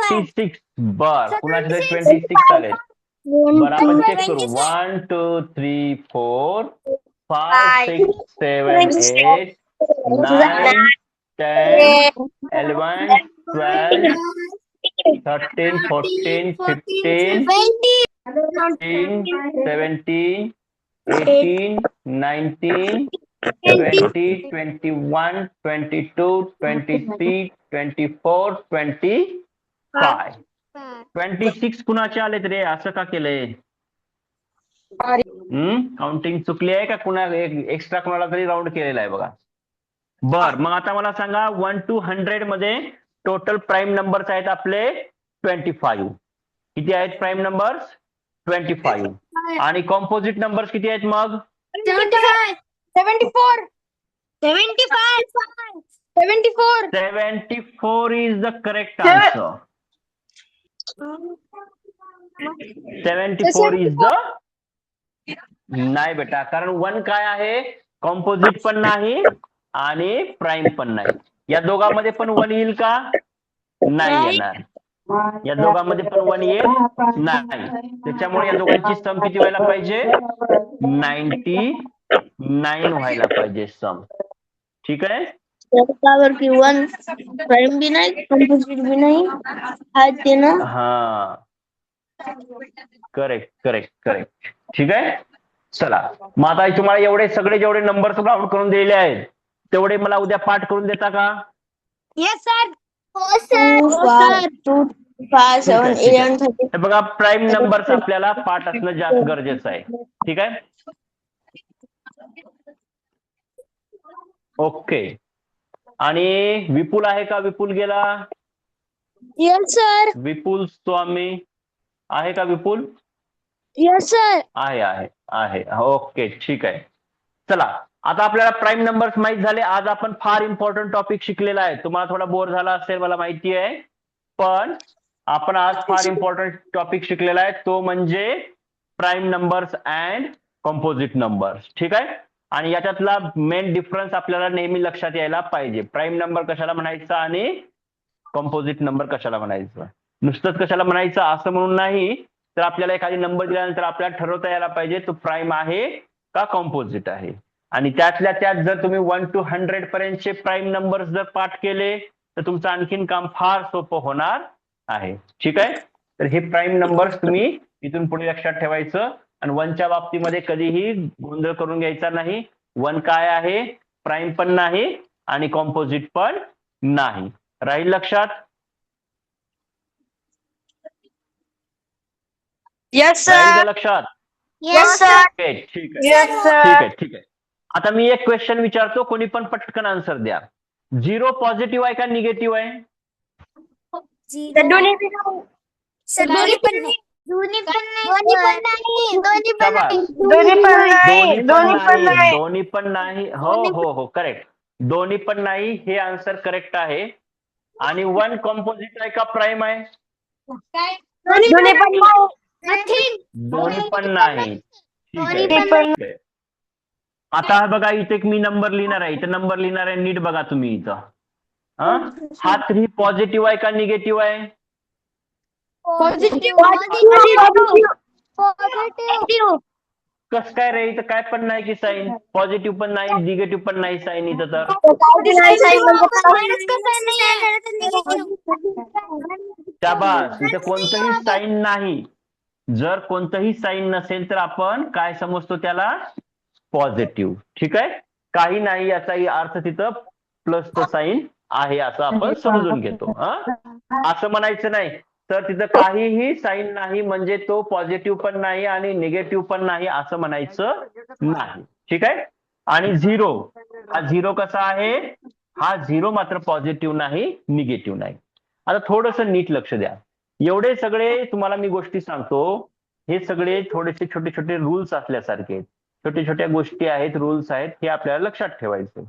S1: 26 बर. कुणाचे 26 आले. बरं आपण चेक करू. 1 2 3 4 5 6 7 8 9 10 11 12 13 14 15 16 17 18 19 20 21 22 23 24 25 26 कुणाचे आलेत रे? असं का केलंय? काउंटिंग चुकली आहे का? कुणा एक्स्ट्रा कुणाला तरी राऊंड केलेला आहे बघा. बर मग आता मला सांगा 1 to 100 मध्ये टोटल प्राईम नंबर्स आहेत आपले 25. किती आहेत प्राईम नंबर्स? 25. आणि कॉम्पोजिट नंबर्स किती आहेत मग?
S6: 74.
S1: 74 is the correct answer. 74 is the नाही बेटा, कारण 1 काय आहे? कॉम्पोजिट पण नाही आणि प्राईम पण नाही. या दोघांमध्ये पण 1 येईल का? नाही येणार. या दोघांमध्ये पण 1 येईल नाही. त्याच्यामुळे या दोघांची सम किती व्हायला पाहिजे? 99 व्हायला पाहिजे सम. ठीक आहे.
S4: त्यावर की 1 प्राइम भी नाही कंपोजिट भी नाही आहे ते ना.
S1: हा करेक्ट. ठीक आहे. चला मग आता तुम्हाला एवढे सगळे जेवढे नंबर्स राऊंड करून दिलेले आहेत तेवढे मला उद्या पाठ करून देता का?
S3: Yes sir.
S4: 2 5 7 8 30.
S1: हे बघा प्राईम नंबर्स आपल्याला पाठ असणं जास्त गरजेचं आहे. ठीक आहे. ओके. आणि विपुल आहे का? विपुल गेला.
S4: Yes sir.
S1: विपुल स्वामी आहे का? विपुल
S4: येस सर.
S1: आहे. ओके ठीक आहे. चला आता आपल्याला प्राईम नंबर्स माहित झाले. आज आपण फार इम्पॉर्टंट टॉपिक शिकलेला आहे. तुम्हाला थोडा बोर झाला असेल मला माहिती आहे, पण आपण आज फार इम्पॉर्टंट टॉपिक शिकलेला आहे. तो म्हणजे prime numbers and composite numbers. ठीक आहे. आणि याच्यातला मेन डिफरन्स आपल्याला नेहमी लक्षात यायला पाहिजे. प्राईम नंबर कशाला म्हणायचा आणि कंपोजिट नंबर कशाला म्हणायचं. नुसतंच कशाला म्हणायचं असं म्हणून नाही, तर आपल्याला एखादी नंबर दिल्यानंतर आपल्याला ठरवता यायला पाहिजे तो प्राईम आहे का कंपोजिट आहे. आणि त्यातल्या त्यात जर तुम्ही 1 to 100 पर्यंतचे प्राईम नंबर्स जर पाठ केले तर तुमचं आणखीन काम फार सोपं होणार आहे. ठीक आहे. तर हे प्राईम नंबर्स तुम्ही इथून पुढे लक्षात ठेवायचं. आणि 1च्या बाबतीमध्ये कधीही गोंधळ करून घ्यायचा नाही. 1 काय आहे, प्राईम पण नाही आणि कॉम्पोजिट पण नाही. राहील लक्षात?
S4: यस
S1: राहील
S4: सर.
S1: का लक्षात?
S4: Yes sir.
S1: ओके, ठीक आहे.
S4: Yes sir.
S1: ठीक आहे. आता मी एक क्वेश्चन विचारतो, कोणी पण पटकन आन्सर द्या. 0 पॉझिटिव्ह आहे का निगेटिव्ह आहे?
S4: दोन्ही
S3: दोन्ही पण नाही. दोन्ही पण नाही. दोन्ही पण
S1: शाबास.
S3: नाही.
S4: दोन्ही पण नाही. दोन्ही पण नाही.
S1: दोन्ही पण नाही. हो करेक्ट. दोन्ही पण नाही हे आन्सर करेक्ट आहे. आणि 1 कॉम्पोजिट आहे का प्राईम आहे?
S6: काय
S4: दोन्ही पण नाही.
S1: दोन्ही पण नाही.
S3: दोन्ही
S1: ठीक
S3: पण
S1: आहे. ठीक आहे. आता हा बघा, इथे मी नंबर लिहिणार आहे. इथे नंबर लिहिणार आहे, नीट बघा तुम्ही इथं. हा 3 पॉझिटिव्ह आहे का निगेटिव्ह आहे?
S6: Positive
S3: positive.
S1: कस काय रे, इथं काय पण नाही की साईन? पॉझिटिव्ह पण नाही, निगेटिव्ह पण नाही साईन इथं तर. शाबास. इथं कोणतंही साईन नाही. जर कोणतंही साईन नसेल तर आपण काय समजतो त्याला? पॉझिटिव्ह. ठीक आहे. काही नाही याचाही अर्थ तिथं प्लसचं साईन आहे असं आपण समजून घेतो. असं म्हणायचं नाही तर तिथं काहीही साईन नाही म्हणजे तो पॉझिटिव्ह पण नाही आणि निगेटिव्ह पण नाही असं म्हणायचं नाही. ठीक आहे. आणि 0 हा 0 कसा आहे? हा 0 मात्र पॉझिटिव्ह नाही, निगेटिव्ह नाही. आता थोडंसं नीट लक्ष द्या. एवढे सगळे तुम्हाला मी गोष्टी सांगतो, हे सगळे थोडेसे छोटे छोटे रूल्स असल्यासारखे आहेत. छोट्या छोट्या गोष्टी आहेत, रूल्स आहेत, हे आपल्याला लक्षात ठेवायचं.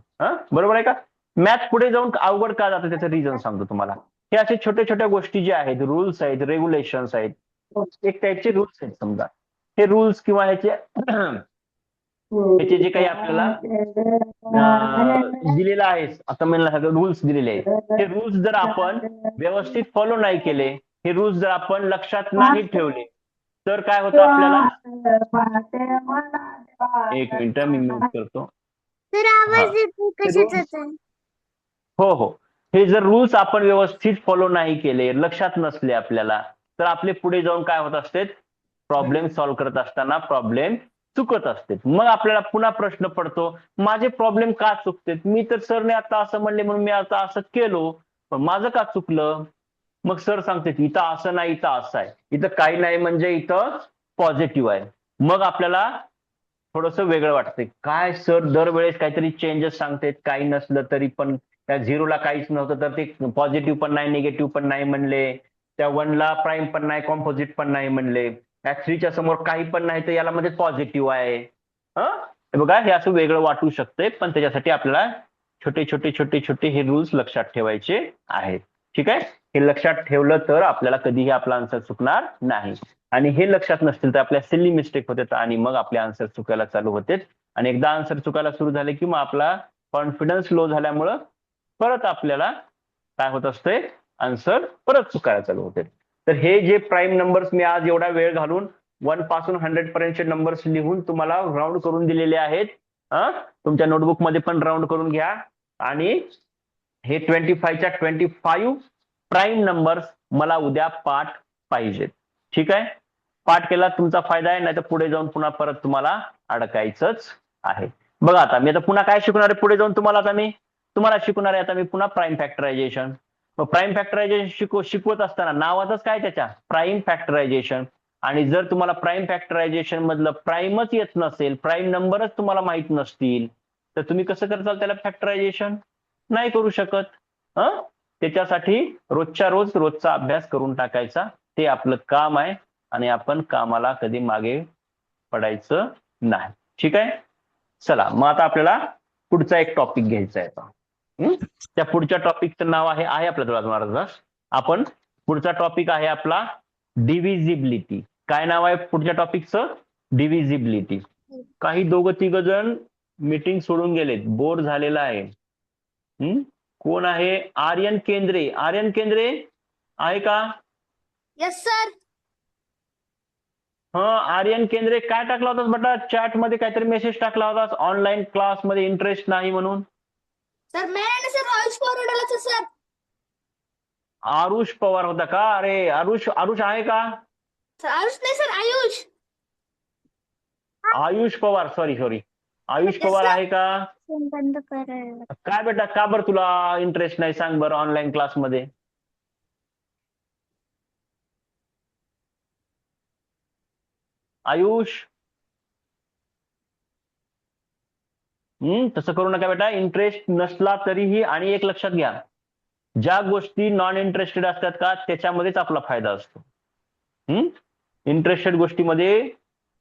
S1: बरोबर आहे का? मॅथ पुढे जाऊन अवघड का जातं त्याचं रिझन सांगतो तुम्हाला. हे असे छोट्या छोट्या गोष्टी ज्या आहेत, रूल्स आहेत, रेग्युलेशन्स आहेत, एक टाईपचे रूल्स आहेत समजा. हे रूल्स किंवा ह्याचे जे काही आपल्याला दिलेलं आहे, आता म्हणलं रूल्स दिलेले आहेत, हे रूल्स जर आपण व्यवस्थित फॉलो नाही केले, हे रूल्स जर आपण लक्षात नाही ठेवले तर काय होतं आपल्याला? एक मिनिट मी म्यूट करतो.
S3: तर आवाज येतो कशाचा?
S1: हो. हे जर रूल्स आपण व्यवस्थित फॉलो नाही केले, लक्षात नसले आपल्याला, तर आपले पुढे जाऊन काय होत असते? प्रॉब्लेम सॉल्व्ह करत असताना प्रॉब्लेम चुकत असते. मग आपल्याला पुन्हा प्रश्न पडतो, माझे प्रॉब्लेम का चुकते? मी तर सरने आता असं म्हणले म्हणून मी आता असं केलो, पण माझं का चुकलं? मग सर सांगते इथं असं नाही, इथं असं आहे, इथं काही नाही म्हणजे इथं पॉझिटिव्ह आहे. मग आपल्याला थोडंसं वेगळं वाटतंय. काय सर दरवेळेस काहीतरी चेंजेस सांगतात, काही नसलं तरी पण त्या 0ला काहीच नव्हतं तर ते पॉझिटिव्ह पण नाही, निगेटिव्ह पण नाही म्हणले. त्या 1ला प्राईम पण नाही, कॉम्पोजिट पण नाही म्हणले. त्या 3च्या समोर काही पण नाही तर याला मध्ये पॉझिटिव्ह आहे. हे बघा, हे असं वेगळं वाटू शकतंय, पण त्याच्यासाठी आपल्याला छोटे हे रूल्स लक्षात ठेवायचे आहेत. ठीक आहे. हे लक्षात ठेवलं तर आपल्याला कधीही आपला आन्सर चुकणार नाही. आणि हे लक्षात नसतील तर आपल्या सिली मिस्टेक होतात आणि मग आपले आन्सर चुकायला चालू होते. आणि एकदा आन्सर चुकायला सुरू झाले की मग आपला कॉन्फिडन्स लो झाल्यामुळं परत आपल्याला काय होत असते? आन्सर परत चुकायला चालू होते. तर हे जे प्राईम नंबर्स मी आज एवढा वेळ घालून 1 पासून 100 पर्यंतचे नंबर्स लिहून तुम्हाला राऊंड करून दिलेले आहेत. तुमच्या नोटबुक मध्ये पण राऊंड करून घ्या. आणि हे 25च्या 25 प्राईम नंबर्स मला उद्या पाठ पाहिजेत. ठीक आहे. पाठ केला तुमचा फायदा आहे, नाही तर पुढे जाऊन पुन्हा परत तुम्हाला अडकायचंच आहे. बघा आता मी आता पुन्हा काय शिकवणार आहे पुढे जाऊन तुम्हाला? आता मी तुम्हाला शिकवणार आहे आता मी पुन्हा प्राईम फॅक्टरायझेशन. प्राईम फॅक्टरायझेशन शिकवत असताना नावातच काय त्याच्या? Prime factorisation. आणि जर तुम्हाला प्राईम फॅक्टरायझेशन मधलं प्राईमच येत नसेल, प्राईम नंबरच तुम्हाला माहित नसतील, तर तुम्ही कसं करताल त्याला फॅक्टरायझेशन? नाही करू शकत. त्याच्यासाठी रोजचा अभ्यास करून टाकायचा, ते आपलं काम आहे. आणि आपण कामाला कधी मागे पडायचं नाही. ठीक आहे. चला मग आता आपल्याला पुढचा एक टॉपिक घ्यायचा आहे आता. त्या पुढच्या टॉपिकचं नाव आहे आपल्या महाराज. आपण पुढचा टॉपिक आहे आपला डिव्हिजिबिलिटी. काय नाव आहे पुढच्या टॉपिकचं? डिव्हिजिबिलिटी. काही दोघं तिघ जण मीटिंग सोडून गेलेत, बोर झालेला आहे. कोण आहे? आर्यन केंद्रे. आर्यन केंद्रे आहे का?
S6: Yes sir.
S1: आर्यन केंद्रे, काय टाकला होतास बेटा चॅट मध्ये? काहीतरी मेसेज टाकला होतास ऑनलाईन क्लास मध्ये इंटरेस्ट नाही म्हणून.
S6: सर मैंने सर वॉइस फॉरवर्ड डाला था सर.
S1: आरुष पवार होता का? अरे आरुष आहे का?
S4: सर आयुष नाही सर, आयुष.
S1: आयुष पवार, सॉरी आयुष पवार आहे का?
S3: बंद करायला.
S1: काय बेटा, का बरं तुला इंटरेस्ट नाही सांग बरं ऑनलाईन क्लासमध्ये? आयुष, तसं करू नका बेटा. इंटरेस्ट नसला तरीही, आणि एक लक्षात घ्या, ज्या गोष्टी नॉन इंटरेस्टेड असतात का त्याच्यामध्येच आपला फायदा असतो. इंटरेस्टेड गोष्टीमध्ये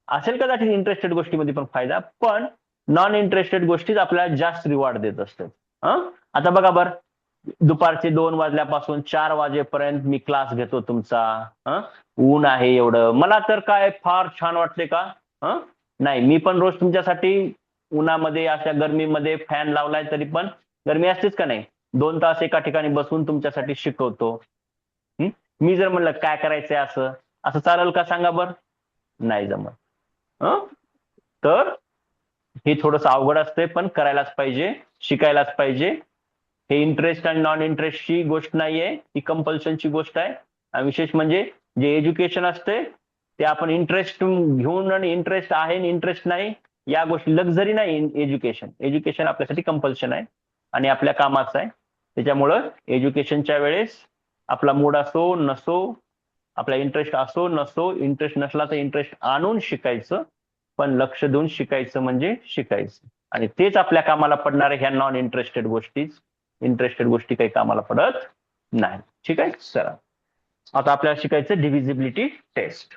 S1: असेल कदाचित, इंटरेस्टेड गोष्टीमध्ये पण फायदा, पण नॉन इंटरेस्टेड गोष्टीच आपल्याला जास्त रिवॉर्ड देत असतात. आता बघा बरं, दुपारचे 2 वाजल्यापासून 4 वाजेपर्यंत मी क्लास घेतो तुमचा. ऊन आहे एवढं, मला तर काय फार छान वाटते का? नाही, मी पण रोज तुमच्यासाठी उन्हामध्ये अशा गरमीमध्ये फॅन लावलाय तरी पण गरमी असतेच का नाही, 2 तास एका ठिकाणी बसून तुमच्यासाठी शिकवतो. मी जर म्हणलं काय करायचंय असं चालेल का सांगा बरं? नाही जमत. तर हे थोडंसं अवघड असतंय, पण करायलाच पाहिजे, शिकायलाच पाहिजे. हे इंटरेस्ट आणि नॉन इंटरेस्टची गोष्ट नाहीये, ही कंपल्शनची गोष्ट आहे. आणि विशेष म्हणजे जे एज्युकेशन असते ते आपण इंटरेस्ट घेऊन, आणि इंटरेस्ट आहे आणि इंटरेस्ट नाही या गोष्टी, लक्झरी नाही. एज्युकेशन आपल्यासाठी कंपल्शन आहे आणि आपल्या कामाचं आहे. त्याच्यामुळं एज्युकेशनच्या वेळेस आपला मूड असो नसो, आपला इंटरेस्ट असो नसो, इंटरेस्ट नसला तर इंटरेस्ट आणून शिकायचं, पण लक्ष देऊन शिकायचं म्हणजे शिकायचं. आणि तेच आपल्या कामाला पडणार आहे. ह्या नॉन इंटरेस्टेड गोष्टी काही कामाला पडत नाही. ठीक आहे, चला आता आपल्याला शिकायचं डिव्हिजिबिलिटी टेस्ट.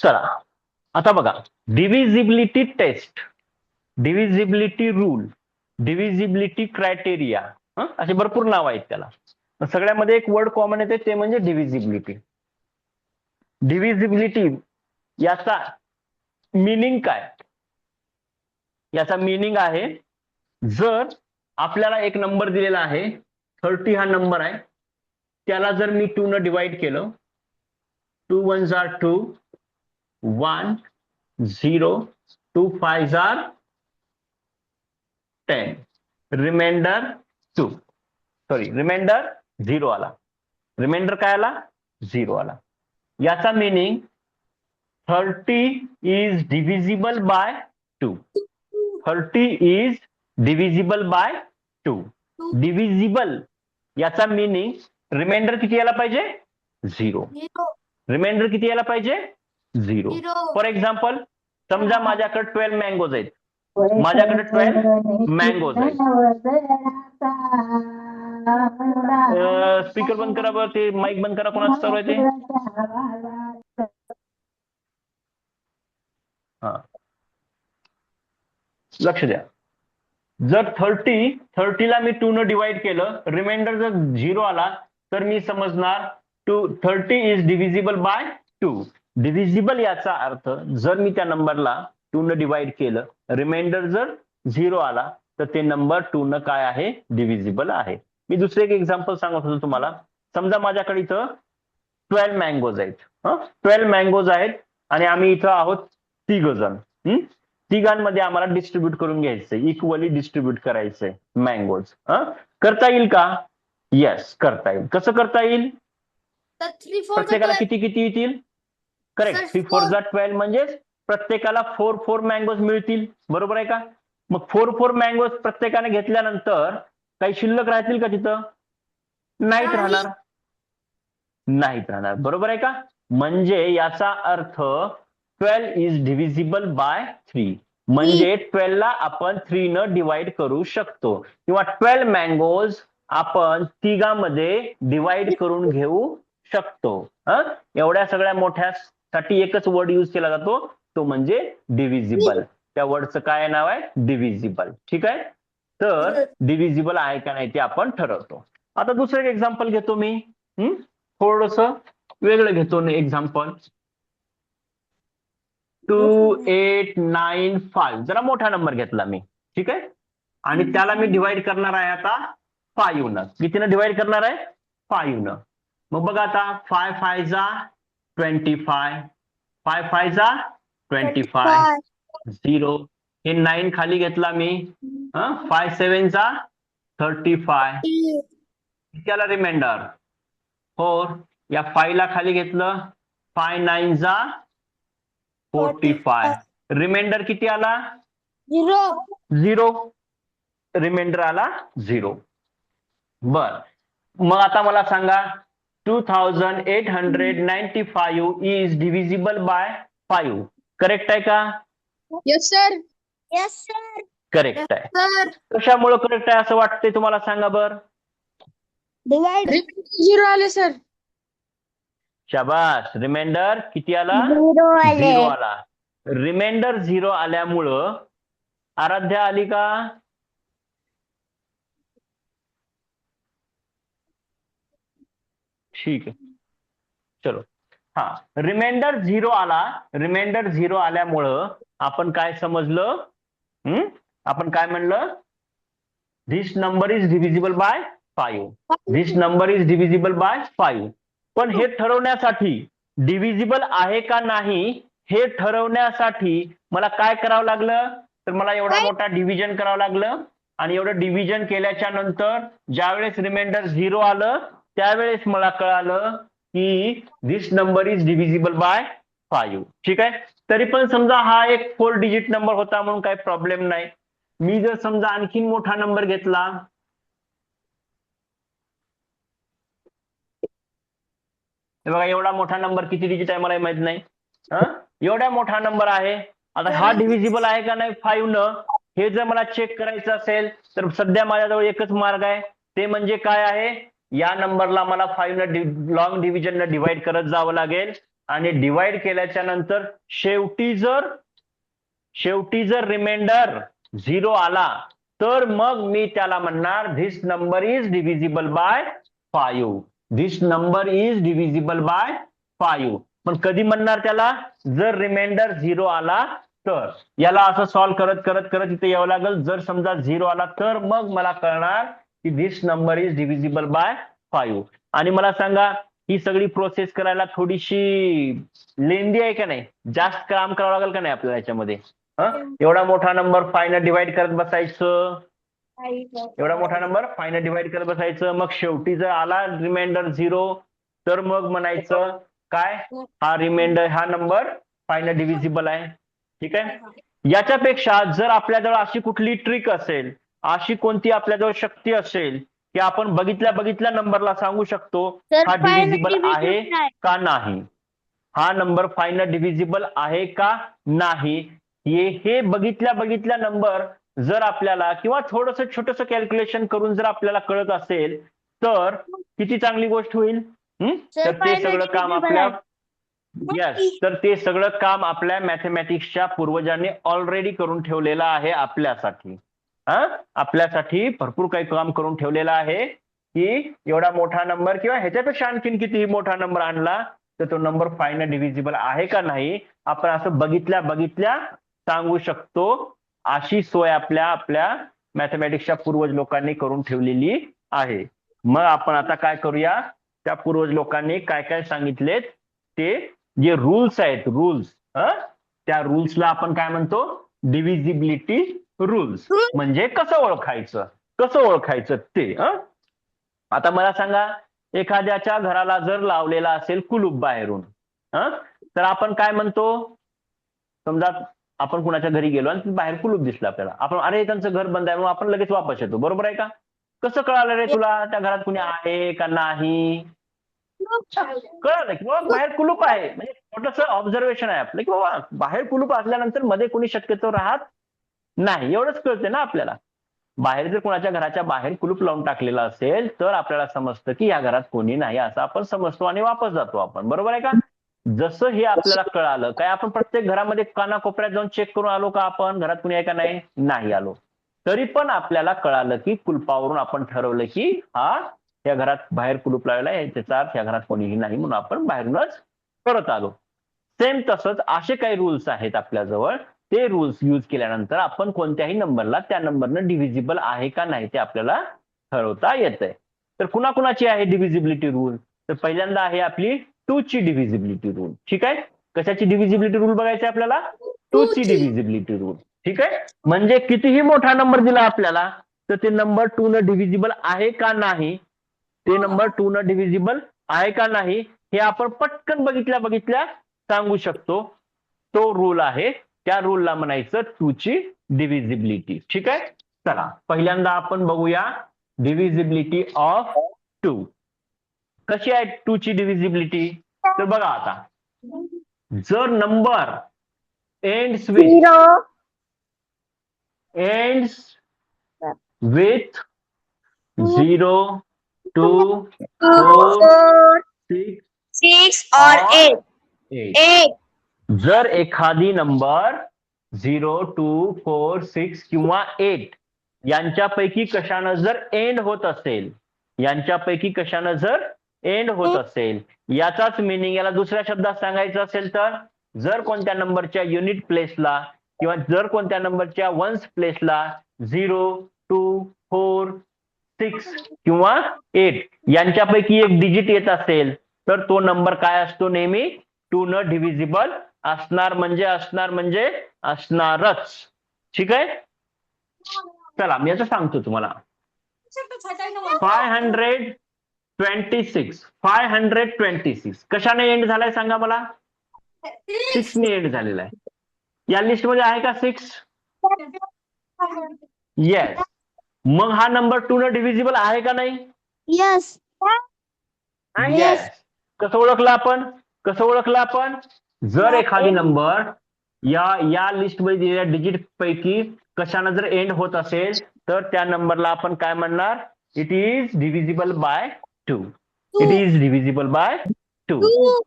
S1: चला आता बघा, divisibility test, divisibility rule, divisibility criteria, असे भरपूर नाव आहेत त्याला. सगळ्यामध्ये एक वर्ड कॉमन येते, ते म्हणजे डिव्हिजिबिलिटी. डिव्हिजिबिलिटी याचा मीनिंग काय? याचा मीनिंग आहे, जर आपल्याला एक नंबर दिलेला आहे, 30 हा नंबर आहे, त्याला जर मी 2 न डिवाइड केलं, 2 1s are 2, 1 0, 2 5s are 10, reminder 2, reminder 0 आला. रिमाइंडर काय आला? 0 आला. याचा meaning 30 is divisible by 2. 30 is divisible by 2. Divisible याचा मीनिंग रिमाइंडर किती यायला पाहिजे? 0. रिमाइंडर किती यायला पाहिजे? 0. फॉर एक्झाम्पल, समजा माझ्याकडे 12 मँगोज आहेत. माझ्याकडे 12 मँगोज आहेत. स्पीकर बंद करा बरं, ते माईक बंद करा, कोणाचं चालू आहे ते? हा, लक्ष द्या. जर 30ला मी 2 न डिवाइड केलं, रिमाइंडर जर 0 आला, तर मी समजणार 30 इज डिव्हिजिबल बाय 2. डिव्हिजिबल याचा अर्थ, जर मी त्या नंबरला 2 न डिवाइड केलं, रिमाइंडर जर 0 आला, तर ते नंबर 2 न काय आहे? डिव्हिजिबल आहे. मी दुसरे एक एक्झाम्पल सांगत होतो तुम्हाला. समजा माझ्याकडे इथं 12 मँगोज आहेत. 12 मँगोज आहेत आणि आम्ही इथं आहोत 3 जण. तिघांमध्ये आम्हाला डिस्ट्रीब्यूट करून घ्यायचंय, इक्वली डिस्ट्रीब्यूट करायचंय मँगोज. करता येईल का? येस, करता येईल. कसं करता येईल? प्रत्येकाला किती किती येतील? करेक्ट, 3 4 12 म्हणजे प्रत्येकाला 4 मँगोज मिळतील. बरोबर आहे का? मग 4 मँगोज प्रत्येकाने घेतल्यानंतर काही शिल्लक राहतील का तिथं? नाहीत राहणार. बरोबर आहे का? म्हणजे याचा अर्थ 12 इज डिव्हिजिबल बाय 3. म्हणजे 12 ला आपण 3 न डिवाइड करू शकतो, किंवा 12 मँगोज आपण तिघांमध्ये डिवाइड करून घेऊ शकतो. एवढ्या सगळ्या मोठ्यासाठी एकच वर्ड यूज केला जातो, तो म्हणजे डिव्हिजिबल. त्या वर्डचं काय नाव आहे? डिव्हिजिबल. ठीक आहे, तर डिव्हिजिबल आहे का नाही ते आपण ठरवतो. आता दुसरं एक एक्झाम्पल घेतो मी, थोडस वेगळं घेतो एक्झाम्पल. 2 8 9 5, जरा मोठा नंबर घेतला मी. ठीक आहे, आणि त्याला मी डिवाइड करणार आहे आता 5 न. कितीनं डिवाइड करणार आहे? 5 न. मग बघा आता 5 5 जा 25, 5 5 जा 25, 0. हे 9 खाली घेतला मी, 5 7 जा 35. त्याला रिमाइंडर 4. या 5 ला खाली घेतलं, 5 9 जा 45. रिमाइंडर किती आला? 0. रिमाइंडर आला 0. बर, मग आता मला सांगा 2895 इज डिव्हिजिबल बाय 5. करेक्ट आहे का?
S6: Yes sir.
S1: करेक्ट आहे. कशामुळे करेक्ट आहे असं वाटतंय तुम्हाला, सांगा बर.
S3: डिवाइड
S6: 0 आले सर.
S1: शाबास. रिमाइंडर किती आला?
S3: 0 आले.
S1: 0 आला. रिमाइंडर 0 आल्यामुळं आराध्या आली का? ठीक आहे, चलो. हा, रिमाइंडर 0 आला. रिमाइंडर 0 आल्यामुळं आपण काय समजलं? आपण काय म्हणलं? This number is divisible by 5. This number is divisible by 5. पण हे ठरवण्यासाठी डिव्हिजिबल आहे का नाही हे ठरवण्यासाठी मला काय करावं लागलं? तर मला एवढा मोठा डिव्हिजन करावं लागलं. आणि एवढं डिव्हिजन केल्याच्या नंतर ज्यावेळेस रिमाइंडर 0 आलं त्यावेळेस मला कळालं की this number is divisible by 5. ठीक आहे. तरी पण समजा हा एक 4 डिजिट नंबर होता म्हणून काही प्रॉब्लेम नाही. मी जर समजा आणखीन मोठा नंबर घेतला, हे बघा एवढा मोठा नंबर किती डिजिट आहे मला माहित नाही. एवढा मोठा नंबर आहे. आता हा डिव्हिजिबल आहे का नाही 5 न, हे जर मला चेक करायचं असेल तर सध्या माझ्याजवळ एकच मार्ग आहे. ते म्हणजे काय आहे? या नंबरला मला 5 न लॉंग डिव्हिजन न डिवाइड करत जावं लागेल. आणि डिवाइड केल्याच्या नंतर शेवटी जर रिमाइंडर 0 आला तर मग मी त्याला म्हणणार this number is divisible by 5. This number is divisible by 5. पण कधी म्हणणार त्याला? जर रिमाइंडर 0 आला तर. याला असं सॉल्व्ह करत करत करत इथे यावं लागेल. जर समजा 0 आला तर मग मला कळणार की this number is divisible by 5. आणि मला सांगा, ही सगळी प्रोसेस करायला थोडीशी लेंदी आहे का नाही? जास्त काम करावं लागेल का नाही आपल्याला याच्यामध्ये? एवढा मोठा नंबर 5 न डिवाइड करत बसायचं, एवढा मोठा नंबर 5 न डिवाइड करत बसायचं. मग शेवटी जर आला रिमाइंडर 0 तर मग म्हणायचं काय? हा रिमाइंडर, हा नंबर 5 न डिव्हिजिबल आहे. ठीक आहे. याच्यापेक्षा जर आपल्याजवळ अशी कुठली ट्रिक असेल, अशी कोणती आपल्याजवळ शक्ती असेल की आपण बघितल्या नंबरला सांगू शकतो हा डिव्हिजिबल आहे का नाही, हा नंबर 5 न डिव्हिजिबल आहे का नाही, हे बघितल्या नंबर जर आपल्याला किंवा थोडंसं छोटंसं कॅल्क्युलेशन करून जर आपल्याला कळत असेल तर किती चांगली गोष्ट होईल. तर ते सगळं काम आपल्या तर ते सगळं काम आपल्या मॅथमॅटिक्सच्या पूर्वजांनी ऑलरेडी करून ठेवलेलं आहे आपल्यासाठी. आपल्यासाठी भरपूर काही काम करून ठेवलेलं आहे की एवढा मोठा नंबर किंवा ह्याच्यापेक्षा आणखीन कितीही मोठा नंबर आणला तर तो नंबर 5 न डिव्हिजिबल आहे का नाही आपण असं बघितल्या सांगू शकतो. अशी सोय आपल्या मॅथमॅटिक्सच्या पूर्वज लोकांनी करून ठेवलेली आहे. मग आपण आता काय करूया, त्या पूर्वज लोकांनी काय काय सांगितलेत ते जे रूल्स आहेत, त्या रूल्सला आपण काय म्हणतो? Divisibility rules. म्हणजे कसं ओळखायचं ते. आता मला सांगा, एखाद्याच्या घराला जर लावलेला असेल कुलूप बाहेरून, तर आपण काय म्हणतो? समजा आपण कुणाच्या घरी गेलो आणि बाहेर कुलूप दिसलं आपल्याला, आपण अरे त्यांचं घर बंद आहे म्हणून आपण लगेच वापस येतो. बरोबर आहे का? कसं कळालं रे तुला त्या घरात कुणी आहे का नाही? कळलं की बाबा बाहेर कुलूप आहे. म्हणजे छोटंसं ऑब्झर्वेशन आहे आपलं की बाबा बाहेर कुलूप असल्यानंतर मध्ये कोणी शक्यतो राहत नाही, एवढंच कळते ना आपल्याला. बाहेर जर कोणाच्या घराच्या बाहेर कुलूप लावून टाकलेलं असेल तर आपल्याला समजतं की या घरात कोणी नाही असं आपण समजतो आणि वापस जातो आपण. बरोबर आहे का? जसं हे आपल्याला कळालं, काय आपण प्रत्येक घरामध्ये कानाकोपऱ्यात जाऊन चेक करून आलो का आपण घरात कुणी आहे का नाही आलो, तरी पण आपल्याला कळालं की कुलपावरून आपण ठरवलं की या घरात बाहेर कुलूप लावलेला आहे, त्याचा अर्थ या घरात कोणीही नाही म्हणून आपण बाहेरूनच परत आलो. सेम तसंच असे काही रूल्स आहेत आपल्याजवळ. ते रूल्स यूज केल्यानंतर आपण कोणत्याही नंबरला त्या नंबरनं डिव्हिजिबल आहे का नाही ते आपल्याला ठरवता येतंय. तर कुणाकुणाची आहे डिव्हिजिबिलिटी रूल? तर पहिल्यांदा आहे आपली टू ची डिव्हिजिबिलिटी रूल. ठीक आहे, कशाची डिव्हिजिबिलिटी रूल बघायची आपल्याला? टू ची डिव्हिजिबिलिटी रूल. ठीक आहे, म्हणजे कितीही मोठा नंबर दिला आपल्याला तर ते नंबर 2 न डिव्हिजिबल आहे का नाही, ते नंबर 2 न डिव्हिजिबल आहे का नाही हे आपण पटकन बघितल्या सांगू शकतो. तो रूल आहे, त्या रूलला म्हणायचं 2 ची डिव्हिजिबिलिटी. ठीक आहे, चला पहिल्यांदा आपण बघूया डिव्हिजिबिलिटी ऑफ 2. कशी आहे 2 ची डिव्हिजिबिलिटी? तर बघा आता, जर नंबर ends with 0, 2, 4, 6
S4: 6 or 8.
S1: 8. जर एखादी नंबर 0, 2, 4, 6 किंवा 8 यांच्यापैकी कशानं जर एंड होत असेल, याचाच मिनिंग याला दुसऱ्या शब्दात सांगायचं असेल तर, जर कोणत्या नंबरच्या युनिट प्लेसला किंवा जर कोणत्या नंबरच्या वन्स प्लेसला 0, 2, 4, 6 किंवा 8 यांच्यापैकी एक डिजिट येत असेल तर तो नंबर काय असतो? नेहमी 2 न डिव्हिजिबल असणार म्हणजे असणारच. ठीक आहे, चला मी आता सांगतो तुम्हाला. 526 कशाने एंड झालाय सांगा मला? 6 ने एंड झालेला आहे. या लिस्ट मध्ये आहे का 6? येस. मग हा नंबर 2 न डिव्हिजिबल आहे का नाही?
S3: यस.
S1: येस. कसं ओळखलं आपण? जर एखादी नंबर या लिस्ट मध्ये दिलेल्या डिजिट पैकी कशाने जर एंड होत असेल तर त्या नंबरला आपण काय म्हणणार? It is divisible by 2.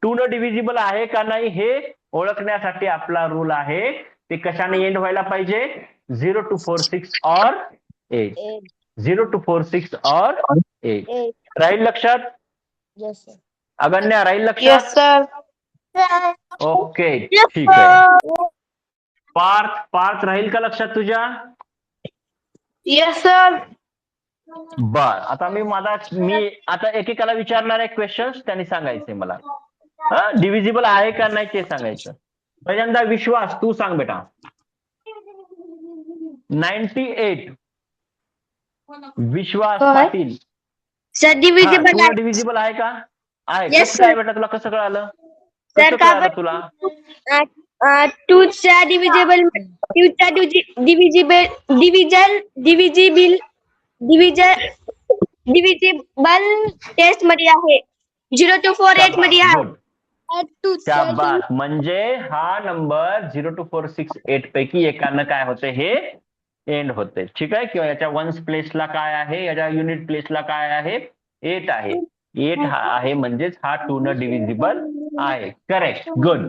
S1: 2 न डिव्हिजिबल आहे का नाही हे ओळखण्यासाठी आपला रूल आहे, ते कशाने एंड व्हायला पाहिजे? 0 to 4, 6 or 8. 0 to 4, 6 or 8. राहील लक्षात? अगन्या, राहील लक्षात? ओके, ठीक आहे. पार्थ राहील का लक्षात तुझ्या?
S4: Yes sir.
S1: बर, आता मी आता एकेकाला विचारणार आहे क्वेश्चन्स, त्यांनी सांगायचे मला डिव्हिजिबल आहे का नाही ते सांगायचं. पहिल्यांदा विश्वास, तू सांग बेटा. 98 विश्वास पाटील
S4: सर
S1: डिव्हिजिबल आहे का? आहे.
S4: Yes,
S1: कसं काय बेटा, तुला कसं कळालं?
S4: सर
S1: तुला?
S4: 2 च्या डिव्हिजिबल टेस्ट मध्ये आहे. 0 to 4, 8 मध्ये आहे.
S1: शाबास. म्हणजे हा नंबर 0 to 4, 6, 8 पैकी एकानं काय होते? हे एंड होते. ठीक आहे, किंवा याच्या वन्स प्लेसला काय आहे, याच्या युनिट प्लेसला काय आहे? 8 आहे. 8 हा आहे म्हणजेच हा 2 न डिव्हिजिबल आहे. Correct, good.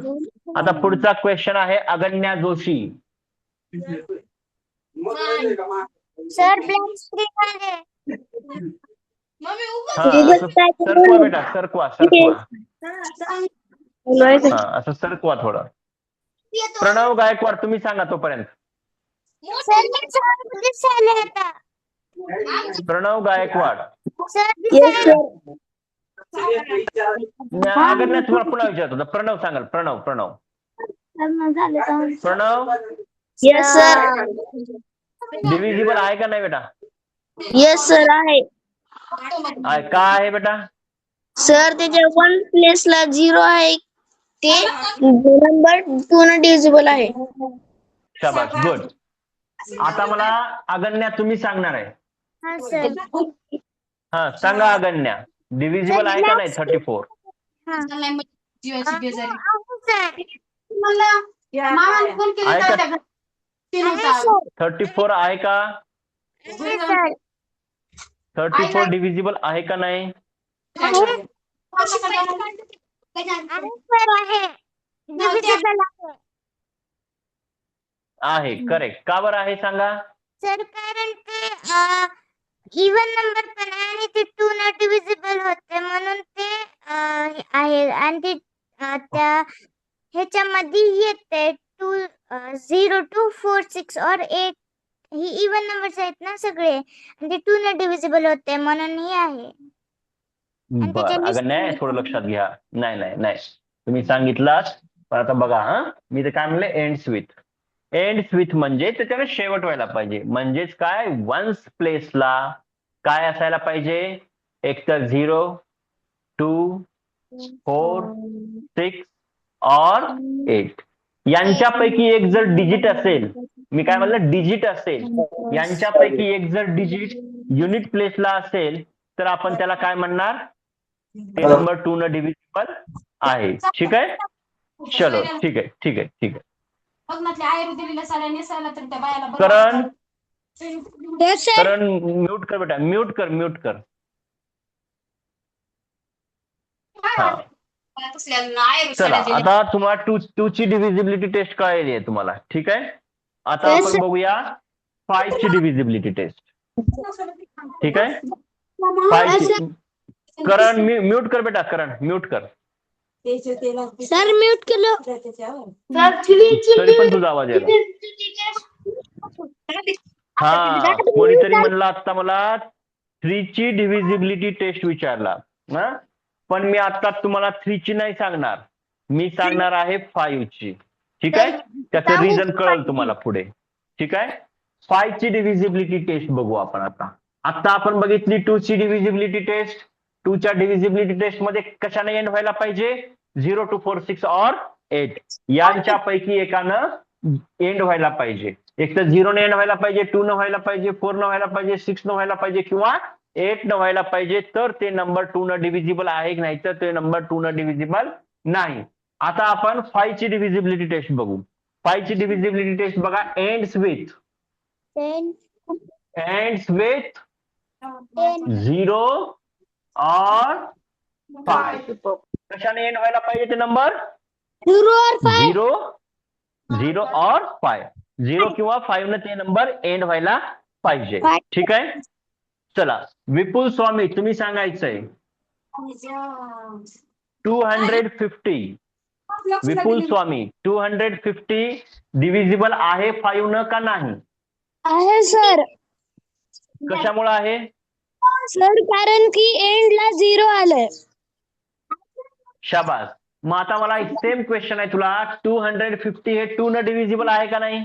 S1: आता पुढचा क्वेश्चन आहे अगन्या जोशी.
S3: सर ब्लॅक स्क्रीन आहे.
S1: सरकवा बेटा, सरकवा. असं सरकवा थोडं. प्रणव गायकवाड, तुम्ही सांगा तोपर्यंत. प्रणव गायकवाड. अगन्या तुम्हाला पुन्हा विचारतो. प्रणव सांगाल. प्रणव.
S4: Yes sir.
S1: डिव्हिजिबल आहे का नाही बेटा?
S4: येस सर आहे.
S1: का आहे बेटा?
S4: सर त्याच्या 1 प्लेसला 0 आहे, ते नंबर 2 न डिव्हिजिबल आहे.
S1: शाबास, गुड. आता मला अगन्या तुम्ही सांगणार आहे. हा सांगा अगन्या, डिव्हिजिबल आहे का नाही 34? 34 आहे का? 34 डिव्हिजिबल आहे का नाही? आहे. करेक्ट. का बरं आहे सांगा?
S3: सर कारण ते इवन नंबर पण आहे आणि ते 2 न डिव्हिजिबल होते म्हणून ते आहे. आणि ते त्या ह्याच्यामध्ये येते 0 to 4, 6 or 8 he even numbers आहेत ना सगळे, आणि ते 2 न डिव्हिजिबल होते म्हणून ही आहे. आणि
S1: बर
S3: त्याच्या
S1: अगं नाही थोडं लक्षात घ्या. नाही नाही नाही तुम्ही सांगितलात पण आता बघा हा मी ते काय म्हणलं एंड्स विथ म्हणजे त्याच्याकडे शेवट व्हायला पाहिजे. म्हणजेच काय वन्स प्लेसला काय असायला पाहिजे एक तर 0, 2, 4, 6 और 8 यांच्यापैकी एक जर डिजिट असेल, मी काय म्हणलं डिजिट असेल, यांच्यापैकी एक जर डिजिट युनिट प्लेसला असेल तर आपण त्याला काय म्हणणार ते नंबर 2 न डिव्हिजिबल आहे. ठीक आहे चलो ठीक आहे ठीक आहे ठीक आहे. करण
S3: Yes, sir.
S1: करण म्यूट कर बेटा म्यूट कर हा चला आता तुम्हाला टू ची डिव्हिजिबिलिटी टेस्ट कळाली आहे तुम्हाला. ठीक आहे आता
S3: Yes,
S1: आपण
S3: sir.
S1: बघूया 5 ची डिव्हिजिबिलिटी टेस्ट. ठीक आहे 5
S3: Yes,
S1: ची
S3: sir.
S1: करण म्यूट कर बेटा करण म्यूट कर
S3: सर म्यूट केलं.
S4: सर 3 ची
S1: तरी पण तुझा आवाज यायला. हा कोणीतरी म्हणलं आता मला 3 ची डिव्हिजिबिलिटी टेस्ट विचारला हा पण मी आता तुम्हाला 3 ची नाही सांगणार मी सांगणार आहे 5 ची. ठीक आहे त्याचं रिझन कळेल तुम्हाला पुढे. ठीक आहे 5 ची डिव्हिजिबिलिटी टेस्ट बघू आपण आता आपण बघितली 2 ची डिव्हिजिबिलिटी टेस्ट. 2 च्या डिव्हिजिबिलिटी टेस्ट मध्ये कशाने एंड व्हायला पाहिजे 0, 2, 4, 6 और 8 यांच्यापैकी एकानं एंड व्हायला पाहिजे. एक तर 0 ने एंड व्हायला पाहिजे 2 न व्हायला पाहिजे 4 न व्हायला पाहिजे 6 न व्हायला पाहिजे किंवा 8 न व्हायला पाहिजे तर ते नंबर 2 न डिव्हिजिबल आहे नाही तर ते नंबर 2 न डिव्हिजिबल नाही. आता आपण 5 ची डिव्हिजिबिलिटी टेस्ट बघू. 5 ची डिव्हिजिबिलिटी टेस्ट बघा एंड्स विथ 0 और 5 कशाने एंड व्हायला पाहिजे ते नंबर 0 और 5 0 किंवा 5 न ते नंबर एंड व्हायला पाहिजे. ठीक आहे चला विपुल स्वामी तुम्ही सांगायचंय 250 विपुल स्वामी 250 डिव्हिजिबल आहे 5 न का नाही
S3: आहे सर.
S1: कशामुळे आहे
S3: सर कारण की एंडला 0 आलंय.
S1: शाबास. मग आता मला सेम क्वेश्चन आहे तुला 250 हे 2 न डिव्हिजिबल आहे का नाही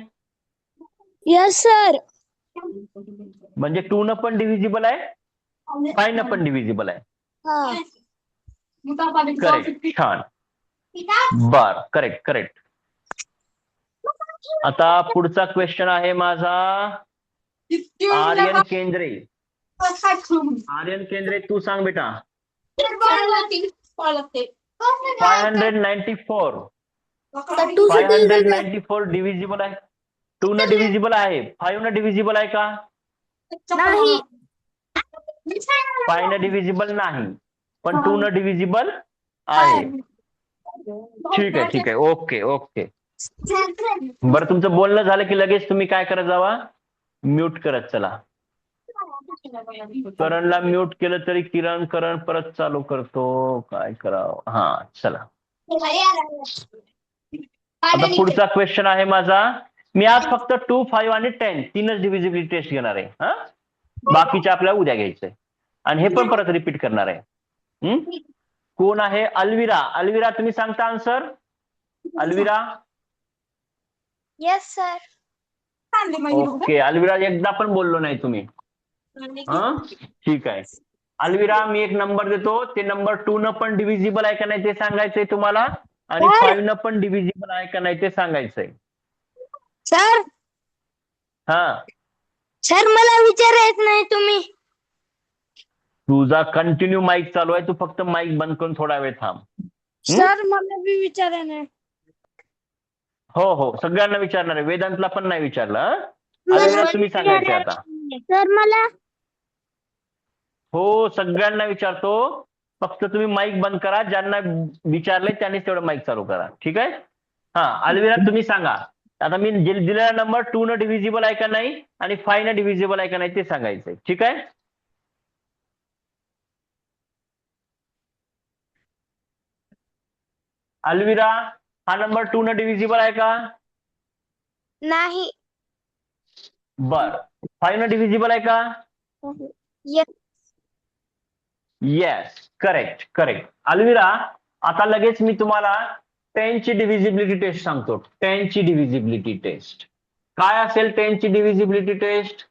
S3: यस सर.
S1: म्हणजे 2 न पण डिव्हिजिबल आहे 5 न पण डिव्हिजिबल आहे. करेक्ट छान बर करेक्ट. आता पुढचा क्वेश्चन आहे माझा आर्यन केंद्रे तू सांग बेटा 594 डिव्हिजिबल आहे 2 न डिव्हिजिबल आहे 5 न डिव्हिजिबल आहे का
S3: नाही.
S1: 5 न डिव्हिजिबल नाही पण 2 न डिव्हिजिबल आहे. ठीक आहे ओके बरं तुमचं बोलणं झालं की लगेच तुम्ही काय करत जावा म्यूट करत चला. करणला म्यूट केलं तरी करण परत चालू करतो काय करावं. हा चला आता पुढचा क्वेश्चन आहे माझा. मी आज फक्त 2, 5 आणि 10 तीनच डिव्हिजिबिलिटी टेस्ट घेणार आहे हा बाकीचे आपल्याला उद्या घ्यायचंय आणि हे पण परत रिपीट करणार आहे. कोण आहे अल्विरा तुम्ही सांगता answer Alvira.
S3: Yes sir.
S1: Okay Alvira एकदा पण बोललो नाही तुम्ही ठीक आहे अल्विरा मी एक नंबर देतो ते नंबर 2 न पण डिव्हिजिबल आहे का नाही ते सांगायचंय तुम्हाला आणि 5 न पण डिव्हिजिबल आहे का नाही ते सांगायचंय.
S3: सर सर मला विचारायच नाही तुम्ही.
S1: तुझा कंटिन्यू माईक चालू आहे तू फक्त माईक बंद करून थोडा वेळ थांब.
S3: सर मला बी विचारा नाही.
S1: हो सगळ्यांना विचारणार आहे वेदांतला पण नाही विचारलं. अल्विरा तुम्ही सांगायचे आता.
S3: सर मला
S1: हो सगळ्यांना विचारतो फक्त तुम्ही माईक बंद करा ज्यांना विचारले त्यांनीच तेवढं माईक चालू करा. ठीक आहे अल्विरा तुम्ही सांगा आता मी दिलेला नंबर 2 न डिव्हिजिबल आहे का नाही आणि 5 न डिव्हिजिबल आहे का नाही ते सांगायचंय. ठीक आहे अल्विरा हा नंबर 2 न डिव्हिजिबल आहे का
S3: नाही.
S1: बर 5 न डिव्हिजिबल आहे का
S3: yes.
S1: Yes correct correct. Alvira, आता लगेच मी तुम्हाला 10 ची डिव्हिजिबिलिटी टेस्ट सांगतो. 10 ची डिव्हिजिबिलिटी टेस्ट काय असेल? 10 ची डिव्हिजिबिलिटी टेस्ट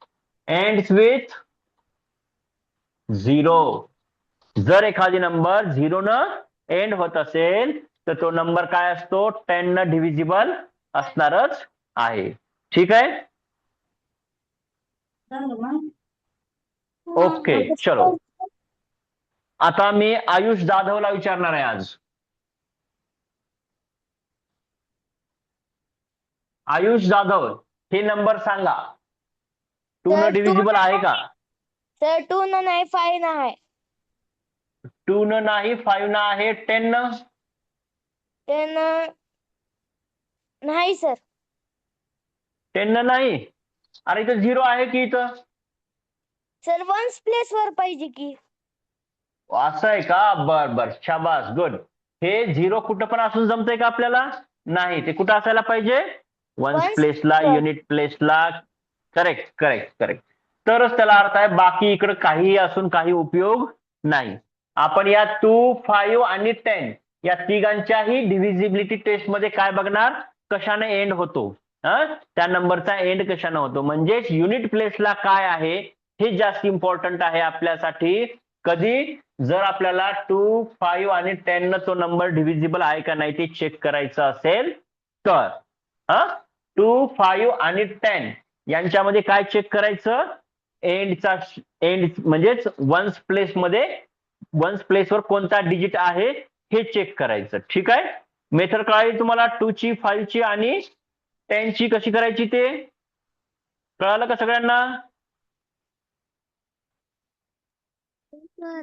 S1: एंड्स विथ 0. जर एखादी नंबर 0 न एंड होत असेल तर तो नंबर काय असतो? 10 न डिव्हिजिबल असणारच आहे. ठीक आहे. ओके, चलो. आता मी आयुष जाधवला विचारणार आहे आज. आयुष जाधव, हे नंबर सांगा. 2 न डिव्हिजिबल आहे का?
S4: सर 2 न नाही 5 न आहे.
S1: 2 न नाही, 5 न आहे. 10 न?
S4: 10 न नाही सर.
S1: 10 न नाही. अरे इथं 0 आहे की इथं?
S4: सर वन्स प्लेस वर पाहिजे की.
S1: असं आहे का? बर बर, शाबास, गुड. हे 0 कुठं पण असून जमतंय का आपल्याला? नाही. ते कुठं असायला पाहिजे? वन्स
S4: Ones
S1: प्लेसला,
S4: place.
S1: युनिट प्लेसला. Correct correct correct. तरच त्याला अर्थ आहे. बाकी इकडे काहीही असून काही उपयोग नाही. आपण या 2, 5 आणि 10 या तिघांच्याही डिव्हिजिबिलिटी टेस्ट मध्ये काय बघणार? कशाने एंड होतो, त्या नंबरचा एंड कशाने होतो. म्हणजेच युनिट प्लेसला काय आहे हे जास्त इम्पॉर्टंट आहे आपल्यासाठी. कधी? जर आपल्याला 2, 5 आणि 10 न तो नंबर डिव्हिजिबल आहे का नाही ते चेक करायचं असेल तर 2, 5 आणि 10 यांच्यामध्ये काय चेक करायचं? एंड म्हणजेच वन्स प्लेसवर कोणता डिजिट आहे हे चेक करायचं. ठीक आहे. मेथड कळाली तुम्हाला? 2 ची, 5 ची आणि 10 ची कशी करायची ते कळालं का सगळ्यांना?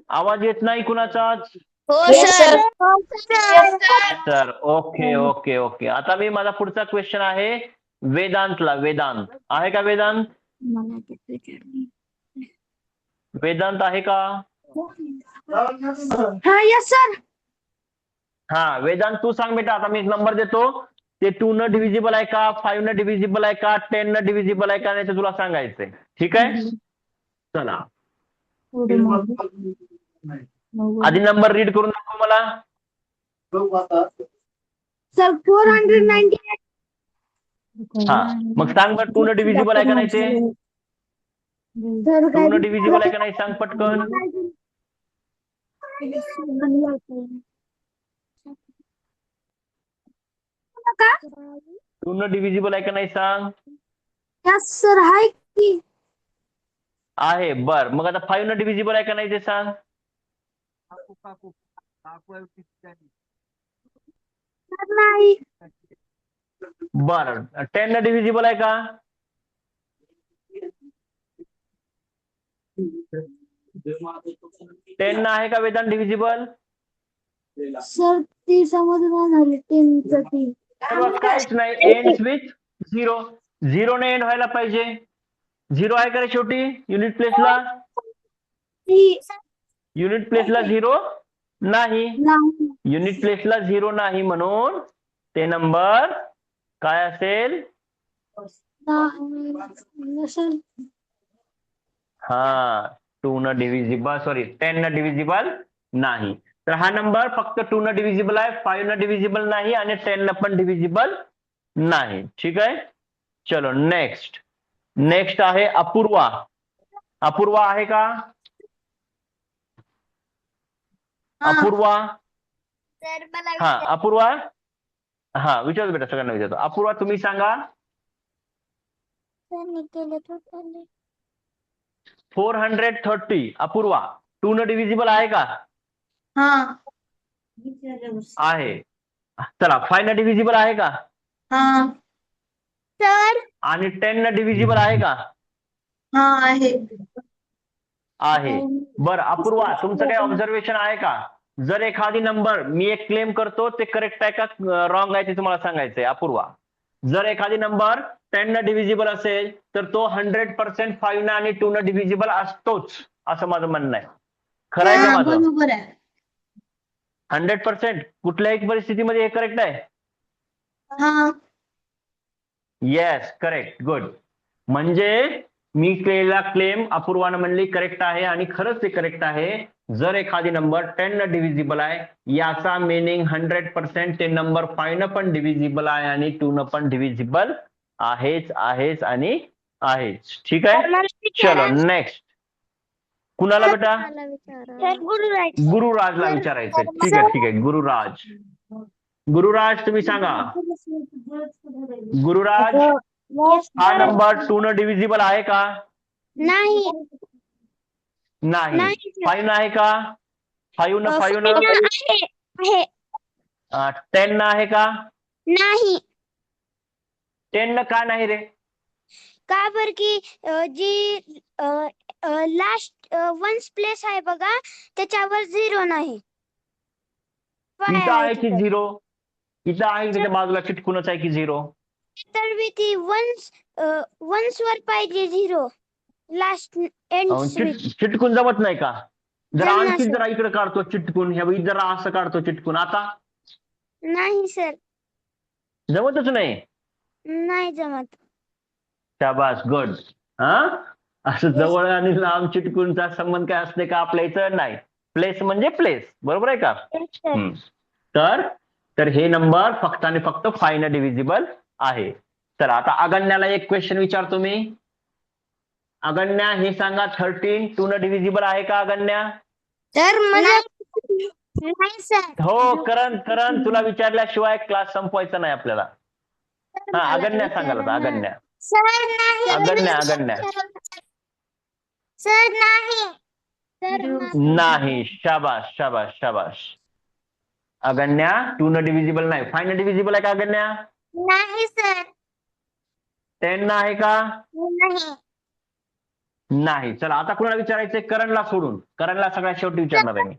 S1: आवाज येत नाही कुणाचाच?
S4: हो
S3: Yes,
S4: sir.
S1: Sir, okay okay okay. आता मी माझा पुढचा क्वेश्चन आहे वेदांतला. वेदांत आहे का? वेदांत वेदांत आहे का?
S4: हा यस सर.
S1: हा वेदांत, तू सांग बेटा. आता मी एक नंबर देतो. ते 2 न डिव्हिजिबल आहे का? 5 न डिव्हिजिबल आहे का? 10 न डिव्हिजिबल आहे का? नाही ते तुला सांगायचंय. ठीक आहे. चला, आधी नंबर रीड करून दाखव मला.
S4: सर 498.
S1: हा, मग सांग बरं 2 न डिव्हिजिबल आहे का नाही ते? 2 न डिव्हिजिबल आहे का नाही सांग पटकन. 2 न डिव्हिजिबल आहे का नाही सांग.
S4: यस सर हाय की.
S1: आहे. बर, मग आता 5 न डिव्हिजिबल आहे का नाही ते सांग.
S4: नाही.
S1: बर, 10 न डिव्हिजिबल आहे का? 10 न आहे का वेदांत डिव्हिजिबल?
S4: सर ती समजून झाली 10 ची.
S1: काहीच नाही. Ends with 0. 0 ने एंड व्हायला पाहिजे. 0 आहे का रे शेवटी युनिट प्लेसला? युनिट प्लेसला 0 नाही. युनिट प्लेसला 0 नाही म्हणून ते नंबर काय असेल? हा, 2 न डिव्हिजिबल, सॉरी 10 न डिव्हिजिबल नाही. तर हा नंबर फक्त 2 न डिव्हिजिबल आहे, 5 न डिव्हिजिबल नाही आणि 10 न पण डिव्हिजिबल नाही. ठीक आहे. चलो नेक्स्ट. नेक्स्ट आहे अपूर्वा. अपूर्वा आहे का? अपूर्वा.
S3: सर मला
S1: हा अपूर्वा. हा विचारतो बेटा, सगळ्यांना विचारतो. अपूर्वा तुम्ही सांगा.
S3: केलं तर चालेल.
S1: 430. अपूर्वा 2 न डिव्हिजिबल आहे का?
S6: हा
S1: आहे. चला 5 न डिव्हिजिबल आहे का?
S6: हा
S3: सर
S1: आणि 10 न डिव्हिजिबल आहे का?
S6: हा आहे.
S1: आहे. बरं अपूर्वा, तुमचं काही ऑब्झर्वेशन आहे का? जर एखादी नंबर, मी एक क्लेम करतो ते करेक्ट आहे का रॉंग आहे ते तुम्हाला सांगायचंय. अपूर्वा, जर एखादी नंबर 10 न डिव्हिजिबल असेल तर तो 100% 5 न आणि 2 न डिव्हिजिबल असतोच, असं माझं म्हणणं आहे. खरं आहे का
S6: हा,
S1: माझं?
S6: बरोबर आहे.
S1: 100% कुठल्याही परिस्थितीमध्ये हे करेक्ट आहे?
S6: हा
S1: येस, करेक्ट, गुड. म्हणजे मी केलेला क्लेम अपूर्वानं म्हणली करेक्ट आहे आणि खरंच ते करेक्ट आहे. जर एखादी नंबर 10 न डिव्हिजिबल आहे याचा मिनिंग 100% ते नंबर 5 न पण डिव्हिजिबल आहे आणि 2 न पण डिव्हिजिबल आहेच आहेच आणि आहेच. ठीक आहे, चलो नेक्स्ट. कुणाला बेटा? गुरुराजला विचारायचंय. ठीक आहे ठीक आहे, गुरुराज. गुरुराज तुम्ही सांगा. गुरुराज, हा नंबर 2 न डिव्हिजिबल आहे का?
S3: नाही.
S1: नाही. 5 आहे का? 5 न 5 न
S3: आहे.
S1: 10 न आहे का?
S3: नाही.
S1: 10 न का नाही रे?
S3: का बर की जी लास्ट वन्स प्लेस आहे बघा त्याच्यावर 0 नाही.
S1: इथं आहे की 0? इथं आहे, त्याच्या बाजूला चिटकूनच आहे की 0?
S3: तर मी ती वन्स वर पाहिजे 0 लास्ट एंड
S1: चिटकून जमत नाही का? जरा
S3: जमणार
S1: आणखी
S3: सर.
S1: जरा इकडे काढतो चिटकून, ह्या बाई जरा असं काढतो चिटकून. आता
S3: नाही सर,
S1: जमतच नाही.
S3: नाही जमत.
S1: शाबास, गुड. हा, असं जवळ आणि लांब चिटकूनचा संबंध काय असते का आपल्या इथं? नाही. प्लेस म्हणजे प्लेस, बरोबर आहे का? तर हे नंबर फक्त आणि फक्त 5 न डिव्हिजिबल आहे. चला आता अगण्याला एक क्वेश्चन विचारतो मी. अगण्या, हे सांगा 13 2 न डिव्हिजिबल आहे का अगण्या?
S3: तर नाही सर.
S1: हो, करण तुला विचारल्याशिवाय क्लास संपवायचा नाही आपल्याला. हा, अगण्या सांगाल आता. अगण्या,
S3: सर नाही.
S1: अगण्या.
S3: सर नाही.
S1: नाही. शाबास. अगण्या 2 न डिव्हिजिबल नाही. 5 न डिव्हिजिबल आहे का अगण्या?
S3: नाही सर.
S1: 10 न आहे का?
S3: नाही.
S1: नाही. चला आता कुणाला विचारायचंय? करणला सोडून. करणला सगळ्यात शेवटी विचारणार आहे मी.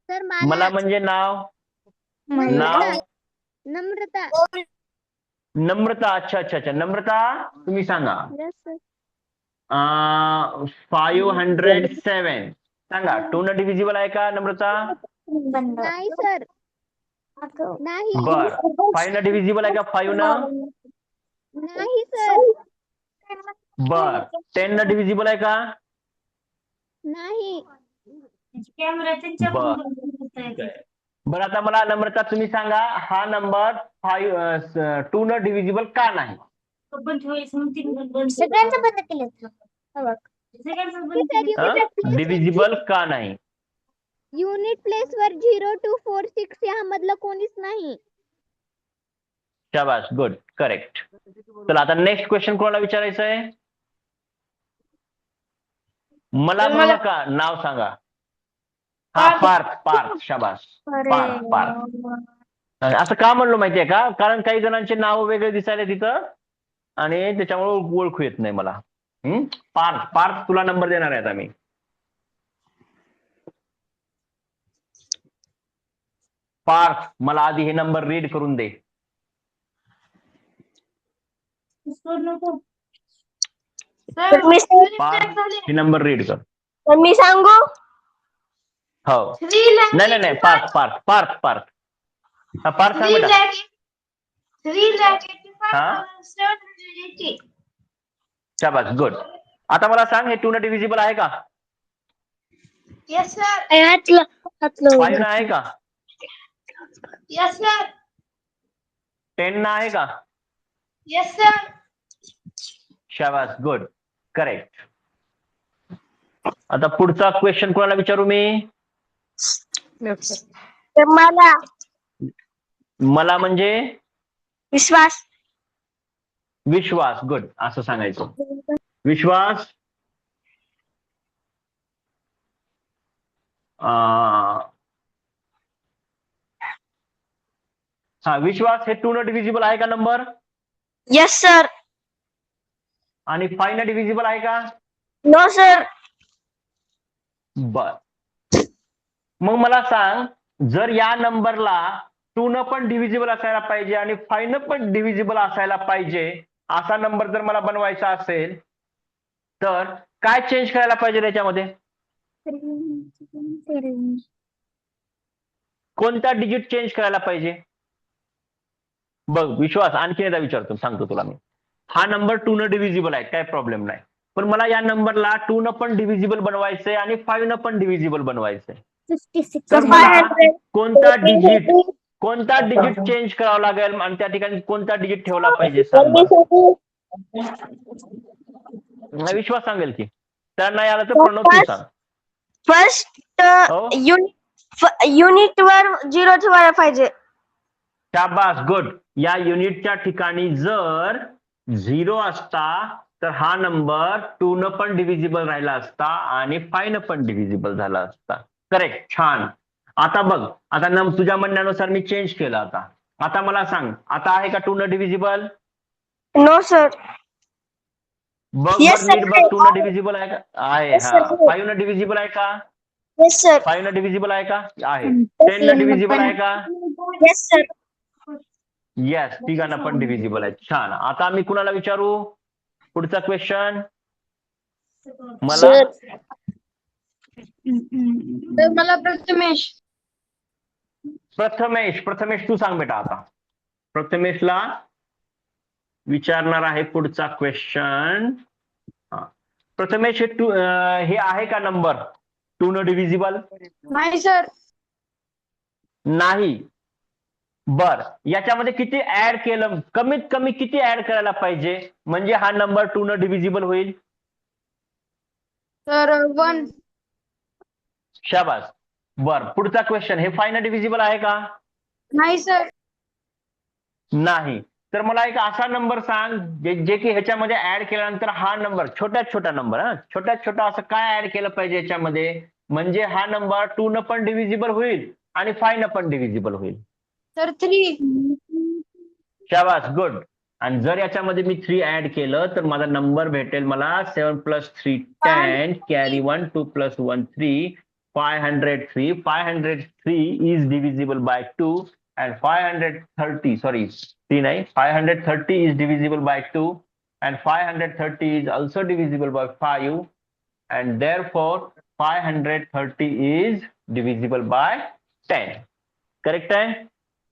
S3: सर
S1: मला म्हणजे नाव नम्रता. अच्छा. नम्रता, तुम्ही सांगा. 507 सांगा. 2 न डिव्हिजिबल आहे का नम्रता?
S3: नाही सर. नाही.
S1: बर. 5 न डिव्हिजिबल आहे का? 5 न?
S3: नाही सर.
S1: बर. 10 न डिव्हिजिबल आहे का?
S3: नाही.
S1: बरं आता मला नम्रता तुम्ही सांगा, हा नंबर 2 न डिव्हिजिबल का नाही?
S3: सगळ्यांचं बंद केलं.
S1: डिव्हिजिबल का नाही?
S3: युनिट प्लेस वर 0 2 4 6 यामधलं कोणीच नाही.
S1: शाबास, गुड, करेक्ट. चला आता नेक्स्ट क्वेश्चन कोणाला विचारायचं आहे? मला म्हणू नका, नाव सांगा. हा, पार्थ. शाबास, पार्थ. असं का म्हणलो माहितीये का? कारण काही जणांचे नाव वेगळे दिसायला तिथं आणि त्याच्यामुळे ओळखू येत नाही मला. पार्थ तुला नंबर देणार आहेत आम्ही. पार्थ, मला आधी हे नंबर रीड करून दे. पार्थ, हे नंबर रीड कर.
S4: मी सांगू?
S1: हो. नाही. पार्थ. हा, पार्थ सांग बेटा.
S4: 3,85,780.
S1: शाबास, गुड. आता मला सांग, हे 2 न डिव्हिजिबल आहे का?
S4: Yes sir.
S1: 5 न आहे का?
S4: Yes sir.
S1: 10 न आहे का?
S4: Yes sir.
S1: शाबास, गुड, करेक्ट. आता पुढचा क्वेश्चन कोणाला विचारू मी? मला म्हणजे
S4: विश्वास.
S1: गुड, असं सांगायचं. विश्वास. हा, विश्वास, हे 2 न डिव्हिजिबल आहे का नंबर?
S4: Yes sir.
S1: आणि 5 न डिव्हिजिबल आहे का?
S4: No sir.
S1: बर. मग मला सांग, जर या नंबरला 2 न पण डिव्हिजिबल असायला पाहिजे आणि 5 न पण डिव्हिजिबल असायला पाहिजे असा नंबर जर मला बनवायचा असेल तर काय चेंज करायला पाहिजे त्याच्यामध्ये? कोणता डिजिट चेंज करायला पाहिजे? बघ विश्वास, आणखी एकदा विचारतो, सांगतो तुला मी. हा नंबर 2 न डिव्हिजिबल आहे, काय प्रॉब्लेम नाही. पण मला या नंबरला 2 न पण डिव्हिजिबल बनवायचंय आणि 5 न पण डिव्हिजिबल बनवायचंय.
S3: 56
S1: तर मला कोणता डिजिट
S4: Okay.
S1: चेंज करावा लागेल आणि त्या ठिकाणी कोणता डिजिट ठेवला पाहिजे सांग बरं. विश्वास सांगेल की. त्या नाही आलं तर प्रणव तू सांग.
S4: फर्स्ट
S1: हो
S4: युनिट वर 0 ठेवायला पाहिजे.
S1: शाबास गुड. या युनिटच्या ठिकाणी जर 0 असता तर हा नंबर 2 न पण डिव्हिजिबल राहिला असता आणि 5 न पण डिव्हिजिबल झाला असता. करेक्ट, छान. आता बघ, आता तुझ्या म्हणण्यानुसार मी चेंज केलं. आता मला सांग, आता आहे का 2 न डिव्हिजिबल?
S4: No sir.
S1: बघ
S4: Yes,
S1: बर नीट
S4: sir.
S1: बघ, 2 न डिव्हिजिबल आहे का? आहे.
S4: Yes,
S1: हा.
S4: sir.
S1: 5 न डिव्हिजिबल आहे का?
S4: Yes sir.
S1: 5 न डिव्हिजिबल आहे का? आहे. 10 न डिव्हिजिबल आहे का?
S4: Yes sir.
S1: येस, तिघांना पण डिव्हिजिबल आहे. छान. आता मी कुणाला विचारू पुढचा क्वेश्चन? मला
S6: तर मला प्रथमेश.
S1: प्रथमेश तू सांग बेटा. आता प्रथमेशला विचारणार आहे पुढचा क्वेश्चन. प्रथमेश हे आहे का नंबर 2 न डिव्हिजिबल?
S6: नाही सर.
S1: नाही. बर, याच्यामध्ये किती ऍड केलं, कमीत कमी किती ऍड करायला पाहिजे म्हणजे हा नंबर 2 न डिव्हिजिबल होईल?
S6: तर 1.
S1: शाबास. बर, पुढचा क्वेश्चन, हे 5 न डिव्हिजिबल आहे का?
S6: नाही सर.
S1: नाही. तर मला एक असा नंबर सांग जे की ह्याच्यामध्ये ऍड केल्यानंतर हा नंबर छोट्यात छोटा नंबर, छोट्यात छोटा असं काय ऍड केलं पाहिजे याच्यामध्ये म्हणजे हा नंबर 2 न पण डिव्हिजिबल होईल आणि 5 न पण डिव्हिजिबल होईल?
S6: तर 3.
S1: शाबास, गुड. आणि जर याच्यामध्ये मी 3 ऍड केलं तर माझा नंबर भेटेल मला 7 + 3 10 carry 1 2 + 1 3 503. 503 is divisible by 2 and 530 3 नाही 530 is divisible by 2 and 530 is also divisible by 5 and therefore 530 is divisible by 10. Correct आहे?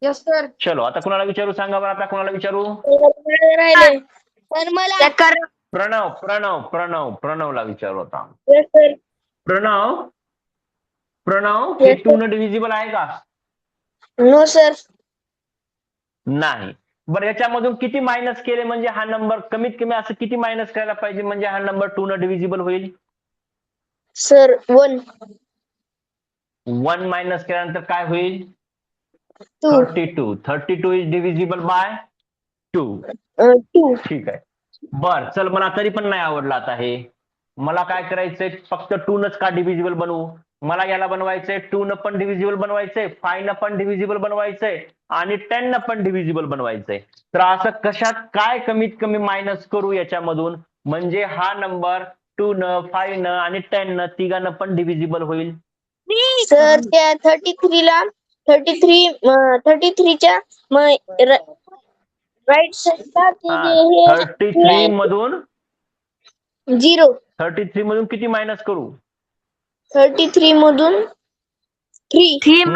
S6: Yes sir.
S1: चलो, आता कुणाला विचारू सांगा बरं. आता कुणाला विचारू?
S4: राहिले.
S6: तर मला
S1: प्रणवला विचारू आता.
S4: Yes sir.
S1: प्रणव हे
S4: Yes, sir.
S1: 2 न डिव्हिजिबल आहे का?
S4: No sir.
S1: नाही. बरं, याच्यामधून किती मायनस केले म्हणजे हा नंबर कमीत कमी असं किती मायनस करायला पाहिजे म्हणजे हा नंबर 2 न डिव्हिजिबल होईल?
S4: सर 1.
S1: 1 मायनस केल्यानंतर काय होईल?
S4: 2.
S1: 32 इज डिव्हिजिबल बाय 2.
S4: 2.
S1: ठीक आहे. बर, चल, मला तरी पण नाही आवडलं आता हे. मला काय करायचंय, फक्त 2 नच का डिव्हिजिबल बनवू? मला याला बनवायचंय 2 न पण डिव्हिजिबल बनवायचंय, 5 न पण डिव्हिजिबल बनवायचंय आणि 10 न पण डिव्हिजिबल बनवायचंय. तर असं कशात काय कमीत कमी मायनस करू याच्यामधून म्हणजे हा नंबर 2 न 5 न आणि 10 न तिघांना पण डिव्हिजिबल होईल?
S4: सर त्या 33 च्या राईट साईडला
S1: 33 मधून
S4: 0.
S1: 33 मधून किती मायनस करू?
S4: 33 मधून 3.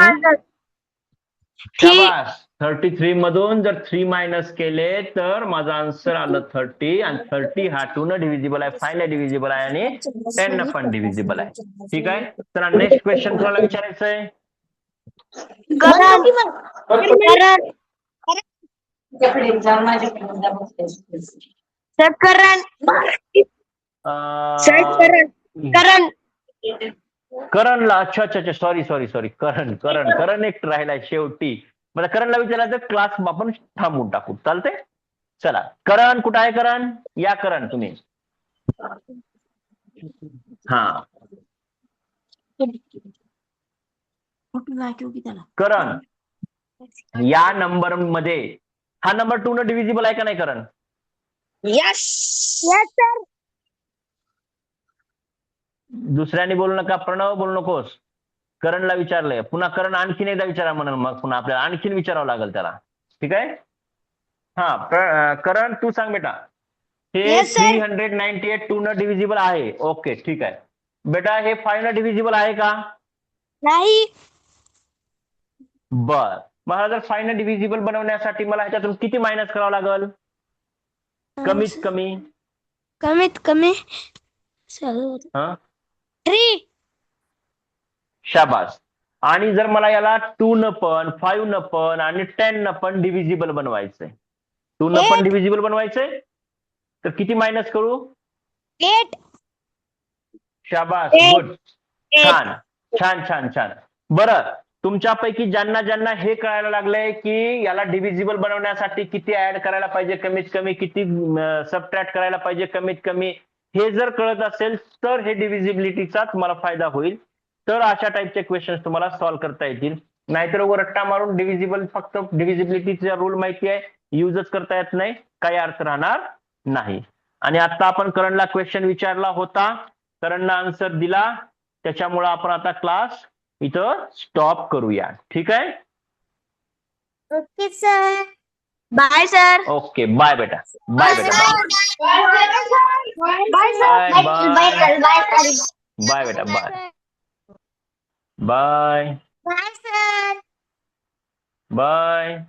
S1: शाबास. 33 मधून जर 3 मायनस केले तर माझा आन्सर आलं 30 आणि 30 हा 2 न डिव्हिजिबल आहे, 5 न डिव्हिजिबल आहे आणि 10 न पण डिव्हिजिबल आहे. ठीक आहे. तर नेक्स्ट क्वेश्चन कोणाला विचारायचंय? करणला. अच्छा सॉरी करण एक राहिलाय शेवटी. मला करणला विचारायचं, क्लास आपण थांबवून टाकू, चालते? चला, करण कुठं आहे? करण या. करण तुम्ही करण या नंबर मध्ये हा नंबर 2 न डिव्हिजिबल आहे का नाही करण?
S4: यस.
S3: सर.
S1: दुसऱ्याने बोलू नका. प्रणव बोलू नकोस. करणला विचारलंय. पुन्हा करण आणखीन एकदा विचारा म्हणून मग पुन्हा आपल्याला आणखीन विचारावं लागेल त्याला. ठीक आहे. करण तू सांग बेटा. हे
S6: Yes, sir.
S1: 398 2 न डिव्हिजिबल आहे. ओके, ठीक आहे बेटा. हे 5 न डिव्हिजिबल आहे का?
S3: नाही.
S1: बर, मला जर 5 न डिव्हिजिबल बनवण्यासाठी मला ह्याच्यातून किती मायनस करावं लागेल कमीत कमी?
S4: कमीत कमी
S1: हा
S4: 3.
S1: शाबास. आणि जर मला याला 2 न पण 5 न पण आणि 10 न पण डिव्हिजिबल बनवायचंय, 2 न पण
S4: 8.
S1: डिव्हिजिबल बनवायचंय, तर किती मायनस करू?
S4: 8.
S1: शाबास,
S4: 8.
S1: गुड, छान छान छान छान. बरं, तुमच्यापैकी ज्यांना ज्यांना हे कळायला लागलंय की याला डिव्हिजिबल बनवण्यासाठी किती ऍड करायला पाहिजे कमीत कमी, किती सबट्रॅक्ट करायला पाहिजे कमीत कमी, हे जर कळत असेल तर हे डिव्हिजिबिलिटीचा तुम्हाला फायदा होईल. तर अशा टाईपचे क्वेश्चन तुम्हाला सॉल्व्ह करता येतील. नाहीतर रट्टा मारून डिव्हिजिबल, फक्त डिव्हिजिबिलिटीचा रूल माहिती आहे, युजच करता येत नाही, काही अर्थ राहणार नाही. आणि आता आपण करणला क्वेश्चन विचारला होता, करणनं आन्सर दिला, त्याच्यामुळे आपण आता क्लास इथं स्टॉप करूया. ठीक आहे?
S3: Okay sir.
S4: Bye sir.
S1: Okay, bye बेटा, बाय बेटा, bye
S4: bye sir.
S1: Bye bye बेटा, bye bye
S3: bye sir.
S1: Bye.